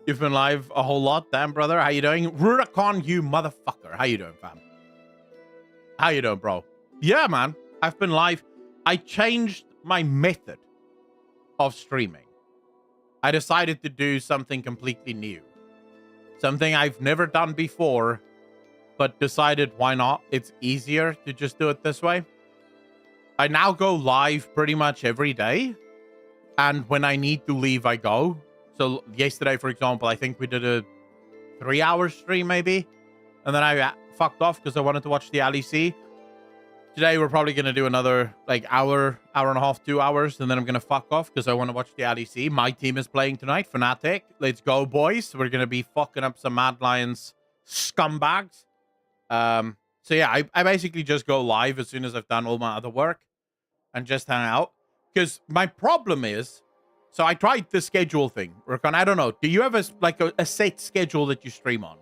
You've been live a whole lot. Damn, brother. How you doing? Rurikon, you motherfucker. How you doing, fam? How you doing, bro? Yeah, man. I've been live. I changed my method of streaming. I decided to do something completely new. Something I've never done before, but decided why not? It's easier to just do it this way. I now go live pretty much every day. And when I need to leave, I go. So yesterday, for example, I think we did a 3-hour stream maybe. And then I fucked off because I wanted to watch the LEC. Today, we're probably going to do another like hour and a half, 2 hours. And then I'm going to fuck off because I want to watch the LEC. My team is playing tonight, Fnatic. Let's go, boys. We're going to be fucking up some Mad Lions scumbags. So yeah, I basically just go live as soon as I've done all my other work and just hang out. Because my problem is, so I tried the schedule thing. Rurikon, I don't know. Do you have a set schedule that you stream on?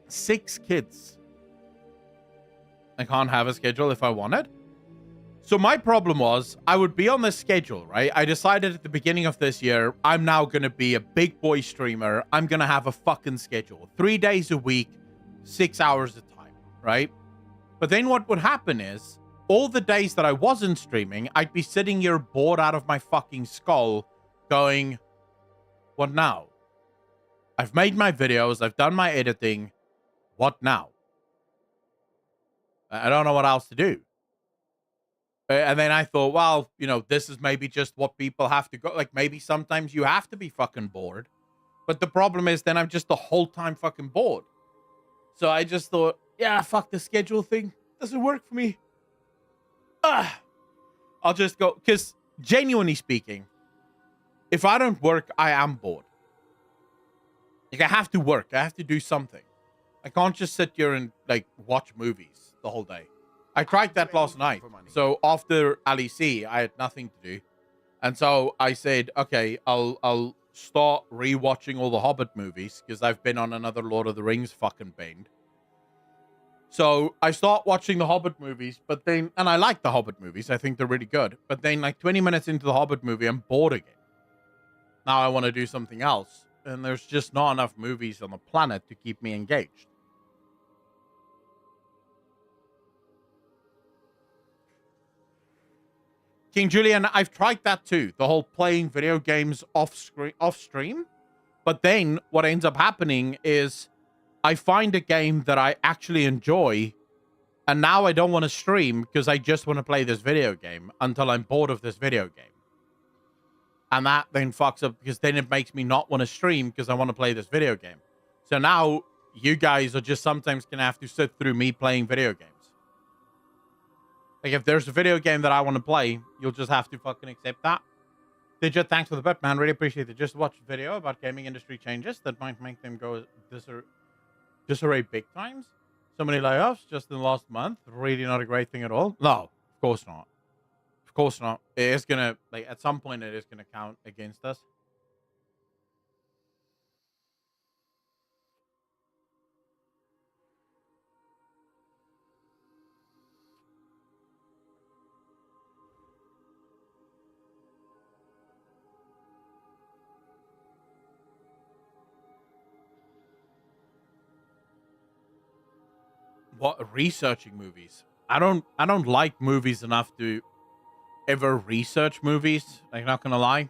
Six kids. I can't have a schedule if I wanted. So my problem was I would be on this schedule, right? I decided at the beginning of this year, I'm now going to be a big boy streamer. I'm going to have a fucking schedule. 3 days a week, 6 hours a time, right? But then what would happen is all the days that I wasn't streaming, I'd be sitting here bored out of my fucking skull going, what now? I've made my videos. I've done my editing. What now? I don't know what else to do. And then I thought, well, you know, this is maybe just what people have to go. Like, maybe sometimes you have to be fucking bored. But the problem is then I'm just the whole time fucking bored. So I just thought, yeah, fuck the schedule thing. Doesn't work for me. I'll just go. Because genuinely speaking, if I don't work, I am bored. Like, I have to work. I have to do something. I can't just sit here and, like, watch movies the whole day. I tried that last night. So after LEC, I had nothing to do. And so I said, okay, I'll start rewatching all the Hobbit movies because I've been on another Lord of the Rings fucking bend. So I start watching the Hobbit movies, but then, and I like the Hobbit movies. I think they're really good. But then like 20 minutes into the Hobbit movie, I'm bored again. Now I want to do something else. And there's just not enough movies on the planet to keep me engaged. King Julian, I've tried that too. The whole playing video games off stream. But then what ends up happening is I find a game that I actually enjoy. And now I don't want to stream because I just want to play this video game until I'm bored of this video game. And that then fucks up because then it makes me not want to stream because I want to play this video game. So now you guys are just sometimes going to have to sit through me playing video games. Like, if there's a video game that I want to play, you'll just have to fucking accept that. Digit, thanks for the bit, man. Really appreciate it. Just watched a video about gaming industry changes that might make them go disarray big times. So many layoffs just in the last month. Really not a great thing at all. No, of course not. Of course not. It is gonna, like, at some point it is gonna count against us. What, researching movies? I don't like movies enough to ever research movies. Like, not gonna lie.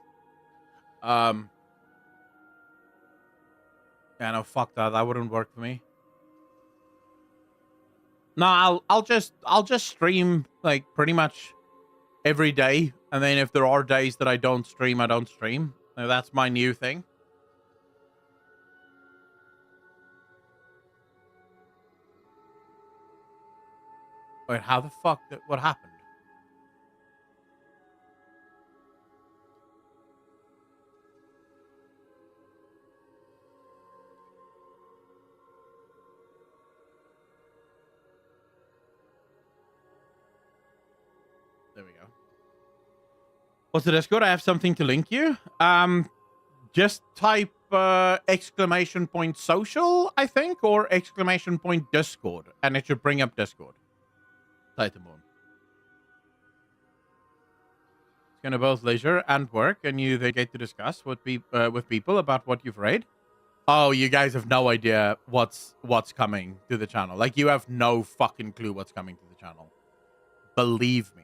Yeah, no, fuck that. That wouldn't work for me. No, I'll just stream like pretty much every day, and then if there are days that I don't stream, I don't stream. Now, that's my new thing. Wait, how the fuck? What happened? There we go. What's the Discord? I have something to link you. Just type exclamation point social, I think, or exclamation point Discord, and it should bring up Discord. Titanborn. It's gonna both leisure and work, and you they get to discuss with people about what you've read. Oh, you guys have no idea what's coming to the channel. Like, you have no fucking clue what's coming to the channel. Believe me.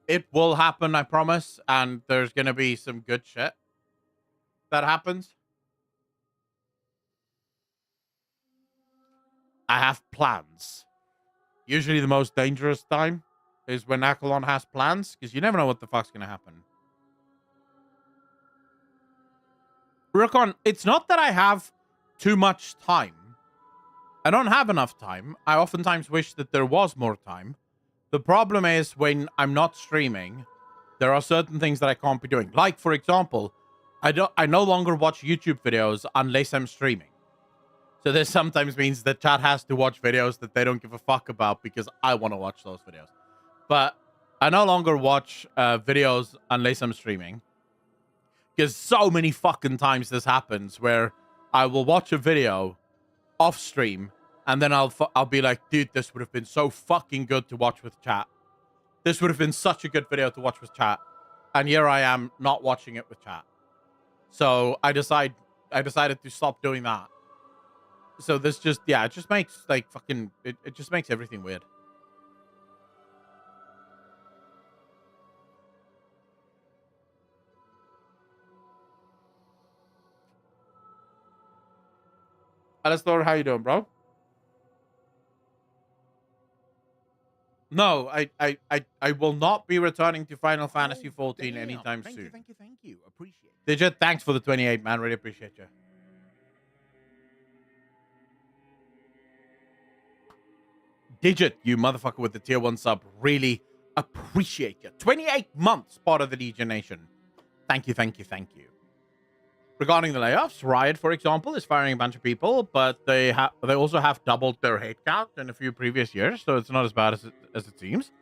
It will happen, I promise, and there's gonna be some good shit that happens. I have plans. Usually the most dangerous time is when Akalon has plans, because you never know what the fuck's gonna happen. Rukon, it's not that I have too much time. I don't have enough time. I oftentimes wish that there was more time. The problem is when I'm not streaming, there are certain things that I can't be doing. Like, for example, I no longer watch YouTube videos unless I'm streaming. So this sometimes means that chat has to watch videos that they don't give a fuck about because I want to watch those videos. But I no longer watch videos unless I'm streaming. Because so many fucking times this happens where I will watch a video off stream and then I'll be like, dude, this would have been so fucking good to watch with chat. This would have been such a good video to watch with chat. And here I am not watching it with chat. So I decided to stop doing that. So this just, yeah, it just makes like fucking, it just makes everything weird. Alistair, how you doing, bro? No, I will not be returning to Final Fantasy 14 anytime soon. Thank you. Appreciate it. Digit, thanks for the 28, man. Really appreciate you. Digit, you motherfucker with the tier 1 sub. Really appreciate you. 28 months part of the Legion Nation. Thank you. Regarding the layoffs, Riot, for example, is firing a bunch of people, but they also have doubled their headcount in a few previous years, so it's not as bad as it seems.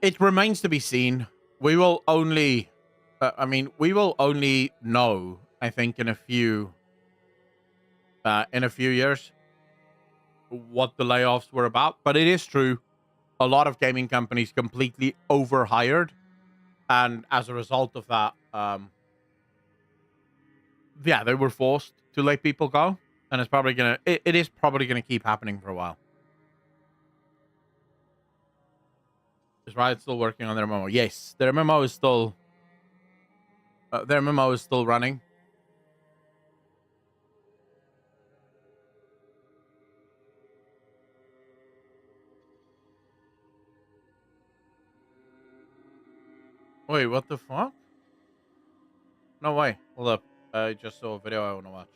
It remains to be seen. We will only, know, I think, in a few years what the layoffs were about. But it is true, a lot of gaming companies completely overhired. And as a result of that, they were forced to let people go. And it's probably it is probably gonna keep happening for a while. Is Riot still working on their MMO? Yes, their MMO is still running. Wait, what the fuck? No way. Hold up. I just saw a video I want to watch.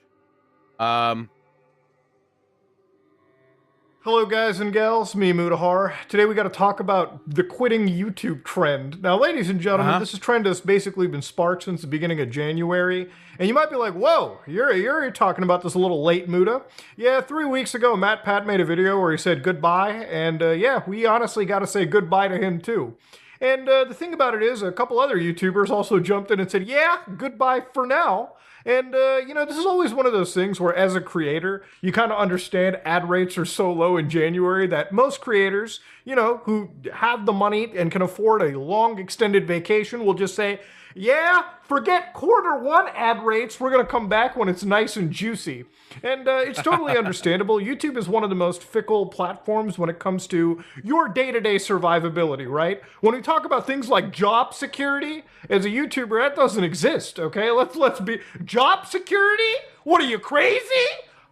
Hello guys and gals, me Mutahar. Today we got to talk about the quitting YouTube trend. Now ladies and gentlemen, this trend has basically been sparked since the beginning of January. And you might be like, whoa, you're talking about this a little late, Muta. Yeah, 3 weeks ago MatPat made a video where he said goodbye. And yeah, we honestly got to say goodbye to him too. And the thing about it is, a couple other YouTubers also jumped in and said, yeah, goodbye for now. And, you know, this is always one of those things where as a creator, you kind of understand ad rates are so low in January that most creators, you know, who have the money and can afford a long extended vacation will just say, yeah, forget Q1 ad rates. We're going to come back when it's nice and juicy. And it's totally understandable. YouTube is one of the most fickle platforms when it comes to your day-to-day survivability, right? When we talk about things like job security, as a YouTuber, that doesn't exist, okay? Let's be... Job security? What are you, crazy?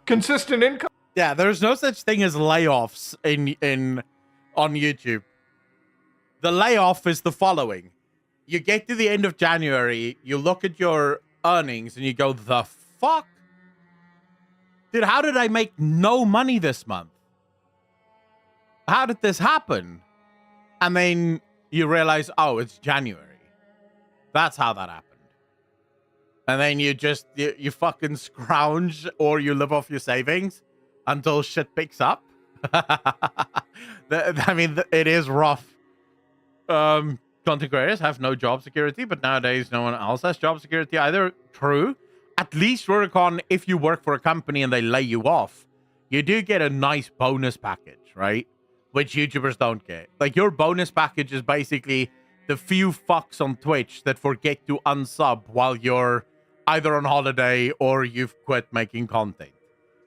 Consistent income? Yeah, there's no such thing as layoffs on YouTube. The layoff is the following. You get to the end of January, you look at your earnings, and you go, the fuck? Dude, how did I make no money this month? How did this happen? And then you realize, oh, it's January. That's how that happened. And then you just, you fucking scrounge or you live off your savings until shit picks up. I mean, it is rough. Content creators have no job security, but nowadays no one else has job security either. True. At least Rurikon, if you work for a company and they lay you off, you do get a nice bonus package, right? Which YouTubers don't get. Like, your bonus package is basically the few fucks on Twitch that forget to unsub while you're either on holiday or you've quit making content.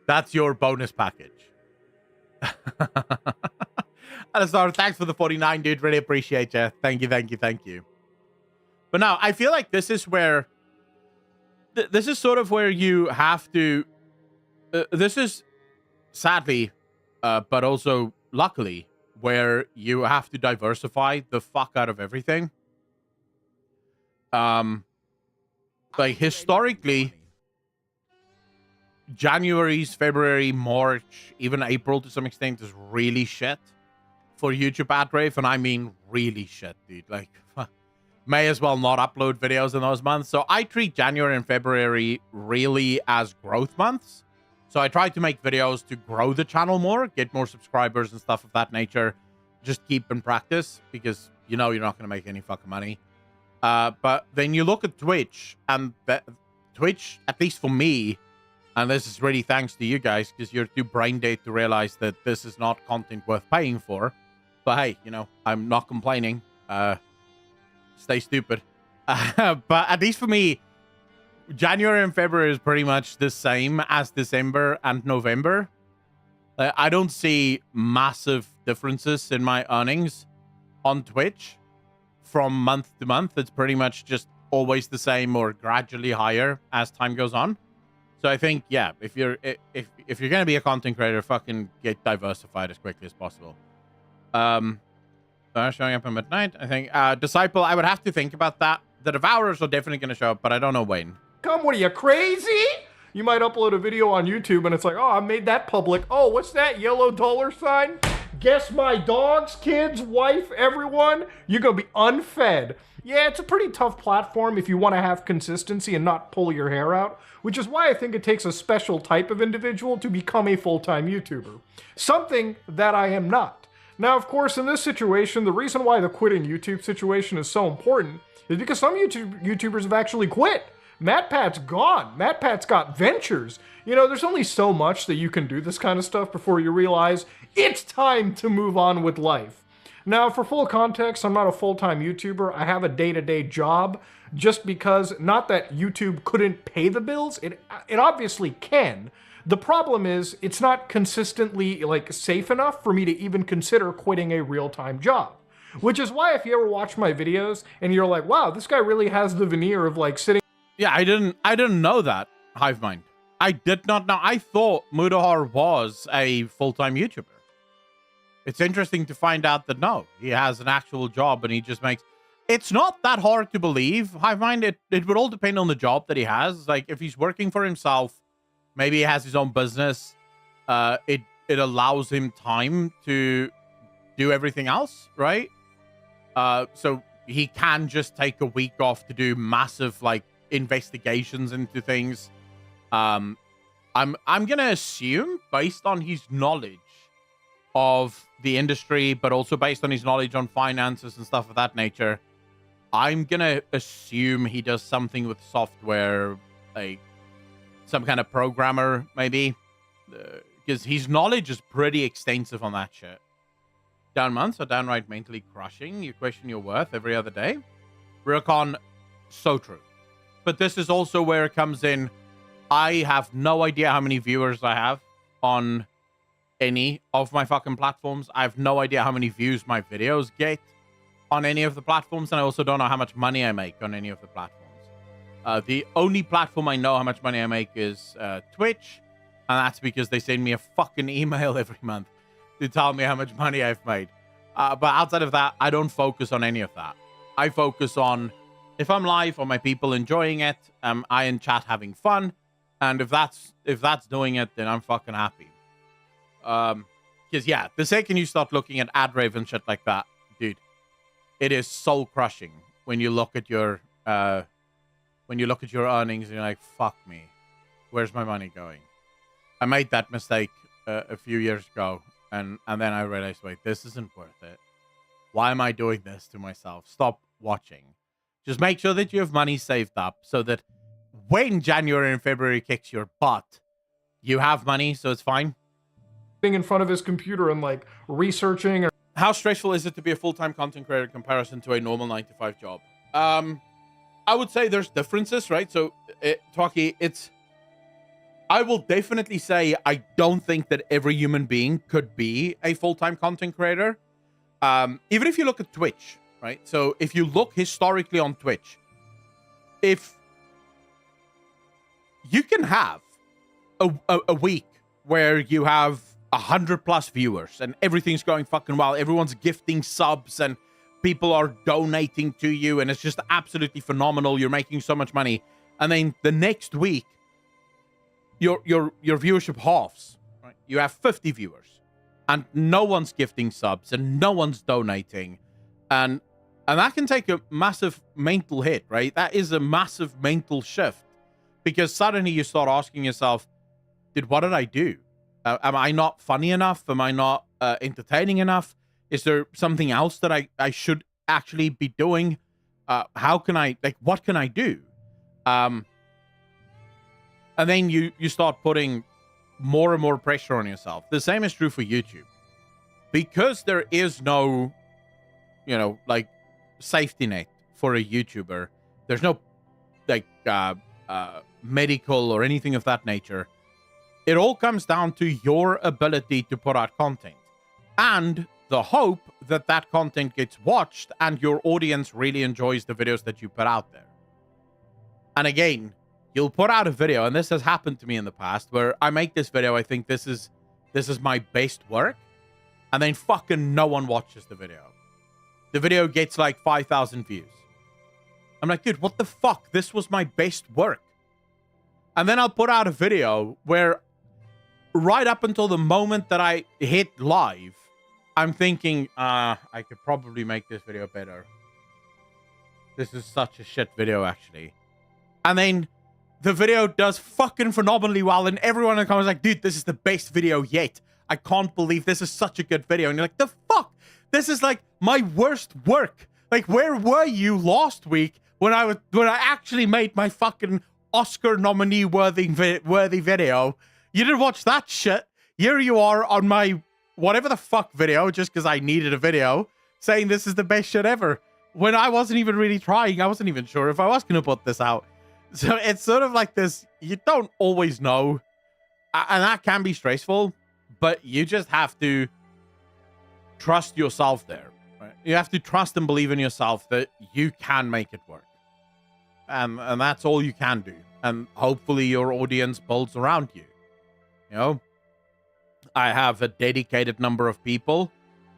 That's your bonus package. Alistar, thanks for the 49, dude. Really appreciate you. Thank you. But now, I feel like this is where... this is sort of where you have to... this is, sadly, but also luckily, where you have to diversify the fuck out of everything. Like, historically, January's, February, March, even April to some extent is really shit for YouTube ad rate, and I mean really shit, dude. Like, may as well not upload videos in those months. So I treat January and February really as growth months. So I try to make videos to grow the channel more, get more subscribers and stuff of that nature. Just keep in practice because you know you're not going to make any fucking money. But then you look at Twitch, and Twitch, at least for me, and this is really thanks to you guys because you're too brain dead to realize that this is not content worth paying for. But hey, you know, I'm not complaining. Stay stupid. But at least for me, January and February is pretty much the same as December and November. I don't see massive differences in my earnings on Twitch from month to month. It's pretty much just always the same or gradually higher as time goes on. So I think, yeah, if you're gonna be a content creator, fucking get diversified as quickly as possible. Showing up at midnight, I think. Disciple, I would have to think about that. The Devourers are definitely gonna show up, but I don't know when. Come, what are you, crazy? You might upload a video on YouTube and it's like, oh, I made that public. Oh, what's that yellow dollar sign? Guess my dogs, kids, wife, everyone, you're gonna be unfed. Yeah, it's a pretty tough platform if you want to have consistency and not pull your hair out, which is why I think it takes a special type of individual to become a full-time YouTuber. Something that I am not. Now, of course, in this situation, the reason why the quitting YouTube situation is so important is because some YouTubers have actually quit. MatPat's gone. MatPat's got ventures. You know, there's only so much that you can do this kind of stuff before you realize it's time to move on with life. Now, for full context, I'm not a full-time YouTuber. I have a day-to-day job just because, not that YouTube couldn't pay the bills, it obviously can. The problem is, it's not consistently, like, safe enough for me to even consider quitting a real-time job. Which is why if you ever watch my videos and you're like, wow, this guy really has the veneer of, like, sitting... Yeah, I didn't know that, Hivemind. I did not know. I thought Mutahar was a full-time YouTuber. It's interesting to find out that no, he has an actual job and he just makes... It's not that hard to believe, Hivemind. It would all depend on the job that he has. Like, if he's working for himself, maybe he has his own business, it it allows him time to do everything else, right? So he can just take a week off to do massive like investigations into things. I'm gonna assume, based on his knowledge of the industry, but also based on his knowledge on finances and stuff of that nature, I'm gonna assume he does something with software, like some kind of programmer, maybe, because his knowledge is pretty extensive on that shit. Down months are downright mentally crushing. You question your worth every other day. Rurikon, so true. But this is also where it comes in. I have no idea how many viewers I have on any of my fucking platforms. I have no idea how many views my videos get on any of the platforms, and I also don't know how much money I make on any of the platforms. The only platform I know how much money I make is Twitch, and that's because they send me a fucking email every month to tell me how much money I've made. But outside of that, I don't focus on any of that. I focus on if I'm live, are my people enjoying it? Am I in chat having fun? And if that's doing it, then I'm fucking happy. Because yeah, the second you start looking at ad rave and shit like that, dude, it is soul crushing when you look at your earnings and you're like, fuck me, where's my money going? I made that mistake a few years ago, and then I realized, wait, this isn't worth it. Why am I doing this to myself? Stop watching. Just make sure that you have money saved up so that when January and February kicks your butt, you have money, so it's fine. In front of his computer and like researching. How stressful is it to be a full-time content creator in comparison to a normal 9-to-5 job? I would say there's differences, right? So, Talkie, I will definitely say I don't think that every human being could be a full-time content creator. Even if you look at Twitch, right? So if you look historically on Twitch, if you can have a week where you have 100+ viewers and everything's going fucking well, everyone's gifting subs and people are donating to you and it's just absolutely phenomenal, you're making so much money, and then the next week your viewership halves, right? You have 50 viewers and no one's gifting subs and no one's donating, and that can take a massive mental hit, right? That is a massive mental shift, because suddenly you start asking yourself, what did I do? Am I not funny enough? Am I not entertaining enough? Is there something else that I should actually be doing? How can I, what can I do? And then you start putting more and more pressure on yourself. The same is true for YouTube. Because there is no, safety net for a YouTuber. There's no, medical or anything of that nature. It all comes down to your ability to put out content and the hope that that content gets watched and your audience really enjoys the videos that you put out there. And again, you'll put out a video, and this has happened to me in the past, where I make this video, I think this is my best work, and then fucking no one watches the video. The video gets like 5,000 views. I'm like, dude, what the fuck? This was my best work. And then I'll put out a video where right up until the moment that I hit live, I'm thinking, I could probably make this video better. This is such a shit video, actually. And then the video does fucking phenomenally well, and everyone in the comments is like, dude, this is the best video yet. I can't believe this is such a good video. And you're like, the fuck? This is like my worst work. Like, where were you last week when I actually made my fucking Oscar nominee worthy video? You didn't watch that shit. Here you are on my whatever the fuck video, just because I needed a video, saying this is the best shit ever. When I wasn't even really trying. I wasn't even sure if I was going to put this out. So it's sort of like this, you don't always know. And that can be stressful, but you just have to trust yourself there. Right? You have to trust and believe in yourself that you can make it work. And that's all you can do. And hopefully your audience builds around you. You know, I have a dedicated number of people,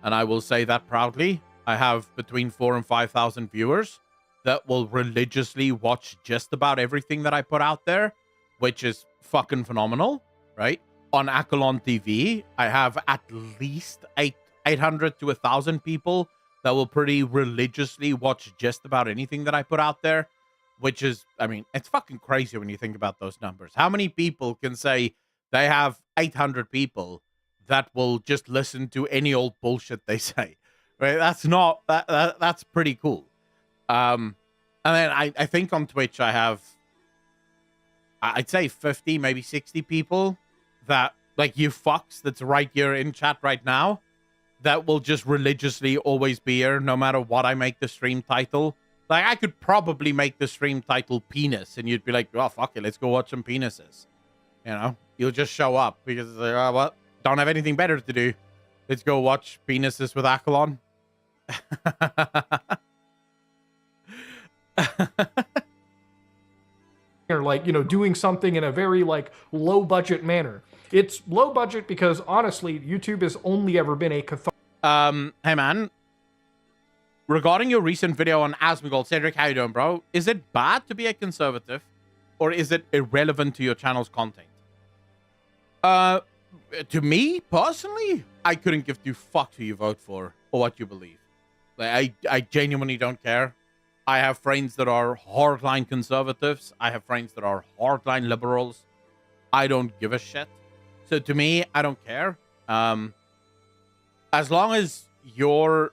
and I will say that proudly. I have between 4,000 and 5,000 viewers that will religiously watch just about everything that I put out there, which is fucking phenomenal, right? on Akalon TV, I have at least 800 to 1,000 people that will pretty religiously watch just about anything that I put out there, which is, I mean, it's fucking crazy when you think about those numbers. How many people can say they have 800 people that will just listen to any old bullshit they say? Right? That's pretty cool. And then I think on Twitch I have, I'd say 50, maybe 60 people that, like you fucks that's right here in chat right now, that will just religiously always be here no matter what I make the stream title. Like, I could probably make the stream title penis, and you'd be like, oh, fuck it, let's go watch some penises. You know? You'll just show up because it's like, oh, well, don't have anything better to do. Let's go watch penises with Akalon. Or like, you know, doing something in a very like low budget manner. It's low budget because honestly, YouTube has only ever been a hey man, regarding your recent video on Asmongold, Cedric, how you doing, bro? Is it bad to be a conservative, or is it irrelevant to your channel's content? To me personally, I couldn't give two fucks who you vote for or what you believe. Like, I genuinely don't care. I have friends that are hardline conservatives. I have friends that are hardline liberals. I don't give a shit. So to me, I don't care. As long as you're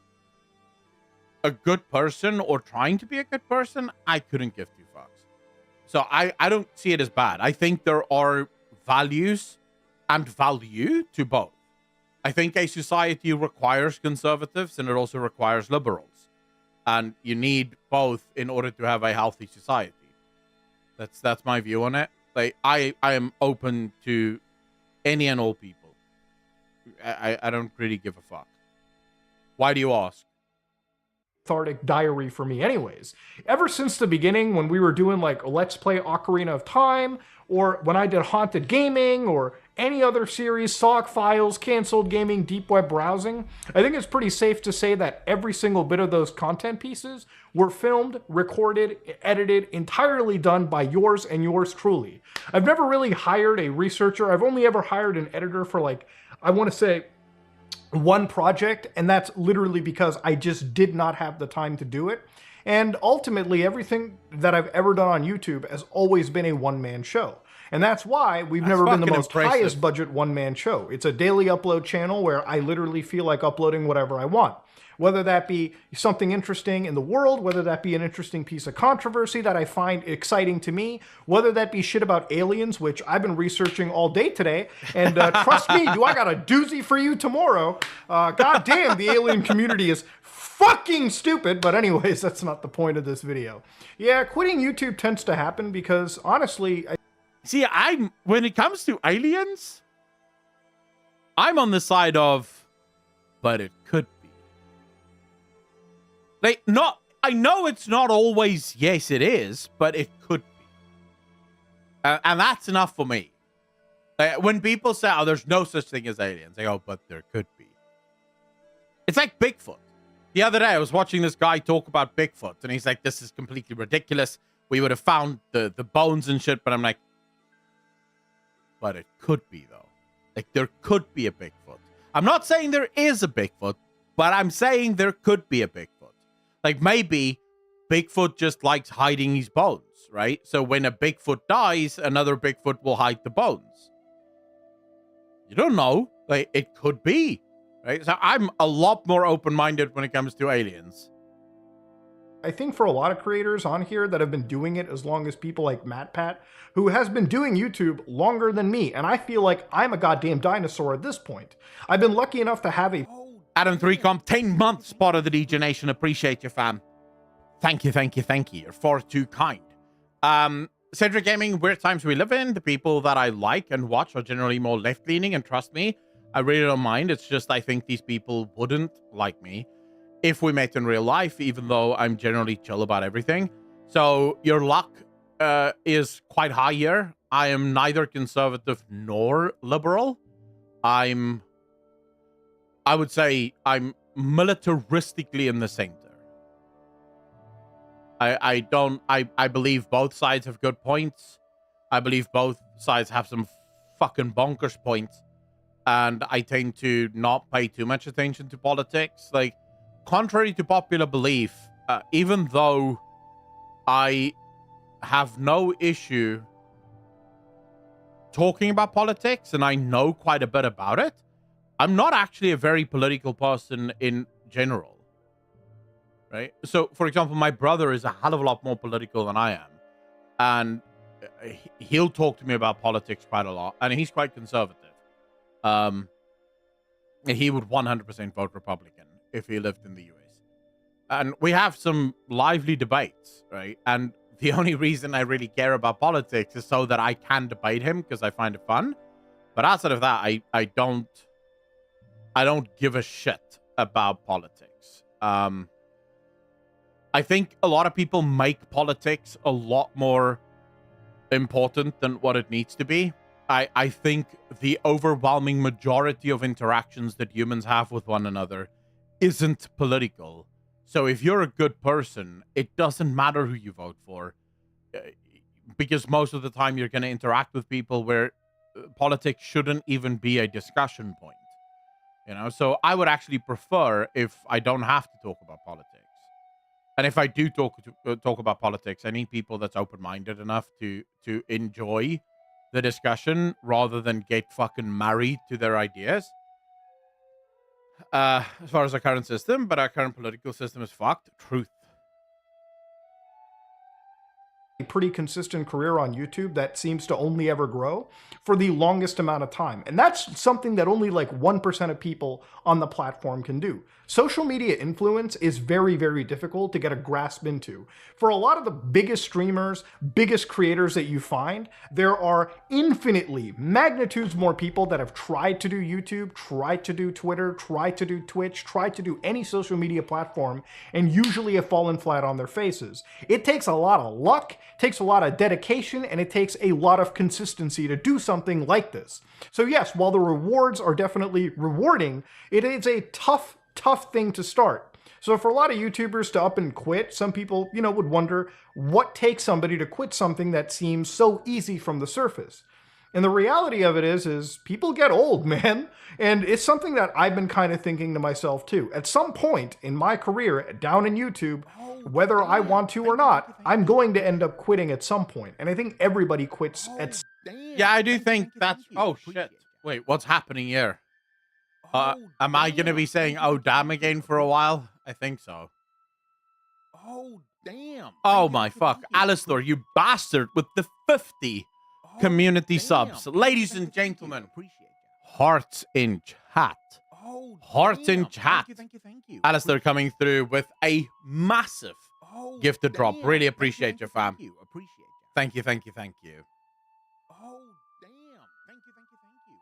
a good person or trying to be a good person, I couldn't give two fucks. So I don't see it as bad. I think there are values and value to both. I think a society requires conservatives and it also requires liberals. And you need both in order to have a healthy society. That's my view on it. Like, I am open to any and all people. I don't really give a fuck. Why do you ask? cathartic diary for me anyways. Ever since the beginning, when we were doing like Let's Play Ocarina of Time, or when I did Haunted Gaming, or any other series, SOC Files, Cancelled Gaming, Deep Web Browsing, I think it's pretty safe to say that every single bit of those content pieces were filmed, recorded, edited, entirely done by yours and yours truly. I've never really hired a researcher. I've only ever hired an editor for like, I want to say, one project, and that's literally because I just did not have the time to do it. And ultimately, everything that I've ever done on YouTube has always been a one-man show. And that's why we've never been the most highest budget one-man show. It's a daily upload channel where I literally feel like uploading whatever I want. Whether that be something interesting in the world, whether that be an interesting piece of controversy that I find exciting to me, whether that be shit about aliens, which I've been researching all day today, and trust me, do I got a doozy for you tomorrow. God damn, the alien community is fucking stupid, but anyways, that's not the point of this video. Yeah, quitting YouTube tends to happen because, honestly... See, when it comes to aliens, I'm on the side of, but it could be. Like, I know it's not always, yes, it is, but it could be. And that's enough for me. When people say, oh, there's no such thing as aliens, they go, but there could be. It's like Bigfoot. The other day, I was watching this guy talk about Bigfoot, and he's like, this is completely ridiculous. We would have found the bones and shit, but I'm like, but it could be, though. Like, there could be a Bigfoot. I'm not saying there is a Bigfoot, but I'm saying there could be a Bigfoot. Like, maybe Bigfoot just likes hiding his bones, right? So when a Bigfoot dies, another Bigfoot will hide the bones. You don't know. Like, it could be, right? So I'm a lot more open-minded when it comes to aliens. I think for a lot of creators on here that have been doing it as long as people like MatPat, who has been doing YouTube longer than me, and I feel like I'm a goddamn dinosaur at this point. I've been lucky enough to have a... Adam3Comp, 10 months part of the DJ Nation. Appreciate you, fam. Thank you, thank you, thank you. You're far too kind. Cedric Gaming, weird times we live in. The people that I like and watch are generally more left-leaning, and trust me, I really don't mind. It's just I think these people wouldn't like me if we met in real life, even though I'm generally chill about everything. So your luck is quite high here. I am neither conservative nor liberal. I would say I'm militaristically in the center. I believe both sides have good points. I believe both sides have some fucking bonkers point, and I tend to not pay too much attention to politics. Like, contrary to popular belief, even though I have no issue talking about politics and I know quite a bit about it, I'm not actually a very political person in general. Right? So, for example, my brother is a hell of a lot more political than I am. And he'll talk to me about politics quite a lot. And he's quite conservative. He would 100% vote Republican if he lived in the US. And we have some lively debates, right? And the only reason I really care about politics is so that I can debate him because I find it fun. But outside of that, I don't give a shit about politics. I think a lot of people make politics a lot more important than what it needs to be. I think the overwhelming majority of interactions that humans have with one another isn't political. So if you're a good person, it doesn't matter who you vote for, because most of the time you're going to interact with people where politics shouldn't even be a discussion point. You know, so I would actually prefer if I don't have to talk about politics. And if I do talk about politics, I need people that's open-minded enough to enjoy the discussion rather than get fucking married to their ideas. As far as our current system, but our current political system is fucked. Truth. A pretty consistent career on YouTube that seems to only ever grow for the longest amount of time. And that's something that only like 1% of people on the platform can do. Social media influence is very, very difficult to get a grasp into. For a lot of the biggest streamers, biggest creators that you find, there are infinitely magnitudes more people that have tried to do YouTube, tried to do Twitter, tried to do Twitch, tried to do any social media platform, and usually have fallen flat on their faces. It takes a lot of luck, takes a lot of dedication, and it takes a lot of consistency to do something like this. So yes, while the rewards are definitely rewarding, it is a tough thing to start. So for a lot of YouTubers to up and quit, some people, would wonder what takes somebody to quit something that seems so easy from the surface. And the reality of it is people get old, man. And it's something that I've been kind of thinking to myself too. At some point in my career down in YouTube, whether I want to or not, I'm going to end up quitting at some point. And I think everybody quits at... Yeah, I do think that's... Oh, shit. Wait, what's happening here? Am I going to be saying, oh, damn again for a while? I think so. Oh, damn. Oh, my fuck. Alistair, you bastard, with the 50 community subs. Ladies and gentlemen, hearts in chat. Hearts in chat. Thank you. Alistair coming through with a massive gifted drop. Really appreciate your fam. Thank you. Oh, damn. Thank you.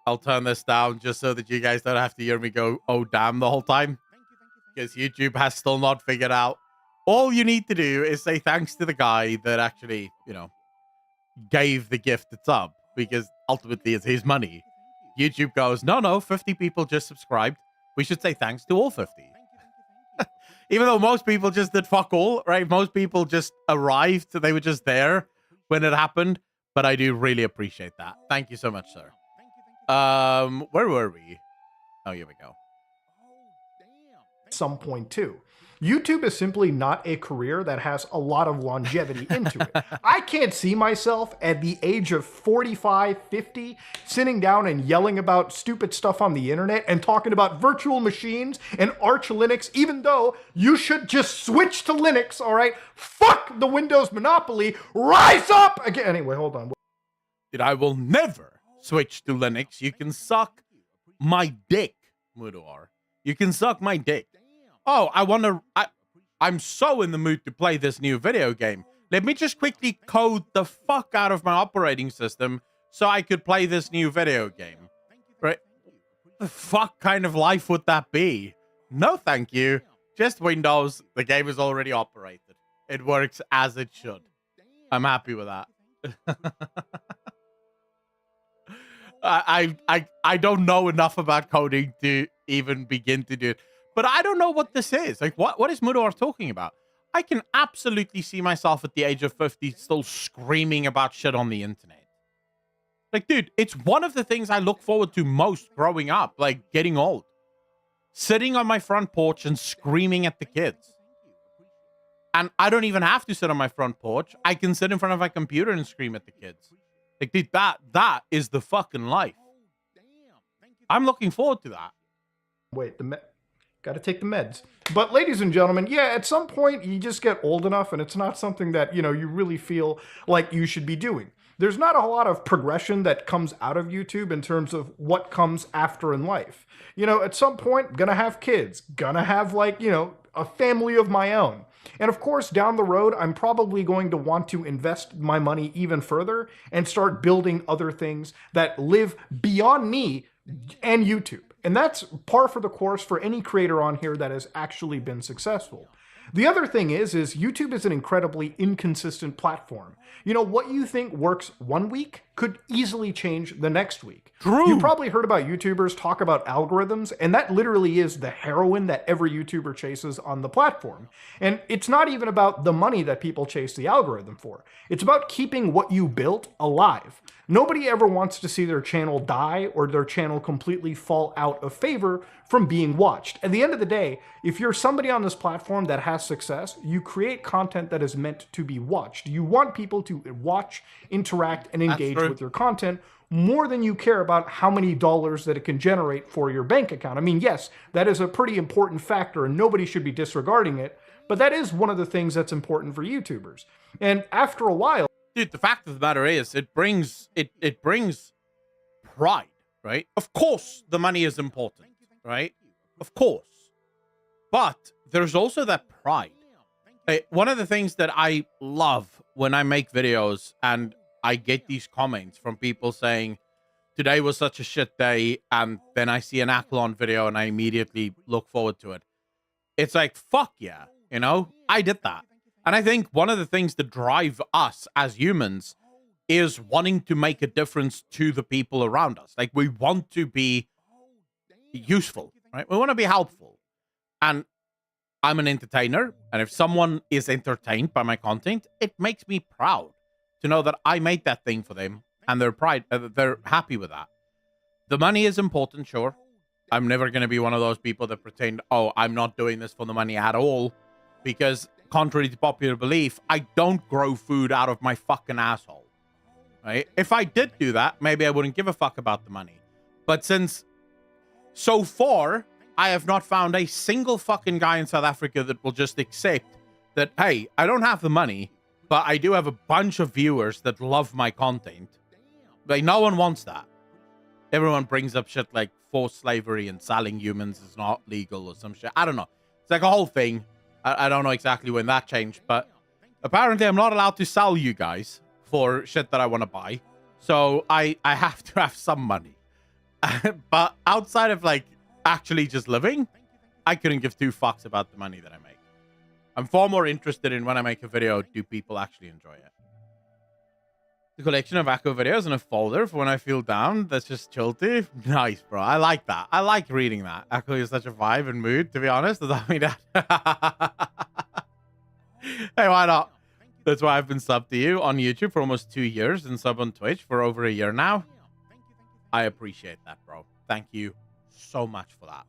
I'll turn this down just so that you guys don't have to hear me go, oh, damn, the whole time. Because YouTube has still not figured out. All you need to do is say thanks to the guy that actually, gave the gifted sub. Because ultimately it's his money. YouTube goes, no, 50 people just subscribed. We should say thanks to all 50. Even though most people just did fuck all, right? Most people just arrived. They were just there when it happened. But I do really appreciate that. Thank you so much, sir. Where were we? Oh, here we go. At some point too. YouTube is simply not a career that has a lot of longevity into it. I can't see myself at the age of 45, 50, sitting down and yelling about stupid stuff on the internet and talking about virtual machines and Arch Linux, even though you should just switch to Linux, all right? Fuck the Windows monopoly. Rise up again. Anyway, hold on. Dude, I will never switch to Linux. You can suck my dick, Mudoar. You can suck my dick. Oh, I'm so in the mood to play this new video game. Let me just quickly code the fuck out of my operating system so I could play this new video game. Right? The fuck kind of life would that be? No, thank you. Just Windows. The game is already operated. It works as it should. I'm happy with that. I don't know enough about coding to even begin to do it. But I don't know what this is. Like, what is Mudoar talking about? I can absolutely see myself at the age of 50 still screaming about shit on the internet. Like, dude, it's one of the things I look forward to most growing up, like getting old. Sitting on my front porch and screaming at the kids. And I don't even have to sit on my front porch. I can sit in front of my computer and scream at the kids. Like, dude, that is the fucking life. I'm looking forward to that. Wait, got to take the meds. But ladies and gentlemen, yeah, at some point you just get old enough and it's not something that, you know, you really feel like you should be doing. There's not a lot of progression that comes out of YouTube in terms of what comes after in life. You know, at some point, gonna have kids, gonna have, like, you know, a family of my own. And of course, down the road, I'm probably going to want to invest my money even further and start building other things that live beyond me and YouTube. And that's par for the course for any creator on here that has actually been successful. The other thing is YouTube is an incredibly inconsistent platform. You know, what you think works one week could easily change the next week. True. You probably heard about YouTubers talk about algorithms, and that literally is the heroin that every YouTuber chases on the platform. And it's not even about the money that people chase the algorithm for. It's about keeping what you built alive. Nobody ever wants to see their channel die or their channel completely fall out of favor from being watched. At the end of the day, if you're somebody on this platform that has success, you create content that is meant to be watched. You want people to watch, interact, and engage with your content more than you care about how many dollars that it can generate for your bank account. I mean, yes, that is a pretty important factor and nobody should be disregarding it, but that is one of the things that's important for YouTubers. And after a while, dude, the fact of the matter is, it brings pride, right? Of course, the money is important, right? Of course. But there's also that pride. One of the things that I love when I make videos and I get these comments from people saying, today was such a shit day, and then I see an Accolon video and I immediately look forward to it. It's like, fuck yeah, you know? I did that. And I think one of the things that drive us as humans is wanting to make a difference to the people around us. Like, we want to be useful, right? We want to be helpful. And I'm an entertainer, and if someone is entertained by my content, it makes me proud to know that I made that thing for them, and they're happy with that. The money is important, sure. I'm never going to be one of those people that pretend, oh, I'm not doing this for the money at all, because contrary to popular belief, I don't grow food out of my fucking asshole, right? If I did do that, maybe I wouldn't give a fuck about the money. But since so far, I have not found a single fucking guy in South Africa that will just accept that, hey, I don't have the money, but I do have a bunch of viewers that love my content. Like, no one wants that. Everyone brings up shit like forced slavery and selling humans is not legal or some shit. I don't know. It's like a whole thing. I don't know exactly when that changed, but apparently I'm not allowed to sell you guys for shit that I want to buy. So I have to have some money. But outside of, like, actually just living, I couldn't give two fucks about the money that I make. I'm far more interested in when I make a video, do people actually enjoy it? The collection of Akko videos in a folder for when I feel down. That's just chill to. Nice, bro. I like that. I like reading that. Akko is such a vibe and mood, to be honest. Does that mean that? Hey, why not? That's why I've been subbed to you on YouTube for almost 2 years and sub on Twitch for over a year now. I appreciate that, bro. Thank you so much for that.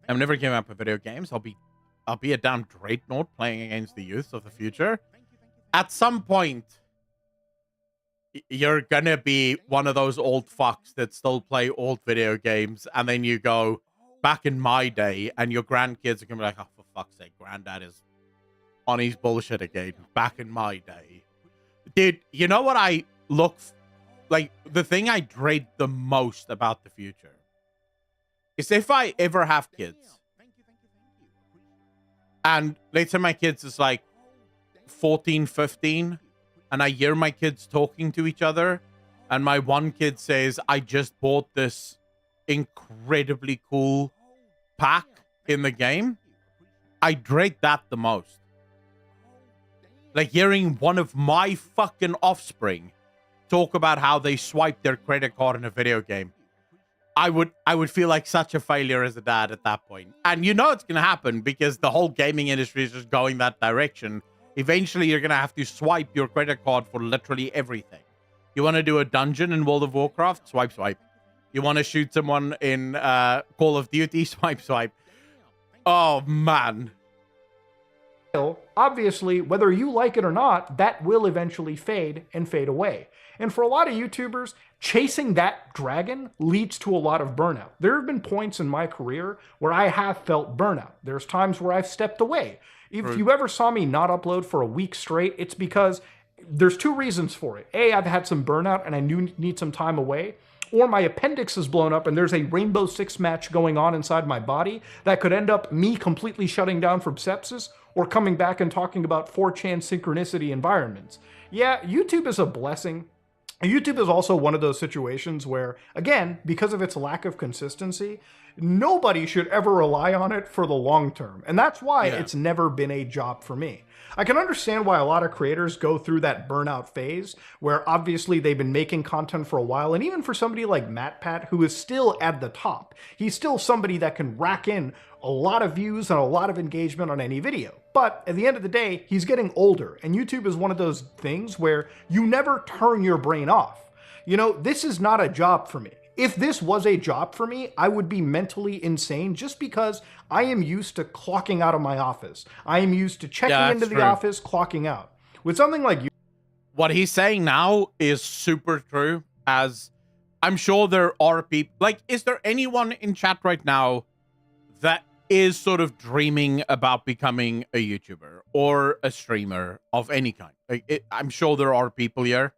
I'm never giving up with video games. I'll be a damn dreadnought playing against the youth of the future. At some point, you're gonna be one of those old fucks that still play old video games, and then you go back in my day, and your grandkids are gonna be like, oh, for fuck's sake, granddad is on his bullshit again. Back in my day. Dude, you know what I look like? The thing I dread the most about the future is if I ever have kids, and let's say my kids is like 14, 15, and I hear my kids talking to each other, and my one kid says, I just bought this incredibly cool pack in the game. I dread that the most. Like hearing one of my fucking offspring talk about how they swiped their credit card in a video game. I would feel like such a failure as a dad at that point. And you know it's going to happen because the whole gaming industry is just going that direction. Eventually, you're going to have to swipe your credit card for literally everything. You want to do a dungeon in World of Warcraft? Swipe, swipe. You want to shoot someone in Call of Duty? Swipe, swipe. Oh, man. Obviously, whether you like it or not, that will eventually fade and fade away. And for a lot of YouTubers, chasing that dragon leads to a lot of burnout. There have been points in my career where I have felt burnout. There's times where I've stepped away. If you ever saw me not upload for a week straight, it's because there's two reasons for it. A, I've had some burnout and I need some time away. Or my appendix is blown up and there's a Rainbow Six match going on inside my body that could end up me completely shutting down from sepsis or coming back and talking about 4chan synchronicity environments. Yeah, YouTube is a blessing. YouTube is also one of those situations where, again, because of its lack of consistency, nobody should ever rely on it for the long term. And that's why it's never been a job for me. I can understand why a lot of creators go through that burnout phase where obviously they've been making content for a while. And even for somebody like MatPat, who is still at the top, he's still somebody that can rack in a lot of views and a lot of engagement on any video. But at the end of the day, he's getting older. And YouTube is one of those things where you never turn your brain off. You know, this is not a job for me. If this was a job for me, I would be mentally insane just because I am used to clocking out of my office. I am used to checking into the office, clocking out. With something like you, what he's saying now is super true, as I'm sure there are people, like, is there anyone in chat right now that is sort of dreaming about becoming a YouTuber or a streamer of any kind? Like, I'm sure there are people here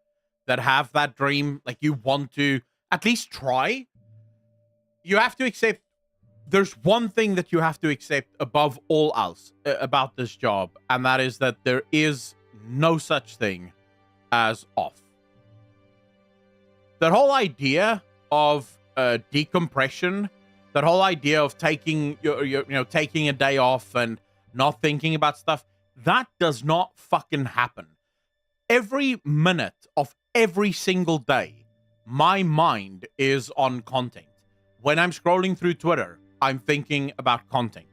that have that dream, like you want to at least try. You have to accept, there's one thing that you have to accept above all else about this job, and that is that there is no such thing as off. That whole idea of decompression, that whole idea of taking taking a day off and not thinking about stuff, that does not fucking happen. Every minute of every single day, my mind is on content. When I'm scrolling through Twitter, I'm thinking about content.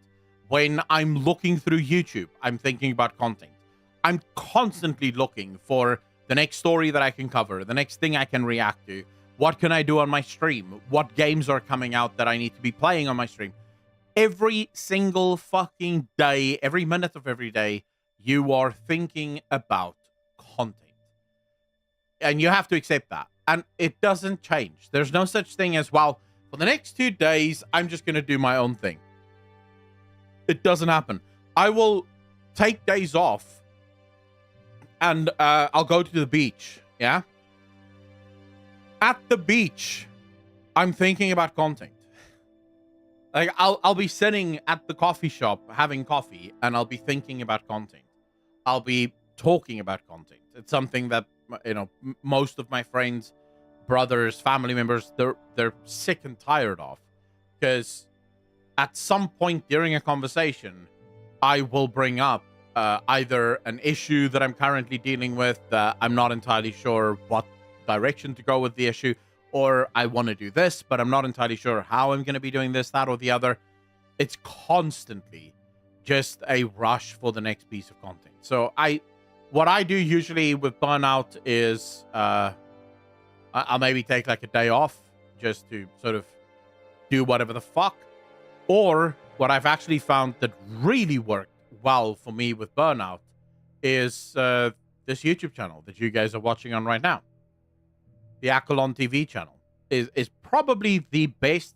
When I'm looking through YouTube, I'm thinking about content. I'm constantly looking for the next story that I can cover, the next thing I can react to. What can I do on my stream? What games are coming out that I need to be playing on my stream? Every single fucking day, every minute of every day, you are thinking about content. And you have to accept that. And it doesn't change. There's no such thing as, well, for the next 2 days, I'm just going to do my own thing. It doesn't happen. I will take days off and I'll go to the beach. Yeah. At the beach, I'm thinking about content. Like I'll be sitting at the coffee shop having coffee and I'll be thinking about content. I'll be talking about content. It's something that, you know, most of my friends, brothers, family members, they're sick and tired of, because at some point during a conversation, I will bring up either an issue that I'm currently dealing with that I'm not entirely sure what direction to go with the issue, or I want to do this, but I'm not entirely sure how I'm going to be doing this, that, or the other. It's constantly just a rush for the next piece of content. So what I do usually with burnout is I'll maybe take like a day off just to sort of do whatever the fuck. Or what I've actually found that really worked well for me with burnout is this YouTube channel that you guys are watching on right now. The Akalon TV channel is probably the best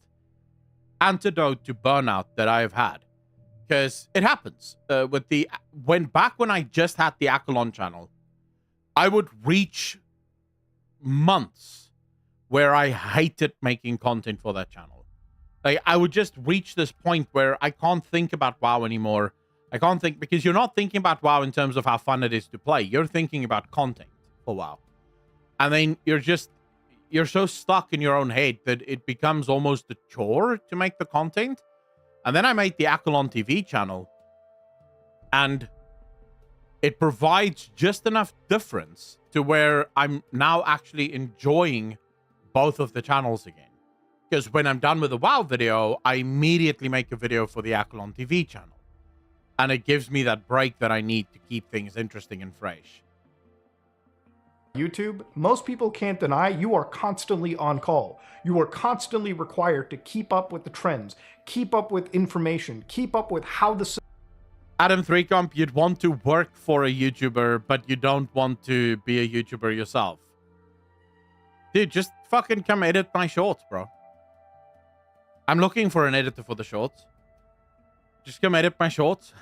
antidote to burnout that I have had. Because it happens. When I just had the Akalon channel, I would reach months where I hated making content for that channel. Like I would just reach this point where I can't think about WoW anymore. I can't think, because you're not thinking about WoW in terms of how fun it is to play. You're thinking about content for WoW. And then you're so stuck in your own head that it becomes almost a chore to make the content. And then I made the Akalon TV channel, and it provides just enough difference to where I'm now actually enjoying both of the channels again. Because when I'm done with the WoW video, I immediately make a video for the Akalon TV channel. And it gives me that break that I need to keep things interesting and fresh. YouTube, most people can't deny you are constantly on call. You are constantly required to keep up with the trends, keep up with information, keep up with how the Adam 3Comp, you'd want to work for a YouTuber, but you don't want to be a YouTuber yourself. Dude, just fucking come edit my shorts, bro. I'm looking for an editor for the shorts. Just come edit my shorts.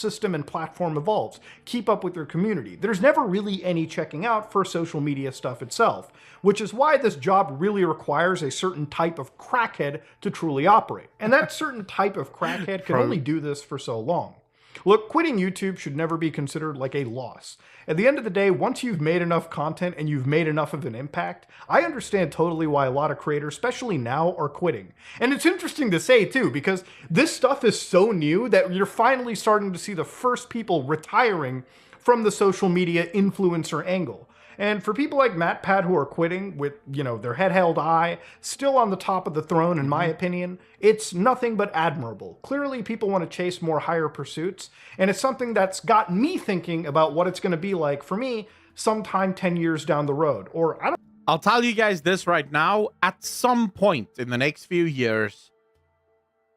system and platform evolves. Keep up with your community. There's never really any checking out for social media stuff itself, which is why this job really requires a certain type of crackhead to truly operate. And that certain type of crackhead can only do this for so long. Look, quitting YouTube should never be considered like a loss. At the end of the day, once you've made enough content and you've made enough of an impact, I understand totally why a lot of creators, especially now, are quitting. And it's interesting to say too, because this stuff is so new that you're finally starting to see the first people retiring from the social media influencer angle. And for people like MatPat who are quitting with, their head held high, still on the top of the throne, in my opinion, it's nothing but admirable. Clearly, people want to chase more higher pursuits, and it's something that's got me thinking about what it's going to be like for me sometime 10 years down the road. Or I'll tell you guys this right now. At some point in the next few years,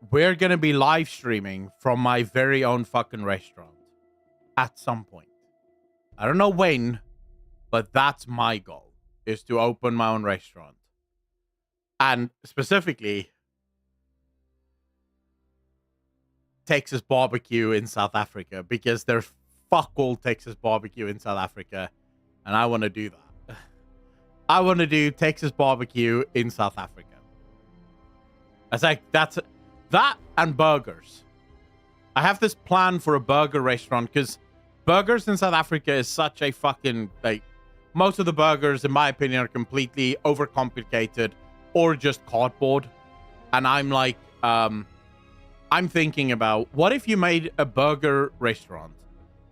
we're going to be live streaming from my very own fucking restaurant. At some point. I don't know when. But that's my goal, is to open my own restaurant. And specifically, Texas barbecue in South Africa, because there's fuck all Texas barbecue in South Africa, and I want to do that. I want to do Texas barbecue in South Africa. It's like, that and burgers. I have this plan for a burger restaurant, because burgers in South Africa is such a fucking, most of the burgers, in my opinion, are completely overcomplicated or just cardboard. And I'm like, I'm thinking about, what if you made a burger restaurant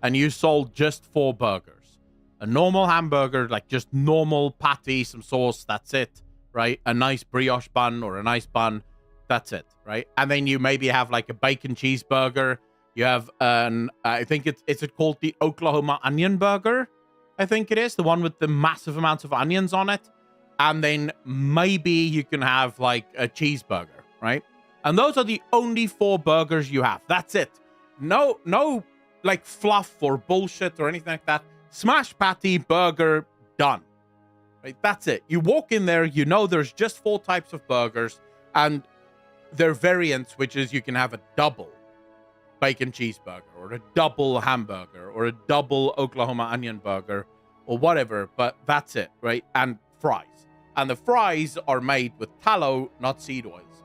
and you sold just 4 burgers? A normal hamburger, like just normal patty, some sauce, that's it, right? A nice brioche bun or a nice bun, that's it, right? And then you maybe have like a bacon cheeseburger. You have I think it's called the Oklahoma onion burger. I think it is, the one with the massive amounts of onions on it. And then maybe you can have like a cheeseburger, right? And those are the only 4 burgers you have. That's it. No like fluff or bullshit or anything like that. Smash patty, burger, done. Right? That's it. You walk in there, there's just 4 types of burgers and their variants, which is you can have a double bacon cheeseburger or a double hamburger or a double Oklahoma onion burger or whatever, but that's it, right? And fries. And the fries are made with tallow, not seed oils.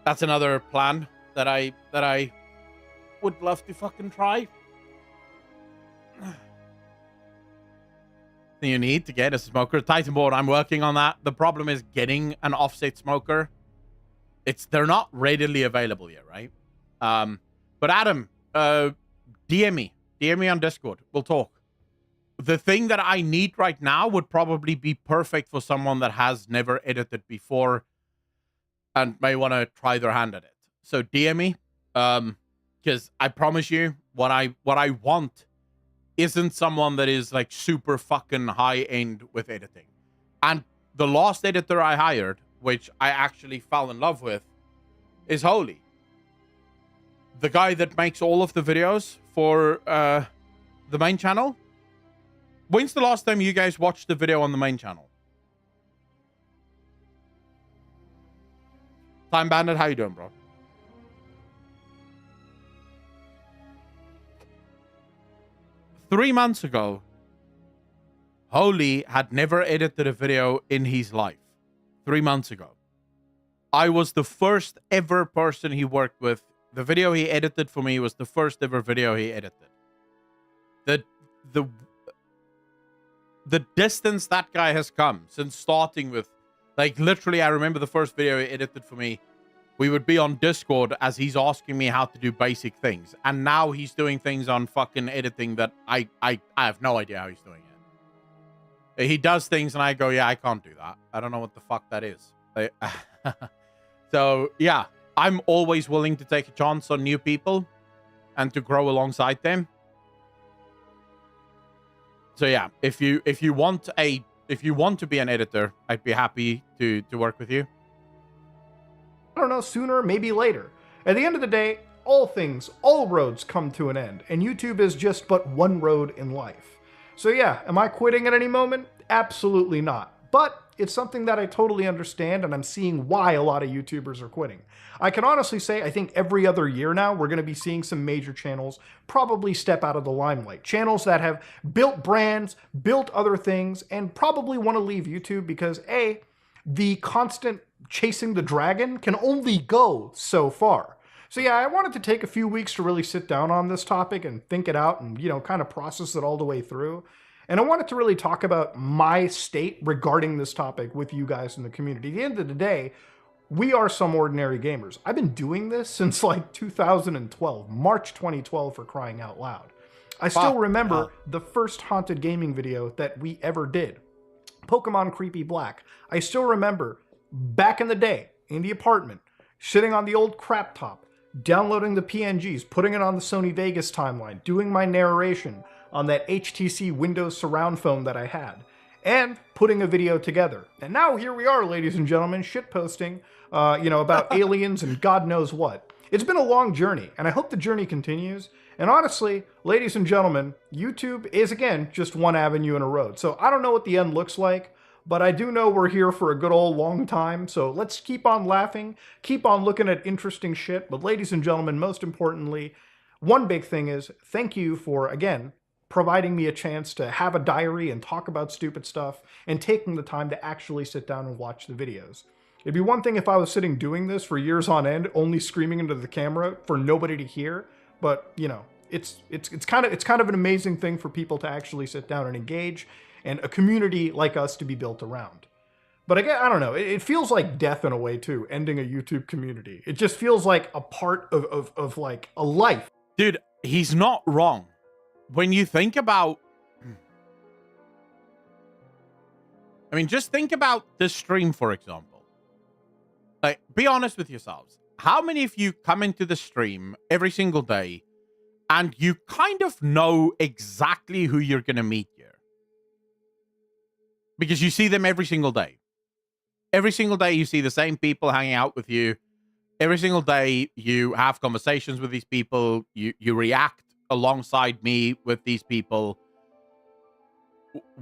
That's another plan that I would love to fucking try. You need to get a smoker. Titan board, I'm working on that. The problem is getting an offset smoker. They're not readily available yet, right? But Adam, DM me on Discord. We'll talk. The thing that I need right now would probably be perfect for someone that has never edited before and may want to try their hand at it. So DM me, because I promise you, what I want isn't someone that is like super fucking high end with editing. And the last editor I hired, which I actually fell in love with, is Holy. The guy that makes all of the videos for the main channel. When's the last time you guys watched the video on the main channel? Time Bandit, how you doing, bro? Three months ago, Holy had never edited a video in his life. 3 months ago. I was the first ever person he worked with. The video he edited for me was the first ever video he edited. The distance that guy has come since starting with, like, literally, I remember the first video he edited for me. We would be on Discord as he's asking me how to do basic things. And now he's doing things on fucking editing that I have no idea how he's doing it. He does things and I go, yeah, I can't do that. I don't know what the fuck that is. So, yeah. I'm always willing to take a chance on new people and to grow alongside them. So yeah, if you want to be an editor, I'd be happy to work with you. I don't know, sooner, maybe later. At the end of the day, all roads come to an end, and YouTube is just but one road in life. So yeah, am I quitting at any moment? Absolutely not. But it's something that I totally understand, and I'm seeing why a lot of YouTubers are quitting. I can honestly say I think every other year now we're going to be seeing some major channels probably step out of the limelight. Channels that have built brands, built other things, and probably want to leave YouTube because A, the constant chasing the dragon can only go so far. So yeah, I wanted to take a few weeks to really sit down on this topic and think it out and, kind of process it all the way through. And I wanted to really talk about my state regarding this topic with you guys in the community. At the end of the day, we are some ordinary gamers. I've been doing this since like 2012, March 2012 for crying out loud. I still remember the first haunted gaming video that we ever did, Pokemon Creepy Black. I still remember back in the day in the apartment, sitting on the old crap top, downloading the PNGs, putting it on the Sony Vegas timeline, doing my narration on that HTC Windows surround phone that I had, and putting a video together. And now here we are, ladies and gentlemen, shitposting, about aliens and God knows what. It's been a long journey, and I hope the journey continues. And honestly, ladies and gentlemen, YouTube is, again, just one avenue in a road. So I don't know what the end looks like, but I do know we're here for a good old long time. So let's keep on laughing, keep on looking at interesting shit. But ladies and gentlemen, most importantly, one big thing is thank you for, again, providing me a chance to have a diary and talk about stupid stuff and taking the time to actually sit down and watch the videos. It'd be one thing if I was sitting doing this for years on end, only screaming into the camera for nobody to hear, but it's kind of an amazing thing for people to actually sit down and engage and a community like us to be built around. But again, I don't know, it feels like death in a way too, ending a YouTube community. It just feels like a part of like a life. Dude, he's not wrong. When you think about, just think about this stream, for example. Like, be honest with yourselves. How many of you come into the stream every single day and you kind of know exactly who you're going to meet here? Because you see them every single day. Every single day you see the same people hanging out with you. Every single day you have conversations with these people. You react alongside me with these people.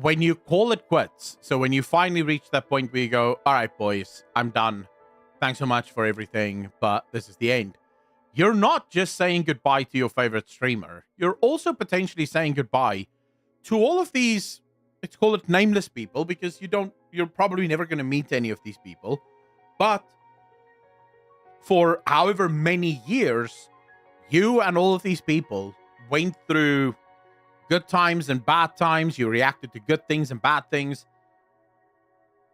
When you call it quits, so when you finally reach that point where you go, all right, boys, I'm done. Thanks so much for everything, but this is the end. You're not just saying goodbye to your favorite streamer. You're also potentially saying goodbye to all of these, let's call it nameless people, because you're probably never going to meet any of these people. But for however many years, you and all of these people went through good times and bad times. You reacted to good things and bad things.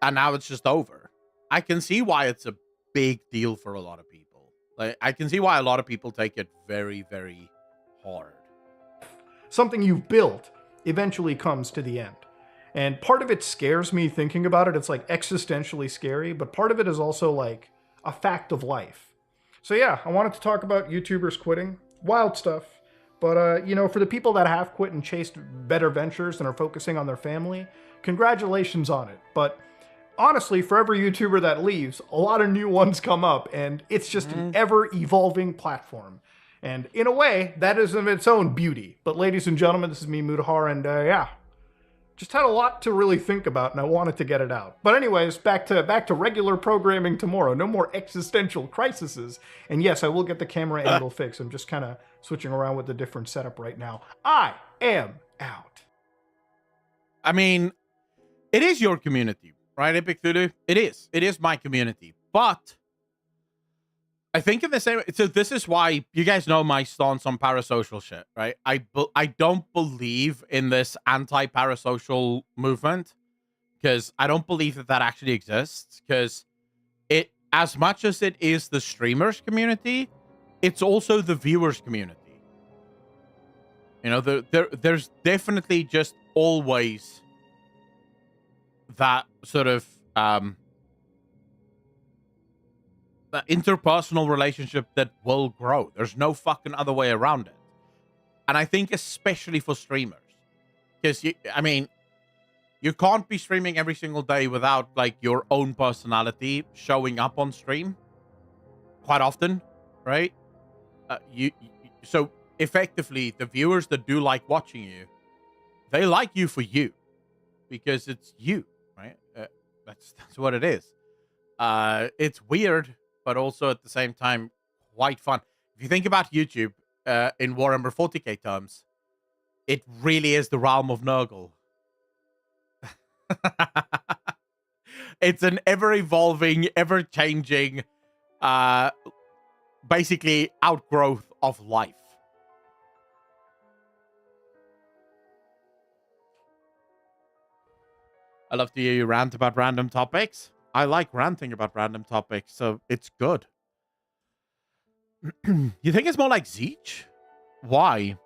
And now it's just over. I can see why it's a big deal for a lot of people. Like, I can see why a lot of people take it very, very hard. Something you've built eventually comes to the end. And part of it scares me thinking about it. It's like existentially scary, but part of it is also like a fact of life. So yeah, I wanted to talk about YouTubers quitting. Wild stuff. But, for the people that have quit and chased better ventures and are focusing on their family, congratulations on it. But honestly, for every YouTuber that leaves, a lot of new ones come up, and it's just an ever-evolving platform. And in a way, that is of its own beauty. But ladies and gentlemen, this is me, Mutahar, and just had a lot to really think about, and I wanted to get it out. But anyways, back to regular programming tomorrow. No more existential crises. And yes, I will get the camera angle fixed. I'm just kind of switching around with the different setup right now. I am out. It is your community, right, Epic Thulu? It is. It is my community. But I think in the same... So this is why you guys know my stance on parasocial shit, right? I don't believe in this anti-parasocial movement because I don't believe that actually exists, because it, as much as it is the streamers community, it's also the viewers community. There's definitely just always that sort of that interpersonal relationship that will grow. There's no fucking other way around it. And I think especially for streamers, Because I mean, you can't be streaming every single day without like your own personality showing up on stream quite often, right? So effectively, the viewers that do like watching you, they like you for you because it's you, right? That's what it is. It's weird, but also at the same time quite fun. If you think about YouTube in Warhammer 40k terms, it really is the realm of Nurgle. It's an ever-evolving, ever-changing, basically outgrowth of life. I love to hear you rant about random topics. I like ranting about random topics, so it's good. You think it's more like Zeech? Why?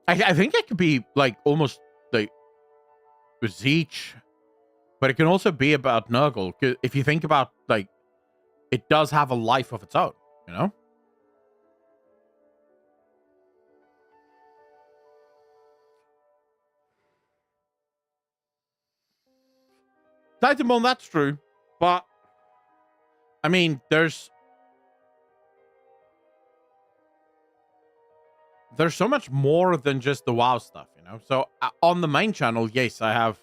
I think it could be like almost like Zeech, but it can also be about Nurgle. If you think about like, it does have a life of its own, you know? Titanborn, that's true, but I mean, there's so much more than just the WoW stuff, you know? So on the main channel, yes, I have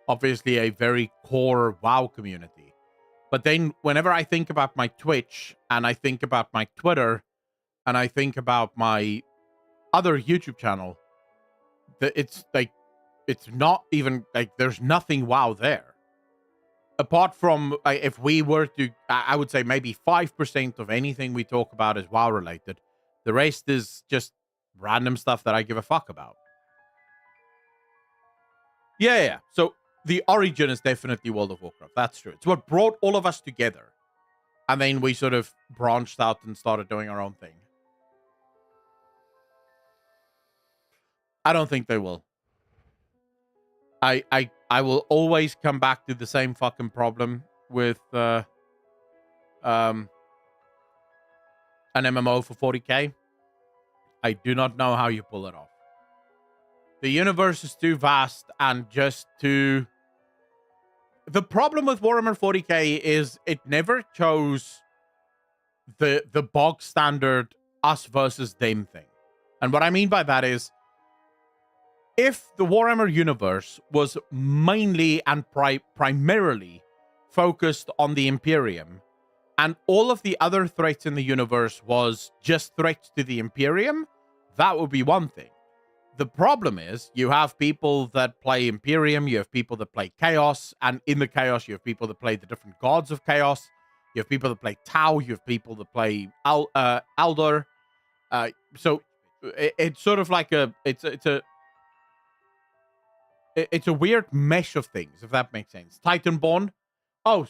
obviously a very core WoW community. But then whenever I think about my Twitch and I think about my Twitter and I think about my other YouTube channel, it's like, it's not even like there's nothing WoW there. Apart from if we were to, I would say maybe 5% of anything we talk about is WoW related. The rest is just random stuff that I give a fuck about. Yeah. So the origin is definitely World of Warcraft. That's true. It's what brought all of us together. And then we sort of branched out and started doing our own thing. I don't think they will. I will always come back to the same fucking problem with an MMO for 40k. I do not know how you pull it off. The universe is too vast and just too... The problem with Warhammer 40k is it never chose the bog standard us versus them thing. And what I mean by that is, if the Warhammer universe was mainly and primarily focused on the Imperium, and all of the other threats in the universe was just threats to the Imperium, that would be one thing. The problem is you have people that play Imperium, you have people that play Chaos, and in the Chaos you have people that play the different gods of Chaos, you have people that play Tau, you have people that play Aldor. So it's sort of like it's a weird mesh of things, if that makes sense. Titanborn. Oh,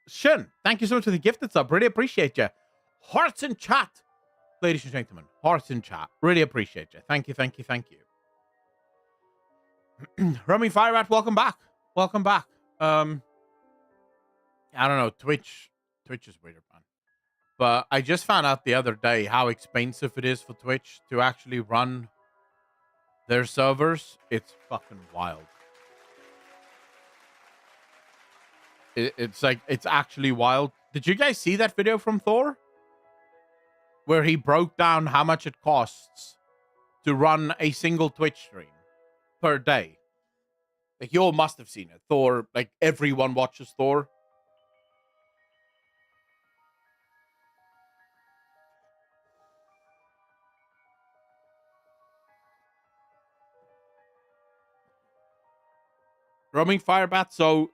Shin, thank you so much for the gifted sub. Really appreciate you. Hearts in chat. Ladies and gentlemen, hearts in chat. Really appreciate you. Thank you. Rummy Firebat, welcome back. I don't know, Twitch is weird, man. But I just found out the other day how expensive it is for Twitch to actually run their servers. It's fucking wild. It's like, it's actually wild. Did you guys see that video from Thor? Where he broke down how much it costs to run a single Twitch stream per day. Like, you all must have seen it. Thor, like, everyone watches Thor. Roaming Firebat. So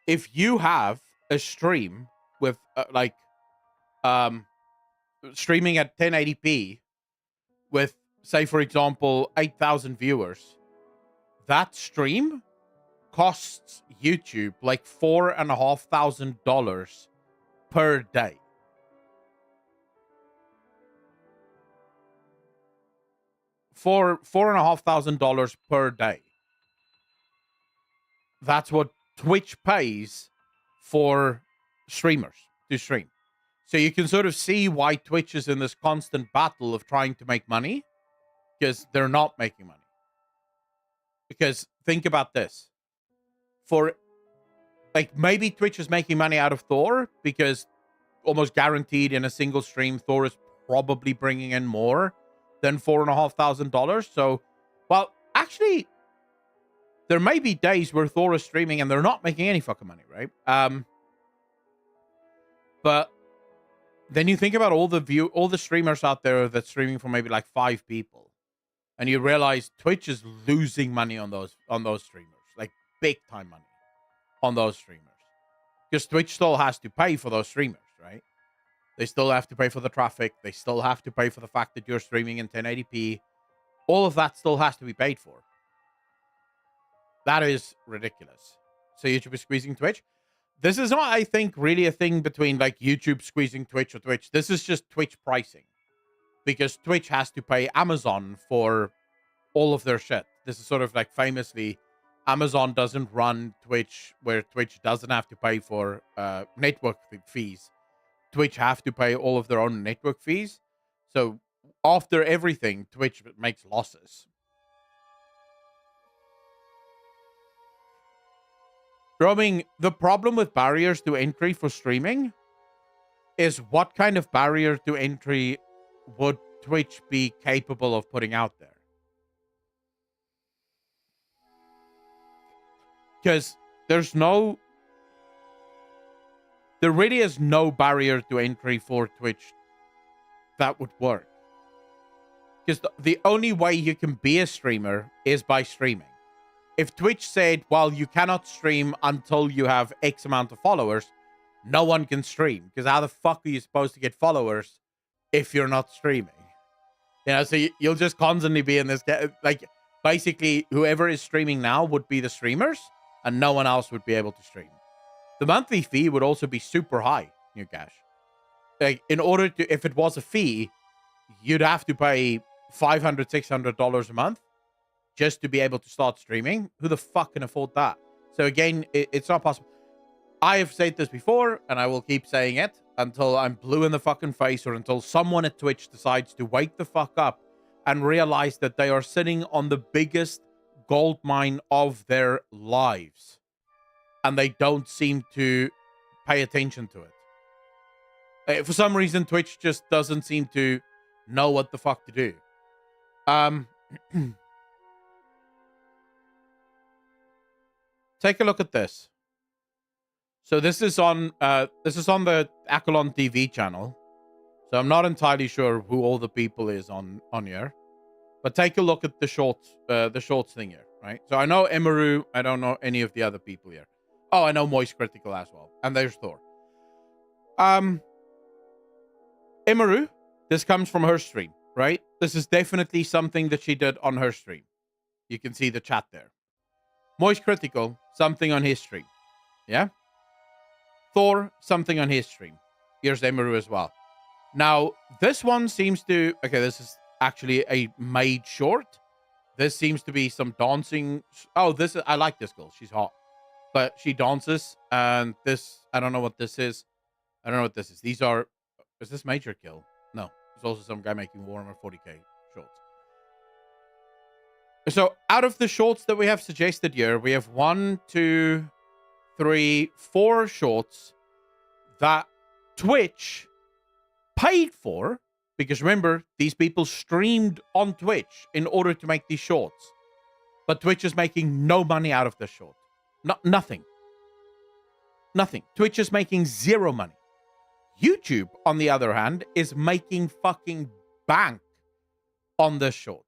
if you have a stream with streaming at 1080p with, say, for example, 8,000 viewers, that stream costs YouTube like $4,500 per day. $4,500 per day. That's what Twitch pays for streamers to stream. So you can sort of see why Twitch is in this constant battle of trying to make money. because they're not making money. Because think about this. For like maybe Twitch is making money out of Thor because almost guaranteed in a single stream, Thor is probably bringing in more than $4,500. So, well, actually, there may be days where Thor is streaming and they're not making any fucking money, right? But then you think about all the streamers out there that's streaming for maybe like 5 people, and you realize Twitch is losing money on those streamers, like big time money on those streamers, because Twitch still has to pay for those streamers, right? They still have to pay for the traffic. They still have to pay for the fact that you're streaming in 1080p. All of that still has to be paid for. That is ridiculous. So YouTube is squeezing Twitch. This is not, I think, really a thing between like YouTube squeezing Twitch or Twitch. This is just Twitch pricing, because Twitch has to pay Amazon for all of their shit. This is sort of like famously, Amazon doesn't run Twitch where Twitch doesn't have to pay for network fees. Twitch have to pay all of their own network fees. So after everything, Twitch makes losses. Roaming, the problem with barriers to entry for streaming is what kind of barrier to entry would Twitch be capable of putting out there? Because there really is no barrier to entry for Twitch that would work. Because the only way you can be a streamer is by streaming. If Twitch said, well, you cannot stream until you have X amount of followers, no one can stream. Because how the fuck are you supposed to get followers if you're not streaming? You know, so you'll just constantly be in this, like, basically, whoever is streaming now would be the streamers, and no one else would be able to stream. The monthly fee would also be super high, New Cash. Like, in order to, if it was a fee, you'd have to pay $500, $600 a month just to be able to start streaming. Who the fuck can afford that? So again, it's not possible. I have said this before, and I will keep saying it until I'm blue in the fucking face, or until someone at Twitch decides to wake the fuck up and realize that they are sitting on the biggest gold mine of their lives, and they don't seem to pay attention to it. For some reason, Twitch just doesn't seem to know what the fuck to do. Take a look at this. So this is on the Akalon TV channel. So I'm not entirely sure who all the people is on here, but take a look at the shorts thing here, right? So I know Emaru. I don't know any of the other people here. Oh, I know Moist Critical as well, and there's Thor. Emaru, this comes from her stream, right? This is definitely something that she did on her stream. You can see the chat there. Moist Critical, something on his stream. Yeah? Thor, something on his stream. Here's Emaru as well. Now, this one seems to... Okay, this is actually a made short. This seems to be some dancing... Oh, I like this girl. She's hot. But she dances, and this... I don't know what this is. I don't know what this is. These are... Is this Major Kill? No. There's also some guy making Warhammer 40k shorts. So, out of the shorts that we have suggested here, we have 1, 2, 3, 4 shorts that Twitch paid for, because remember, these people streamed on Twitch in order to make these shorts. But Twitch is making no money out of this short. Nothing. Nothing. Twitch is making zero money. YouTube, on the other hand, is making fucking bank on this short.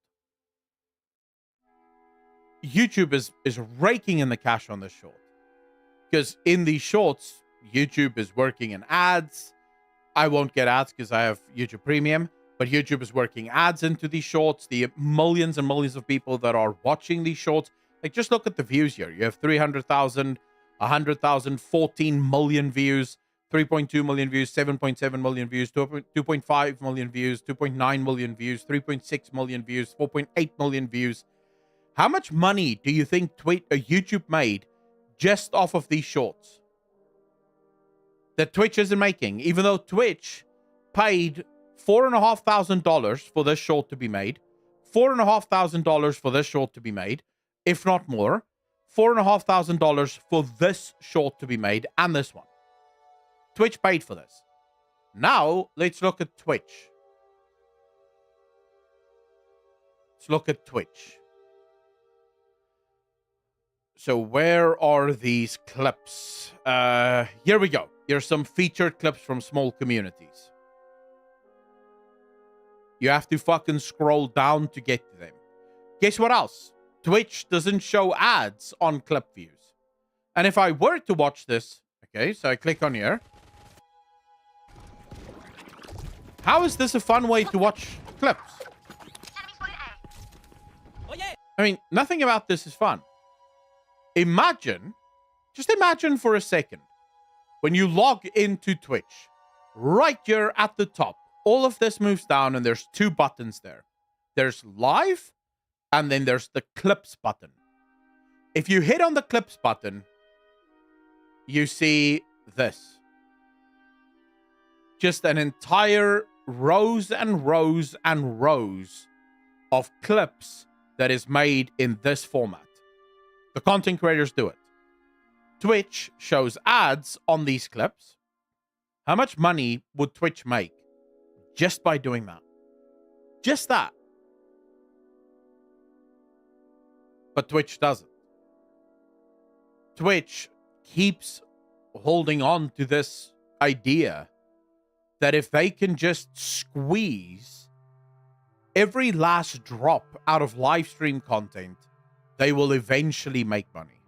YouTube is raking in the cash on this short. Because in these shorts, YouTube is working in ads. I won't get ads because I have YouTube Premium, but YouTube is working ads into these shorts. The millions and millions of people that are watching these shorts, like, just look at the views here. You have 300,000, 100,000, 14 million views, 3.2 million views, 7.7 million views, 2.5 million views, 2.9 million views, 3.6 million views, 4.8 million views. How much money do you think YouTube made just off of these shorts that Twitch isn't making? Even though Twitch paid $4,500 for this short to be made, $4,500 for this short to be made, if not more. $4,500 for this short to be made and this one. Twitch paid for this. Now, let's look at Twitch. Let's look at Twitch. So where are these clips? Here we go. Here's some featured clips from small communities. You have to fucking scroll down to get to them. Guess what else? Twitch doesn't show ads on clip views. And if I were to watch this, okay, so I click on here. How is this a fun way to watch clips? I mean, nothing about this is fun. Just imagine for a second, when you log into Twitch, right here at the top, all of this moves down and there's two buttons there. There's live and then there's the clips button. If you hit on the clips button, you see this. Just an entire rows and rows and rows of clips that is made in this format. The content creators do it. Twitch shows ads on these clips. How much money would Twitch make just by doing that? Just that. But Twitch doesn't. Twitch keeps holding on to this idea that if they can just squeeze every last drop out of live stream content, they will eventually make money.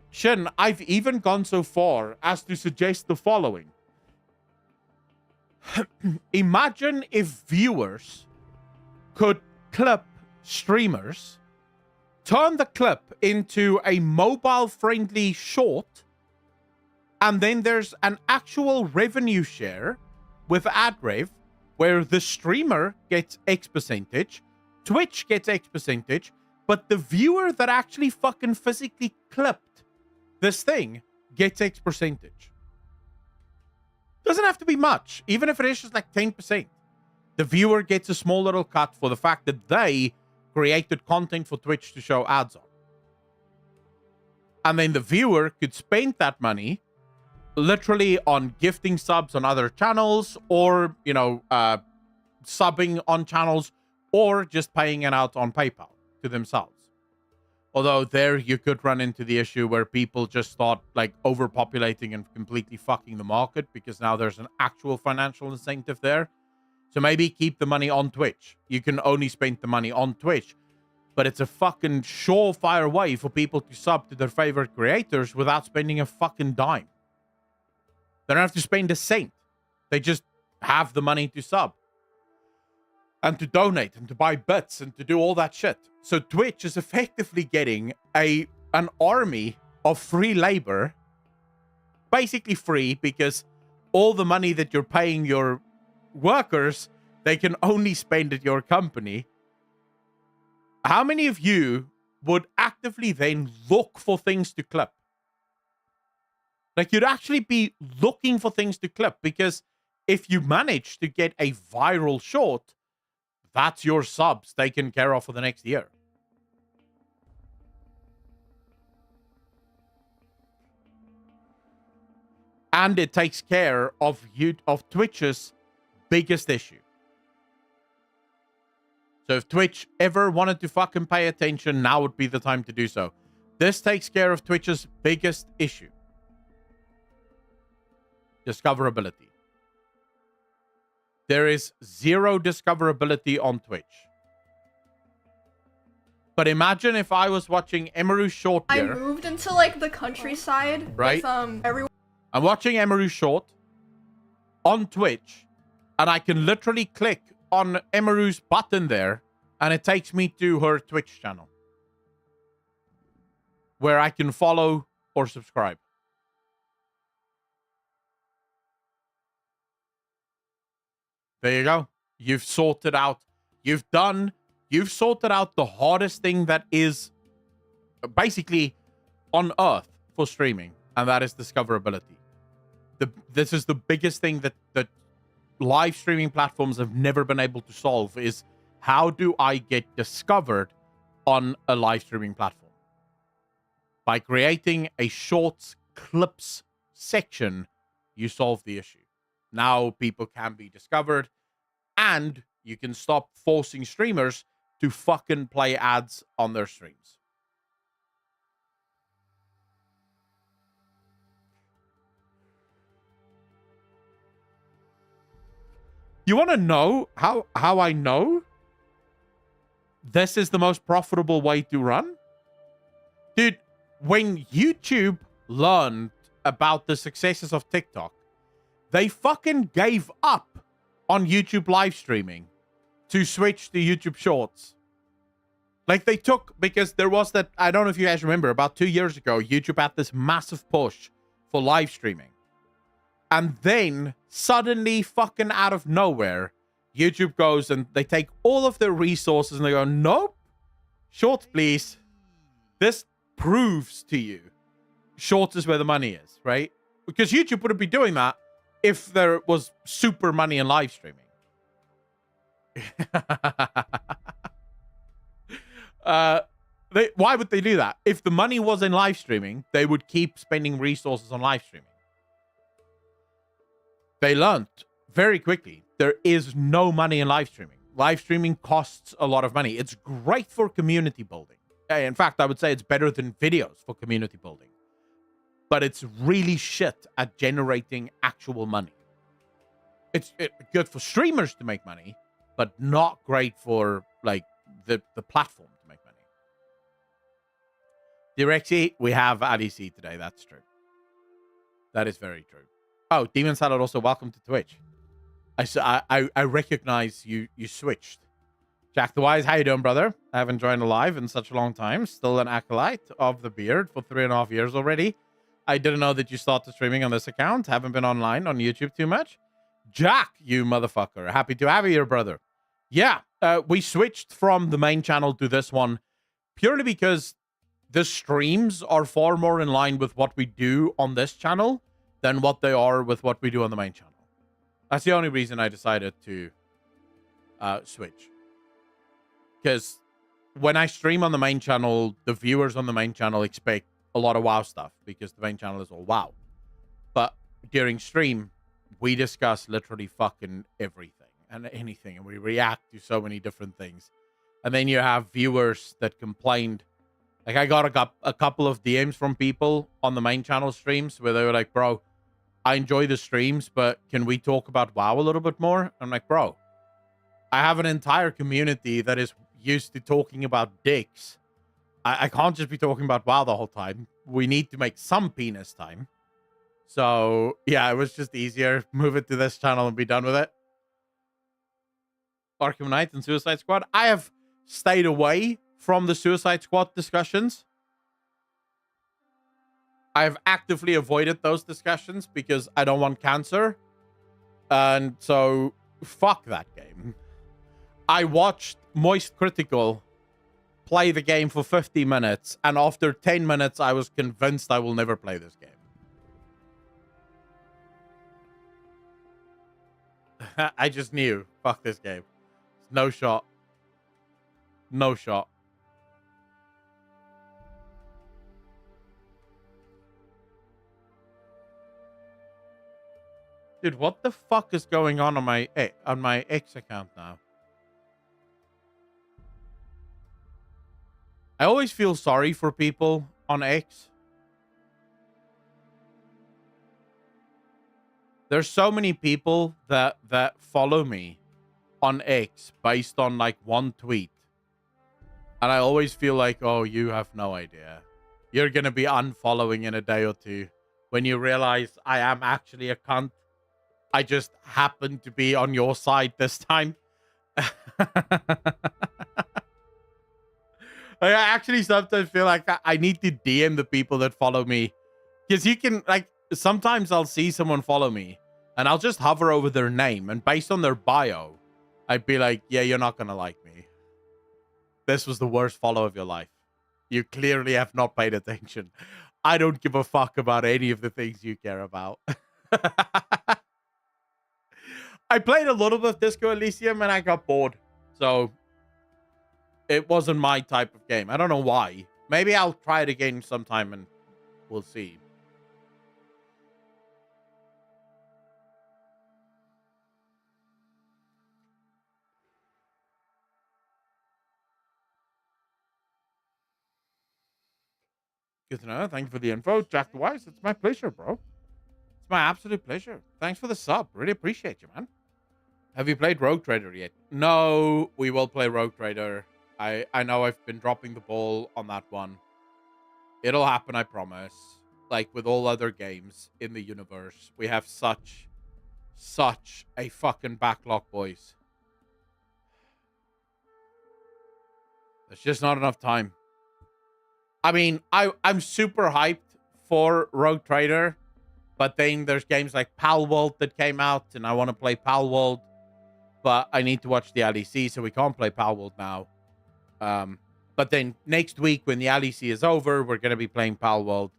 Shin, I've even gone so far as to suggest the following. Imagine if viewers could clip streamers, turn the clip into a mobile-friendly short, and then there's an actual revenue share with AdRev, where the streamer gets X percentage, Twitch gets X percentage, but the viewer that actually fucking physically clipped this thing gets X percentage. Doesn't have to be much, even if it is just like 10%. The viewer gets a small little cut for the fact that they created content for Twitch to show ads on. And then the viewer could spend that money literally on gifting subs on other channels, or, you know, subbing on channels, or just paying it out on PayPal to themselves. Although there you could run into the issue where people just start like overpopulating and completely fucking the market, because now there's an actual financial incentive there. So maybe keep the money on Twitch. You can only spend the money on Twitch, but it's a fucking surefire way for people to sub to their favorite creators without spending a fucking dime. They don't have to spend a cent. They just have the money to sub and to donate and to buy bits and to do all that shit. So Twitch is effectively getting an army of free labor, basically free, because all the money that you're paying your workers, they can only spend at your company. How many of you would actively then look for things to clip? Like, you'd actually be looking for things to clip, because if you manage to get a viral short, that's your subs taken care of for the next year. And it takes care of Twitch's biggest issue. So if Twitch ever wanted to fucking pay attention, now would be the time to do so. This takes care of Twitch's biggest issue. Discoverability. There is zero discoverability on Twitch. But imagine if I was watching Emeru Short here. I moved into like the countryside. Right. With, everyone. I'm watching Emeru Short on Twitch, and I can literally click on Emeru's button there, and it takes me to her Twitch channel, where I can follow or subscribe. There you go. You've sorted out. You've sorted out the hardest thing that is basically on earth for streaming, and that is discoverability. this is the biggest thing that live streaming platforms have never been able to solve is how do I get discovered on a live streaming platform? By creating a shorts clips section, you solve the issue. Now people can be discovered, and you can stop forcing streamers to fucking play ads on their streams. You want to know how I know this is the most profitable way to run? Dude, when YouTube learned about the successes of TikTok, they fucking gave up on YouTube live streaming to switch to YouTube Shorts. Like they took, because there was that, I don't know if you guys remember, about 2 years ago, YouTube had this massive push for live streaming. And then suddenly, fucking out of nowhere, YouTube goes and they take all of their resources and they go, nope, Shorts, please. This proves to you Shorts is where the money is, right? Because YouTube wouldn't be doing that if there was super money in live streaming. Why would they do that? If the money was in live streaming, they would keep spending resources on live streaming. They learned very quickly there is no money in live streaming. Live streaming costs a lot of money. It's great for community building. In fact, I would say it's better than videos for community building. But it's really shit at generating actual money. It's good for streamers to make money, but not great for like the platform to make money. Direxy, we have ADC today. That's true. That is very true. Oh, Demon Salad also welcome to Twitch. I recognize you switched. Jack the Wise, how you doing, brother? I haven't joined a live in such a long time. Still an acolyte of the beard for 3.5 years already. I didn't know that you started streaming on this account. Haven't been online on YouTube too much. Jack, you motherfucker. Happy to have you here, brother. Yeah, we switched from the main channel to this one purely because the streams are far more in line with what we do on this channel than what they are with what we do on the main channel. That's the only reason I decided to switch. Because when I stream on the main channel, the viewers on the main channel expect a lot of WoW stuff because the main channel is all WoW. But during stream, we discuss literally fucking everything and anything, and we react to so many different things. And then you have viewers that complained. Like, I got a couple of DMs from people on the main channel streams where they were like, bro, I enjoy the streams, but can we talk about WoW a little bit more? I'm like, bro, I have an entire community that is used to talking about dicks. I can't just be talking about WoW the whole time. We need to make some penis time. So, yeah, it was just easier. Move it to this channel and be done with it. Arkham Knight and Suicide Squad. I have stayed away from the Suicide Squad discussions. I have actively avoided those discussions because I don't want cancer. And so, fuck that game. I watched Moist Critical play the game for 50 minutes, and after 10 minutes, I was convinced I will never play this game. I just knew. Fuck this game. No shot. No shot. Dude, what the fuck is going on my X account now? I always feel sorry for people on X. There's so many people that follow me on X based on like one tweet. And I always feel like, oh, you have no idea. You're going to be unfollowing in a day or two when you realize I am actually a cunt. I just happen to be on your side this time. I actually sometimes feel like I need to DM the people that follow me. Because you can, like, sometimes I'll see someone follow me and I'll just hover over their name. And based on their bio, I'd be like, yeah, you're not going to like me. This was the worst follow of your life. You clearly have not paid attention. I don't give a fuck about any of the things you care about. I played a little bit of Disco Elysium and I got bored. So it wasn't my type of game. I don't know why. Maybe I'll try it again sometime and we'll see. Good to know. Thank you for the info, Jack the Wise. It's my pleasure, bro. It's my absolute pleasure. Thanks for the sub. Really appreciate you, man. Have you played Rogue Trader yet? No, we will play Rogue Trader. I know I've been dropping the ball on that one. It'll happen, I promise. Like with all other games in the universe, we have such a fucking backlog, boys. There's just not enough time. I mean, I'm super hyped for Rogue Trader, but then there's games like Palworld that came out, and I want to play Palworld. But I need to watch the LEC, so we can't play Palworld now. But then next week, when the LEC is over, we're going to be playing Palworld.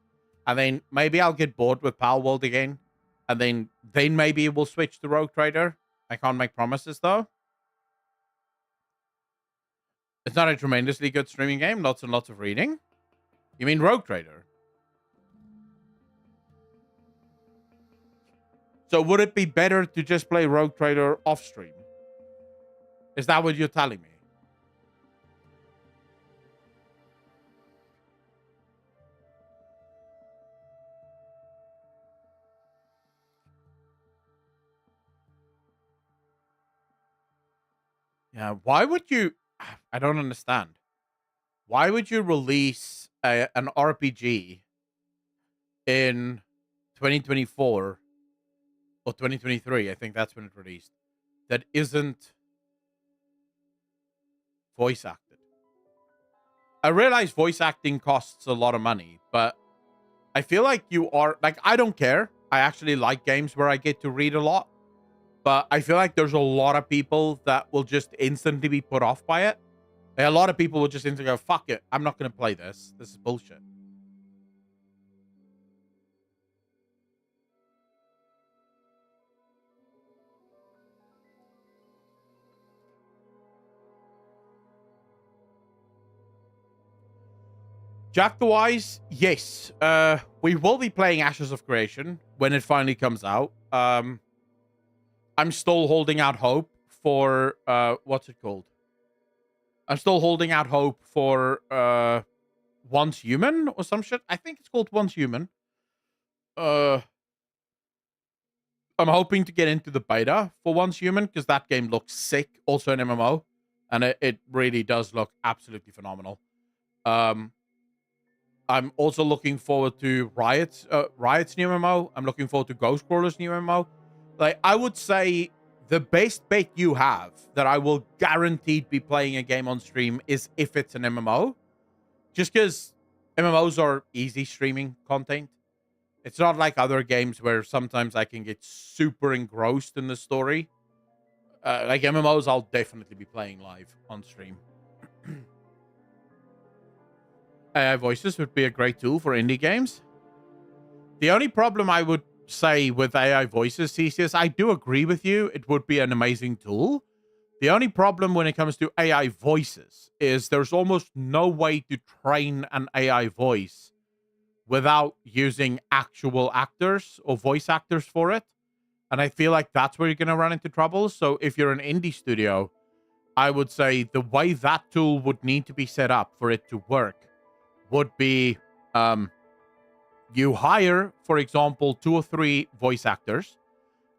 And then maybe I'll get bored with Palworld again. And then maybe we'll switch to Rogue Trader. I can't make promises, though. It's not a tremendously good streaming game. Lots and lots of reading. You mean Rogue Trader? So would it be better to just play Rogue Trader off stream? Is that what you're telling me? Yeah, why would you... I don't understand. Why would you release an RPG in 2024 or 2023? I think that's when it released. That isn't voice acted. I realize voice acting costs a lot of money, but I feel like you are... Like, I don't care. I actually like games where I get to read a lot. But I feel like there's a lot of people that will just instantly be put off by it. A lot of people will just instantly go, fuck it, I'm not going to play this. This is bullshit. Jack the Wise, yes. We will be playing Ashes of Creation when it finally comes out. I'm still holding out hope for what's it called? I'm still holding out hope for Once Human or some shit. I think it's called Once Human. I'm hoping to get into the beta for Once Human because that game looks sick. Also an MMO, and it really does look absolutely phenomenal. I'm also looking forward to Riot's new MMO. I'm looking forward to Ghostcrawler's new MMO. Like, I would say the best bet you have that I will guaranteed be playing a game on stream is if it's an MMO. Just because MMOs are easy streaming content. It's not like other games where sometimes I can get super engrossed in the story. Like MMOs, I'll definitely be playing live on stream. AI voices would be a great tool for indie games. The only problem I would say with AI voices, Theseus, I do agree with you. It would be an amazing tool. The only problem when it comes to AI voices is there's almost no way to train an AI voice without using actual actors or voice actors for it. And I feel like that's where you're going to run into trouble. So if you're an indie studio, I would say the way that tool would need to be set up for it to work would be you hire, for example, 2 or 3 voice actors,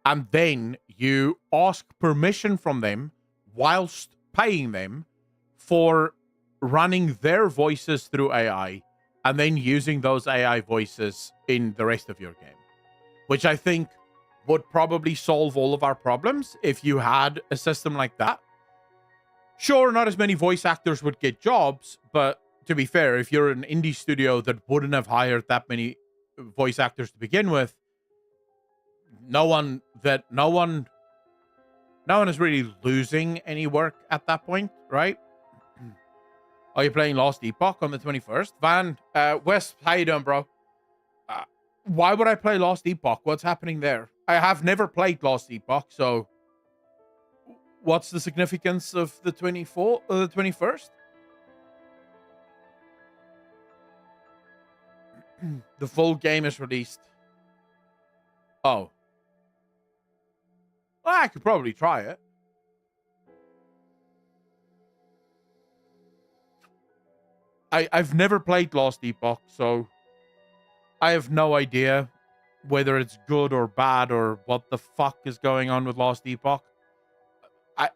and then you ask permission from them whilst paying them for running their voices through AI and then using those AI voices in the rest of your game, which I think would probably solve all of our problems if you had a system like that. Sure, not as many voice actors would get jobs, but to be fair, if you're an indie studio that wouldn't have hired that many voice actors to begin with, no one is really losing any work at that point, right? Are you playing Lost Epoch on the 21st? Van, Wes, how you doing, bro? Why would I play Lost Epoch? What's happening there? I have never played Lost Epoch, so what's the significance of the 21st? The full game is released. Oh. Well, I could probably try it. I've never played Lost Epoch, so I have no idea whether it's good or bad or what the fuck is going on with Lost Epoch.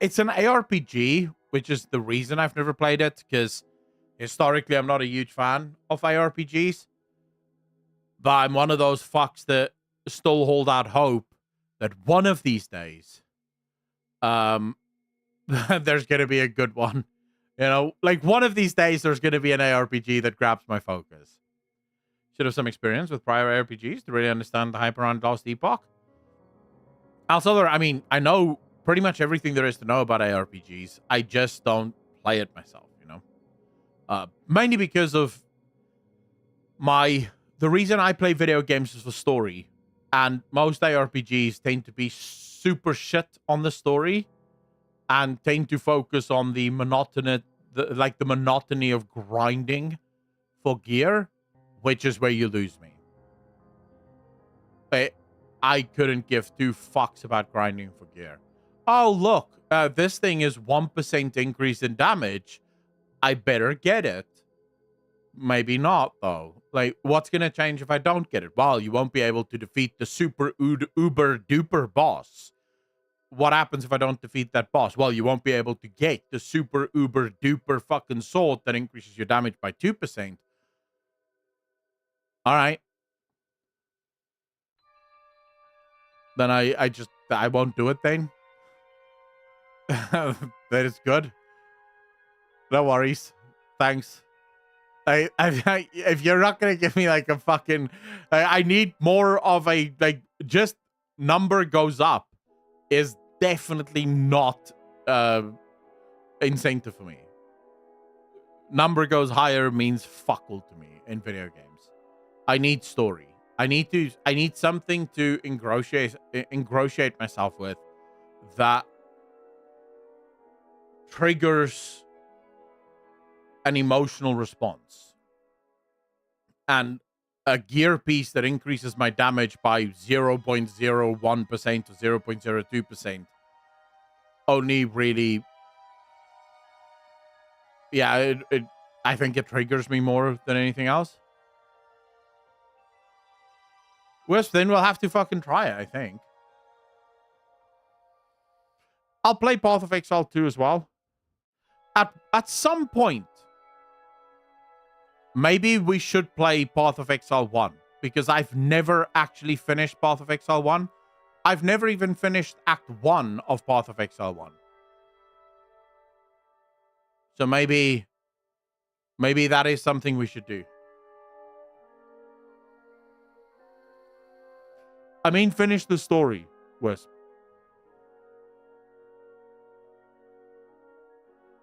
It's an ARPG, which is the reason I've never played it, because historically I'm not a huge fan of ARPGs. But I'm one of those fucks that still hold out hope that one of these days, there's going to be a good one. You know, like one of these days, there's going to be an ARPG that grabs my focus. Should have some experience with prior RPGs to really understand the hype around Lost Epoch. Also, I mean, I know pretty much everything there is to know about ARPGs. I just don't play it myself, you know? Mainly because of the reason I play video games is for story. And most ARPGs tend to be super shit on the story and tend to focus on the monotony of grinding for gear, which is where you lose me. I couldn't give two fucks about grinding for gear. Oh, look, this thing is 1% increase in damage. I better get it. Maybe not, though. Like, what's going to change if I don't get it? Well, you won't be able to defeat the super uber duper boss. What happens if I don't defeat that boss? Well, you won't be able to get the super uber duper fucking sword that increases your damage by 2%. All right. Then I won't do it then. That is good. No worries. Thanks. If you're not gonna give me like a fucking, I need more of a like just number goes up is definitely not incentive for me. Number goes higher means fuck all to me in video games. I need story. I need something to ingratiate myself with that triggers an emotional response. And a gear piece that increases my damage by 0.01% or 0.02% only really, yeah, I think it triggers me more than anything else. Worse, then we'll have to fucking try it, I think. I'll play Path of Exile 2 as well. At some point, maybe we should play Path of Exile 1, because I've never actually finished Path of Exile 1. I've never even finished Act 1 of Path of Exile 1. So maybe that is something we should do. I mean, finish the story, Wisp.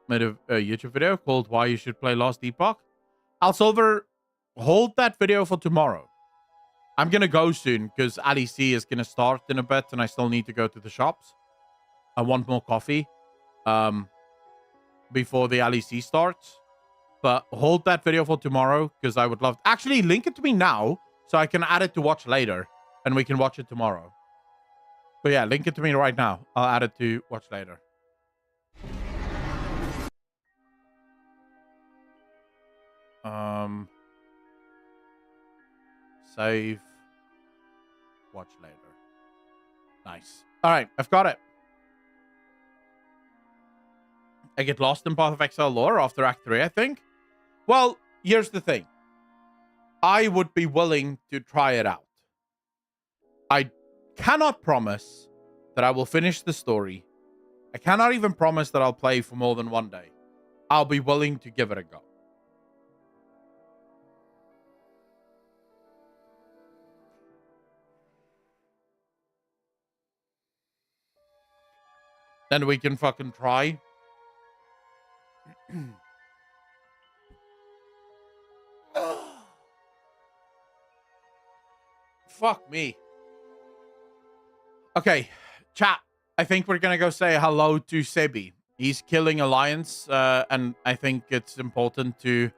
Made a YouTube video called Why You Should Play Lost Epoch. Alsilver, hold that video for tomorrow. I'm going to go soon because Ali C is going to start in a bit and I still need to go to the shops. I want more coffee before the Ali C starts. But hold that video for tomorrow because I would love... Actually, link it to me now so I can add it to watch later and we can watch it tomorrow. But yeah, link it to me right now. I'll add it to watch later. Save. Watch later. Nice. All right, I've got it. I get lost in Path of Exile lore after Act 3, I think. Well, here's the thing. I would be willing to try it out. I cannot promise that I will finish the story. I cannot even promise that I'll play for more than one day. I'll be willing to give it a go. Then we can fucking try. Fuck me. Okay, chat. I think we're gonna go say hello to Sebi. He's killing Alliance, and I think it's important to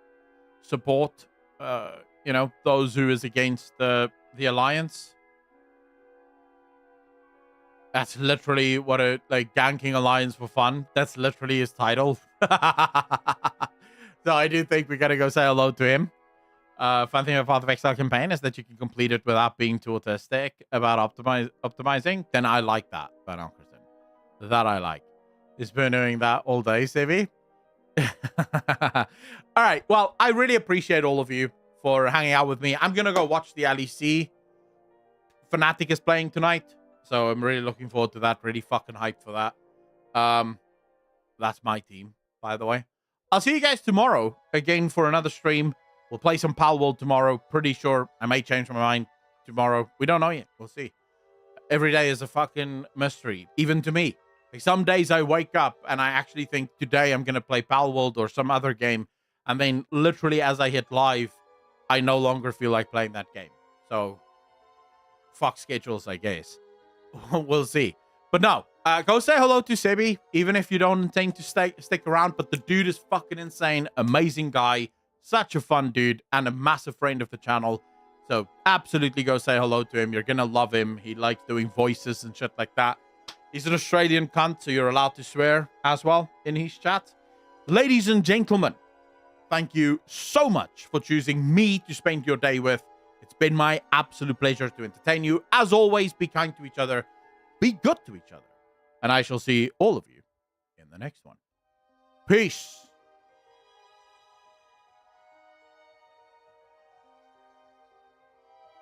support, you know, those who is against the Alliance. That's literally what a like ganking Alliance for fun. That's literally his title. So I do think we gotta go say hello to him. Fun thing about the Exile campaign is that you can complete it without being too autistic about optimizing. Then I like that, but Christian, that I like. He's been doing that all day, Sebi. All right. Well, I really appreciate all of you for hanging out with me. I'm gonna go watch the LEC. Fnatic is playing tonight, so I'm really looking forward to that. Really fucking hyped for that. That's my team, by the way. I'll see you guys tomorrow again for another stream. We'll play some Palworld tomorrow. Pretty sure I may change my mind tomorrow. We don't know yet. We'll see. Every day is a fucking mystery, even to me. Like some days I wake up and I actually think today I'm going to play Palworld or some other game. And then literally as I hit live, I no longer feel like playing that game. So fuck schedules, I guess. We'll see. But no, go say hello to Sebi, even if you don't intend to stick around. But the dude is fucking insane. Amazing guy. Such a fun dude and a massive friend of the channel. So absolutely go say hello to him. You're going to love him. He likes doing voices and shit like that. He's an Australian cunt, so you're allowed to swear as well in his chat. Ladies and gentlemen, thank you so much for choosing me to spend your day with. It's been my absolute pleasure to entertain you. As always, be kind to each other. Be good to each other. And I shall see all of you in the next one. Peace.